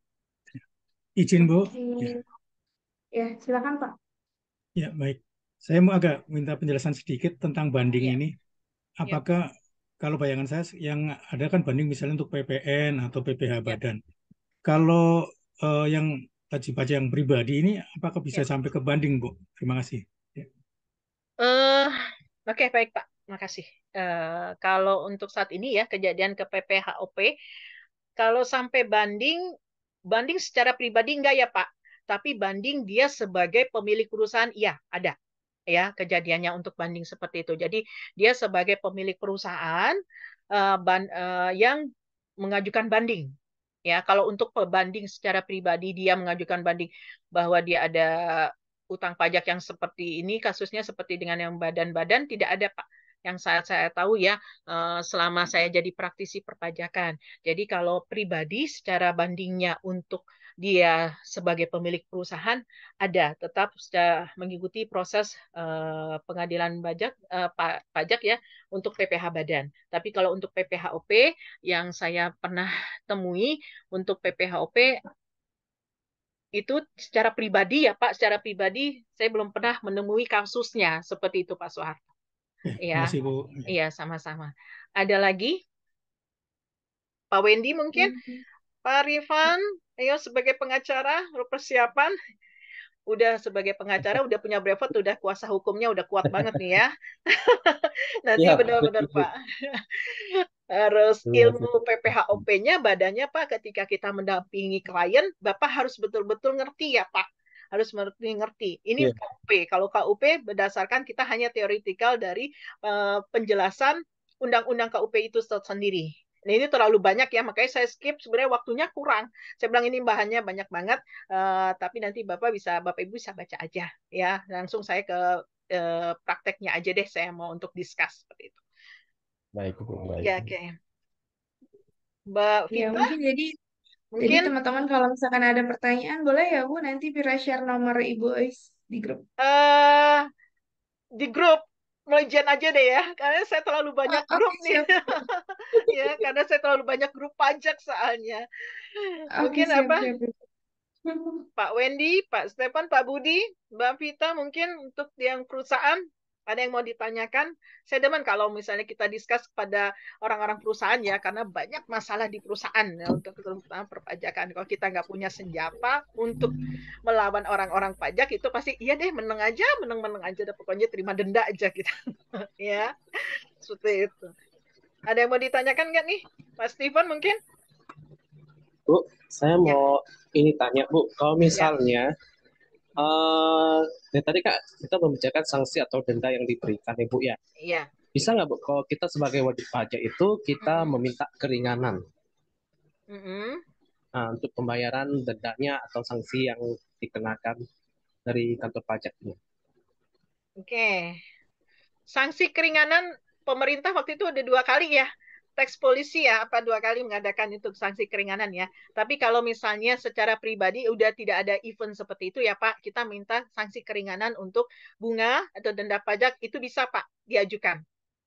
Izin Bu. Ya, Oke. Ya, silakan Pak. ya baik. Saya mau agak minta penjelasan sedikit tentang banding Ya, ini. ya, Apakah kalau bayangan saya yang ada kan banding misalnya untuk PPN atau PPh ya, badan. Kalau yang wajib pajak yang pribadi ini apakah bisa ya. sampai ke banding, Bu? Terima kasih. Ya, Eh, oke, baik Pak. Makasih. Kalau untuk saat ini ya kejadian ke PPHOP, kalau sampai banding, banding secara pribadi enggak ya Pak. Tapi banding dia sebagai pemilik perusahaan, iya ada. Ya, kejadiannya untuk banding seperti itu. Jadi dia sebagai pemilik perusahaan yang mengajukan banding. Ya, kalau untuk pembanding secara pribadi dia mengajukan banding bahwa dia ada utang pajak yang seperti ini, kasusnya seperti dengan yang badan-badan tidak ada, Pak. Yang saya tahu ya, selama saya jadi praktisi perpajakan. Jadi kalau pribadi secara bandingnya untuk dia sebagai pemilik perusahaan ada, tetap secara mengikuti proses pengadilan pajak ya untuk PPh badan. Tapi kalau untuk PPHOP yang saya pernah temui untuk PPHOP itu secara pribadi ya Pak, secara pribadi saya belum pernah menemui kasusnya seperti itu Pak Soeharto. terima Iya, kasih Bu. iya sama-sama. Ada lagi Pak Wendy mungkin, Hmm. Pak Rifan, ayo sebagai pengacara persiapan. Udah sebagai pengacara, udah punya brevet, udah kuasa hukumnya udah kuat banget nih ya. Nanti Siap, benar-benar begitu. Pak. Harus Terima ilmu kasih. PPHOP-nya, badannya Pak, ketika kita mendampingi klien, Bapak harus betul-betul ngerti ya Pak. Harus ngerti. Ini Iya, KUP. Kalau KUP berdasarkan kita hanya teoritikal dari penjelasan undang-undang KUP itu sendiri. Nah, ini terlalu banyak ya, makanya saya skip. Sebenarnya waktunya kurang. Saya bilang ini bahannya banyak banget, tapi nanti Bapak Ibu bisa baca aja ya. Langsung saya ke prakteknya aja deh. Saya mau untuk discuss seperti itu. baik, Bu, baik. Ya, oke. Mbak Ya, Vita, mungkin jadi mungkin teman-teman kalau misalkan ada pertanyaan, boleh ya Bu nanti Pira share nomor Ibu Uis di grup. eh di grup Melijan aja deh ya, karena saya terlalu banyak Oke, grup nih. siap. Ya, karena saya terlalu banyak grup pajak soalnya. Oke, Mungkin siap, apa? siap. Pak Wendy, Pak Stefan, Pak Budi, Mbak Vita, mungkin untuk yang perusahaan ada yang mau ditanyakan? Saya demen kalau misalnya kita discuss kepada orang-orang perusahaan ya, karena banyak masalah di perusahaan ya, untuk terutama perpajakan. Kalau kita nggak punya senjata untuk melawan orang-orang pajak itu pasti iya deh menang aja, menang-menang aja, deh, pokoknya terima denda aja kita. Ya, seperti itu. Ada yang mau ditanyakan nggak nih, Pak Stephen mungkin? Bu, saya Ya, mau ini tanya, Bu, kalau ya, misalnya tadi Kak kita membicarakan sanksi atau denda yang diberikan, ya Bu ya. ya. Bisa nggak Bu, kalau kita sebagai wajib pajak itu kita Mm-mm. meminta keringanan Mm-mm. untuk pembayaran dendanya atau sanksi yang dikenakan dari kantor pajaknya? Oke. Sanksi keringanan pemerintah waktu itu ada 2 kali ya. teks polisi ya, apa 2 kali mengadakan itu sanksi keringanan ya. Tapi kalau misalnya secara pribadi udah tidak ada event seperti itu ya Pak, kita minta sanksi keringanan untuk bunga atau denda pajak itu bisa Pak diajukan.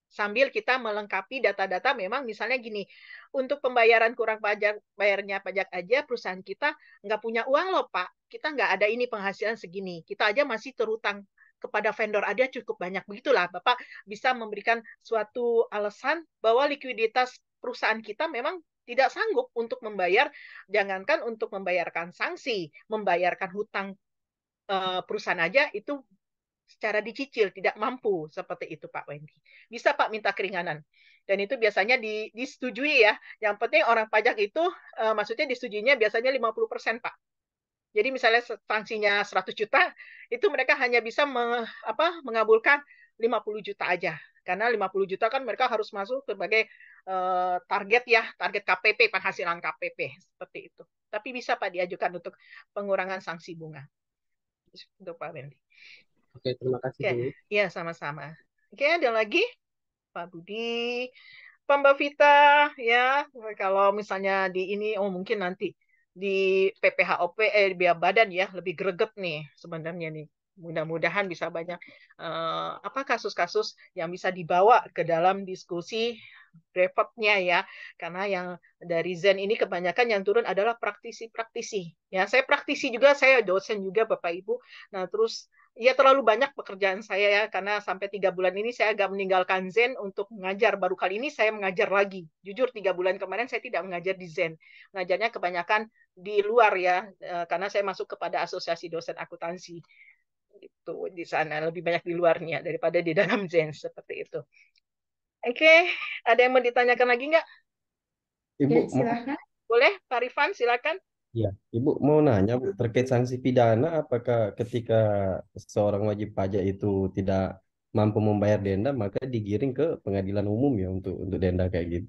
Sambil kita melengkapi data-data memang misalnya gini, untuk pembayaran kurang pajak, bayarnya pajak aja perusahaan kita nggak punya uang loh Pak. Kita nggak ada ini penghasilan segini. Kita aja masih terutang kepada vendor ada cukup banyak. Begitulah Bapak bisa memberikan suatu alasan bahwa likuiditas perusahaan kita memang tidak sanggup untuk membayar, jangankan untuk membayarkan sanksi, membayarkan hutang perusahaan aja itu secara dicicil tidak mampu seperti itu Pak Wendy. Bisa Pak minta keringanan. Dan itu biasanya disetujui ya. Yang penting orang pajak itu maksudnya disetujuinya biasanya 50% Pak. Jadi misalnya sanksinya 100 juta, itu mereka hanya bisa mengabulkan 50 juta aja. Karena 50 juta kan mereka harus masuk sebagai target ya, target KPP, penghasilan KPP. Seperti itu. Tapi bisa Pak diajukan untuk pengurangan sanksi bunga. Untuk Pak Wendy. Oke, terima kasih Bu. Oke, ya sama-sama. Oke, ada lagi Pak Budi, Pak Mbak Vita, ya kalau misalnya di ini, oh mungkin nanti di PPHOP, di badan ya lebih greget nih sebenarnya nih. Mudah-mudahan bisa banyak kasus-kasus yang bisa dibawa ke dalam diskusi repotnya ya, karena yang dari Zen ini kebanyakan yang turun adalah praktisi-praktisi. Ya, saya praktisi juga, saya dosen juga Bapak Ibu. Nah, terus ya terlalu banyak pekerjaan saya ya, karena sampai 3 bulan ini saya agak meninggalkan Zen untuk mengajar. Baru kali ini saya mengajar lagi. Jujur 3 bulan kemarin saya tidak mengajar di Zen. Mengajarnya kebanyakan di luar ya, karena saya masuk kepada Asosiasi Dosen Akuntansi. Itu di sana lebih banyak di luarnya daripada di dalam Zen seperti itu. Oke, ada yang mau ditanyakan lagi nggak? Ya, Ibu mau silahkan. Boleh, Pak Rifan, silakan. ya, Ibu mau nanya Bu, terkait sanksi pidana, apakah ketika seorang wajib pajak itu tidak mampu membayar denda, maka digiring ke pengadilan umum ya untuk denda kayak gitu.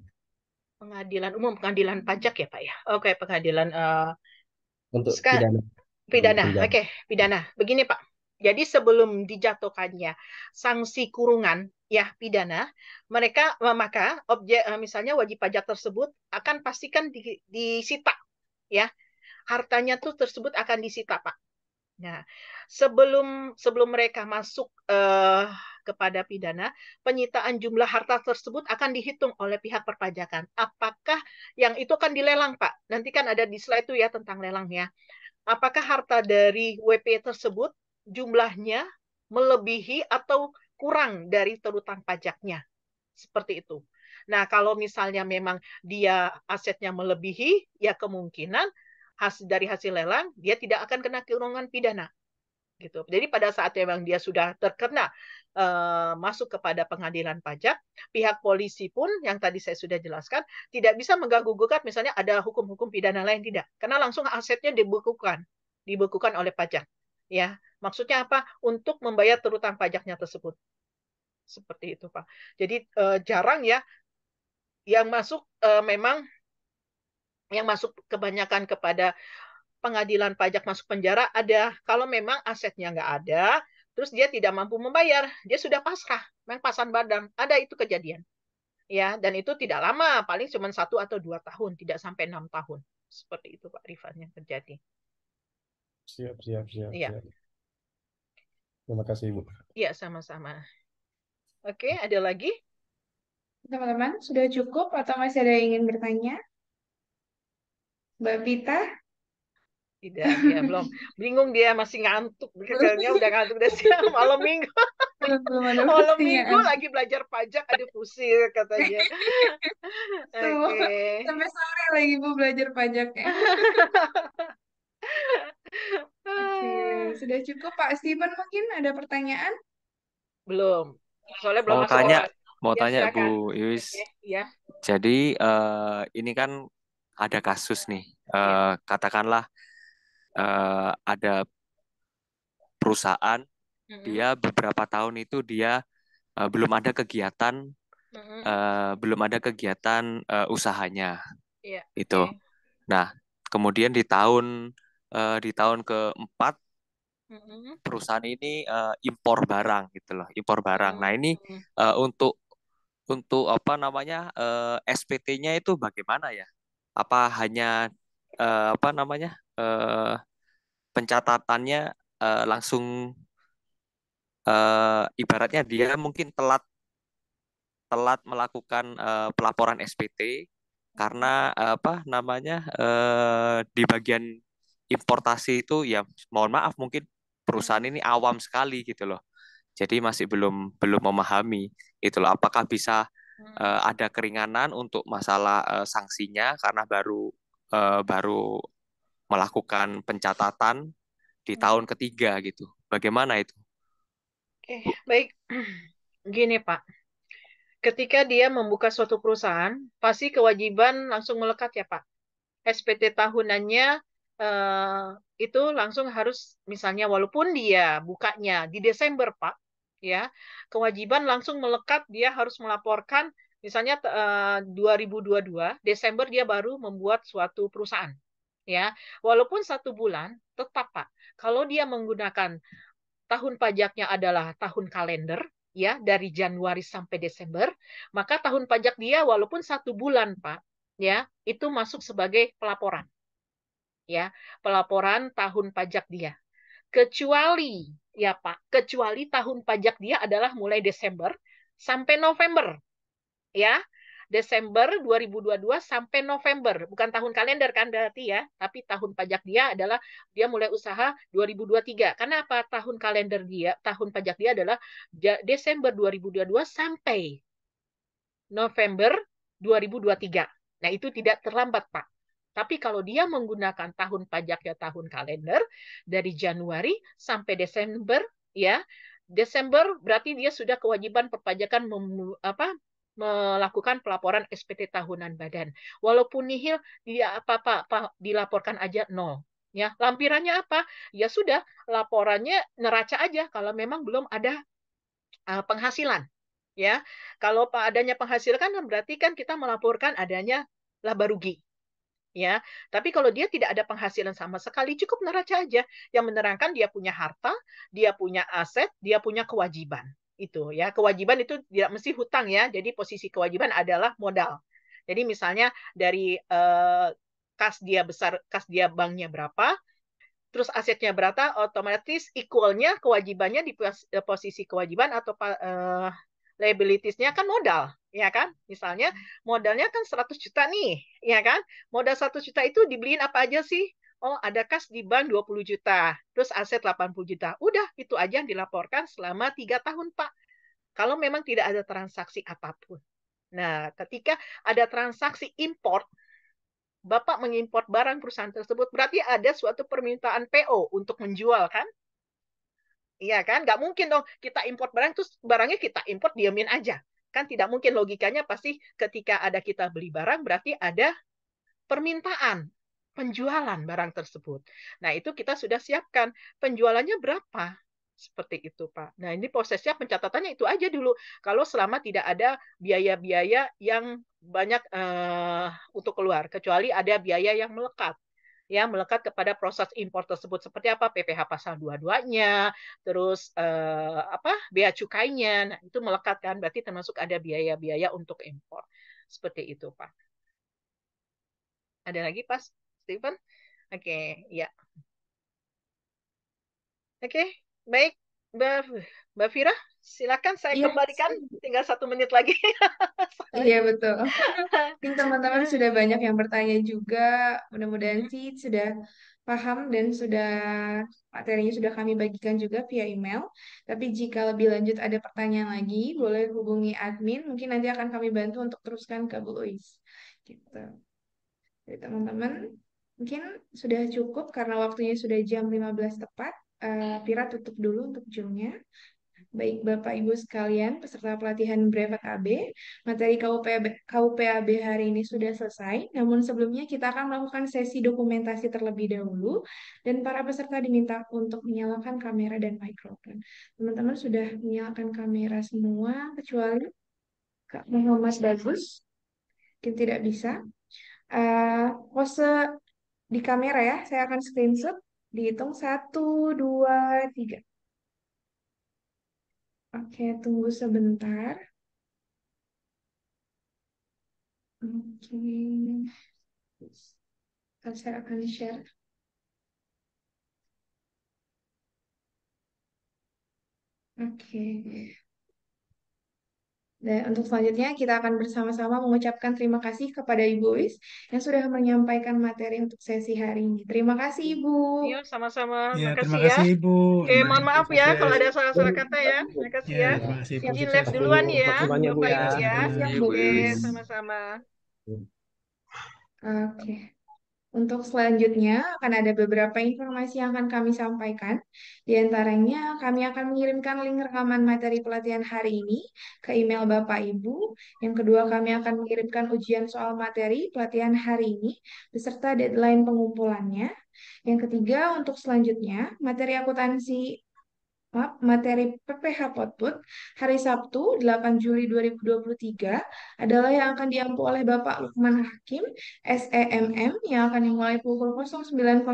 Pengadilan umum, pengadilan pajak ya Pak ya. Oke, pengadilan Untuk Ska- pidana di pidana. penjara. Oke, pidana. Begini Pak. Jadi sebelum dijatuhkannya sanksi kurungan ya pidana, maka objek misalnya wajib pajak tersebut akan pastikan disita ya. Hartanya tuh tersebut akan disita Pak. Nah, sebelum sebelum mereka masuk kepada pidana, penyitaan jumlah harta tersebut akan dihitung oleh pihak perpajakan. Apakah yang itu akan dilelang, Pak? Nanti kan ada di slide itu ya tentang lelangnya. Apakah harta dari WP tersebut jumlahnya melebihi atau kurang dari terutang pajaknya? Seperti itu. Nah, kalau misalnya memang dia asetnya melebihi, ya kemungkinan dari hasil lelang dia tidak akan kena kurungan pidana gitu. Jadi pada saat memang dia sudah terkena masuk kepada pengadilan pajak, pihak polisi pun yang tadi saya sudah jelaskan tidak bisa mengganggu gugat misalnya ada hukum-hukum pidana lain tidak, karena langsung asetnya dibekukan oleh pajak. Ya, maksudnya apa? Untuk membayar terutang pajaknya tersebut. Seperti itu, Pak. Jadi jarang ya yang masuk memang yang masuk kebanyakan kepada pengadilan pajak masuk penjara ada kalau memang asetnya nggak ada, terus dia tidak mampu membayar, dia sudah pasrah, memang pasan badan, ada itu kejadian, ya, dan itu tidak lama, paling cuma 1 atau 2 tahun, tidak sampai 6 tahun, seperti itu Pak Rifan yang terjadi. Siap, siap, siap, Iya, siap. Terima kasih Ibu. iya sama-sama. Oke, ada lagi? Teman-teman, sudah cukup atau masih ada yang ingin bertanya? Mbak Vita? Tidak, dia belum. Bingung dia masih ngantuk. Belum, Kayaknya udah ngantuk dari siang malam minggu. belum ada Malam minggu pertanyaan. lagi belajar pajak, aduh pusing katanya. Semua Oke. sampai sore lagi Bu belajar pajaknya. Oke, sudah cukup Pak Steven mungkin ada pertanyaan? Belum. Soalnya belum Mau masuk tanya, ke. mau Ya, tanya silakan. Bu Iwis. Oke, ya. Jadi ini kan ada kasus nih, Ya. katakanlah ada perusahaan Mm-mm. dia beberapa tahun itu dia belum ada kegiatan usahanya Ya. itu. Oke. Nah, kemudian di tahun keempat Mm-mm. perusahaan ini impor barang gitu loh, impor barang. Nah, ini Mm-mm. untuk untuk apa namanya SPT-nya itu bagaimana ya? Apa hanya apa namanya pencatatannya langsung ibaratnya dia mungkin telat telat melakukan pelaporan SPT karena apa namanya di bagian importasi itu ya mohon maaf mungkin perusahaan ini awam sekali gitu loh. Jadi masih belum belum memahami itu loh. Apakah bisa ada keringanan untuk masalah sanksinya karena baru melakukan pencatatan di tahun ketiga gitu. Bagaimana itu? Oke, baik. Gini, Pak. Ketika dia membuka suatu perusahaan, pasti kewajiban langsung melekat ya, Pak. SPT tahunannya eh, itu langsung harus, misalnya walaupun dia bukanya di Desember, Pak, ya, kewajiban langsung melekat, dia harus melaporkan, misalnya 2022, Desember dia baru membuat suatu perusahaan. Ya, walaupun 1 bulan, tetap Pak, kalau dia menggunakan tahun pajaknya adalah tahun kalender, ya, dari Januari sampai Desember, maka tahun pajak dia walaupun 1 bulan, Pak, ya, itu masuk sebagai pelaporan, ya, pelaporan tahun pajak dia. Kecuali, ya Pak, kecuali tahun pajak dia adalah mulai Desember sampai November, ya. Desember 2022 sampai November, bukan tahun kalender kan berarti ya, tapi tahun pajak dia adalah dia mulai usaha 2023. Karena apa? Tahun kalender dia, tahun pajak dia adalah Desember 2022 sampai November 2023. Nah, itu tidak terlambat, Pak. Tapi kalau dia menggunakan tahun pajaknya tahun kalender dari Januari sampai Desember, ya, Desember berarti dia sudah kewajiban perpajakan melakukan pelaporan SPT tahunan badan. Walaupun nihil dia apa dilaporkan aja nol. Ya, lampirannya apa? Ya sudah, laporannya neraca aja kalau memang belum ada penghasilan. Ya, kalau adanya penghasilan kan berarti kan kita melaporkan adanya laba rugi. Ya, tapi kalau dia tidak ada penghasilan sama sekali, cukup neraca aja yang menerangkan dia punya harta, dia punya aset, dia punya kewajiban. Itu ya, kewajiban itu tidak mesti hutang ya. Jadi posisi kewajiban adalah modal. Jadi misalnya dari kas dia besar, kas dia banknya berapa, terus asetnya berapa, otomatis equalnya kewajibannya di posisi kewajiban atau liabilitiesnya kan modal, ya kan? Misalnya modalnya kan 100 juta nih, ya kan? Modal 100 juta itu dibeliin apa aja sih? Oh, ada kas di bank 20 juta, terus aset 80 juta. Udah, itu aja yang dilaporkan selama 3 tahun, Pak. Kalau memang tidak ada transaksi apapun. Nah, ketika ada transaksi import, Bapak mengimpor barang perusahaan tersebut, berarti ada suatu permintaan PO untuk menjual, kan? Iya kan? Nggak mungkin dong kita import barang, terus barangnya kita import diamin aja. Kan tidak mungkin, logikanya pasti ketika ada kita beli barang, berarti ada permintaan, penjualan barang tersebut. Nah, itu kita sudah siapkan. Penjualannya berapa? Seperti itu, Pak. Nah, ini prosesnya pencatatannya itu aja dulu. Kalau selama tidak ada biaya-biaya yang banyak untuk keluar, kecuali ada biaya yang melekat. Ya, melekat kepada proses impor tersebut, seperti apa PPh pasal 22-nya, terus apa bea cukainya. Nah, itu melekat kan, berarti termasuk ada biaya-biaya untuk impor. Seperti itu, Pak. Ada lagi, Pak Steven? Oke, ya. Oke, baik. Mbak, Mbak Fira, silakan saya Iya, kembalikan. Tinggal 1 menit lagi. iya Sorry. betul. Mungkin teman-teman sudah banyak yang bertanya juga. Mudah-mudahan sih sudah paham dan sudah materinya sudah kami bagikan juga via email. Tapi jika lebih lanjut ada pertanyaan lagi, boleh hubungi admin. Mungkin nanti akan kami bantu untuk teruskan ke Bu Uis. Gitu. Jadi teman-teman, mungkin sudah cukup karena waktunya sudah jam 15 tepat. Pira tutup dulu untuk Zoom-nya. Baik Bapak Ibu sekalian, peserta pelatihan Brevet AB, materi KUPAB hari ini sudah selesai. Namun sebelumnya kita akan melakukan sesi dokumentasi terlebih dahulu dan para peserta diminta untuk menyalakan kamera dan mikrofon. Teman-teman sudah menyalakan kamera semua kecuali Kak Muhammad Bagus, mungkin tidak bisa. Pose di kamera ya, saya akan screenshot. Dihitung 1, 2, 3. Oke, tunggu sebentar. Oke. Saya akan share. Oke. Dan untuk selanjutnya kita akan bersama-sama mengucapkan terima kasih kepada Ibu Wis yang sudah menyampaikan materi untuk sesi hari ini. Terima kasih Ibu. Yuk, sama-sama. Ya, terima Makasih ya. kasih Ibu. Oke, mohon maaf ya kalau Sukses. ada salah-salah kata ya. Makasih Ya, ya. terima kasih Ibu. Siap, Izin Sukses live Bu. duluan nih ya, Makasih banyak Bu Bapak ya. Ibu ya. siap Iya, Bu Oke, Wis. sama-sama. Oke. Untuk selanjutnya akan ada beberapa informasi yang akan kami sampaikan. Di antaranya, kami akan mengirimkan link rekaman materi pelatihan hari ini ke email Bapak Ibu. Yang kedua, kami akan mengirimkan ujian soal materi pelatihan hari ini beserta deadline pengumpulannya. Yang ketiga, untuk selanjutnya, materi PPH Potput hari Sabtu 8 Juli 2023 adalah yang akan diampu oleh Bapak Lukman Hakim, SEMM, yang akan dimulai pukul 09.00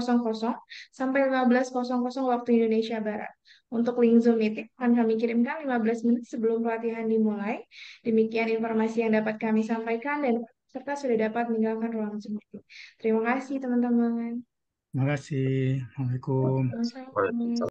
sampai 15.00 waktu Indonesia Barat. Untuk link Zoom meeting akan kami kirimkan 15 menit sebelum pelatihan dimulai. Demikian informasi yang dapat kami sampaikan dan serta sudah dapat meninggalkan ruang Zoom meeting. Terima kasih teman-teman. Terima kasih. Assalamualaikum. Assalamualaikum.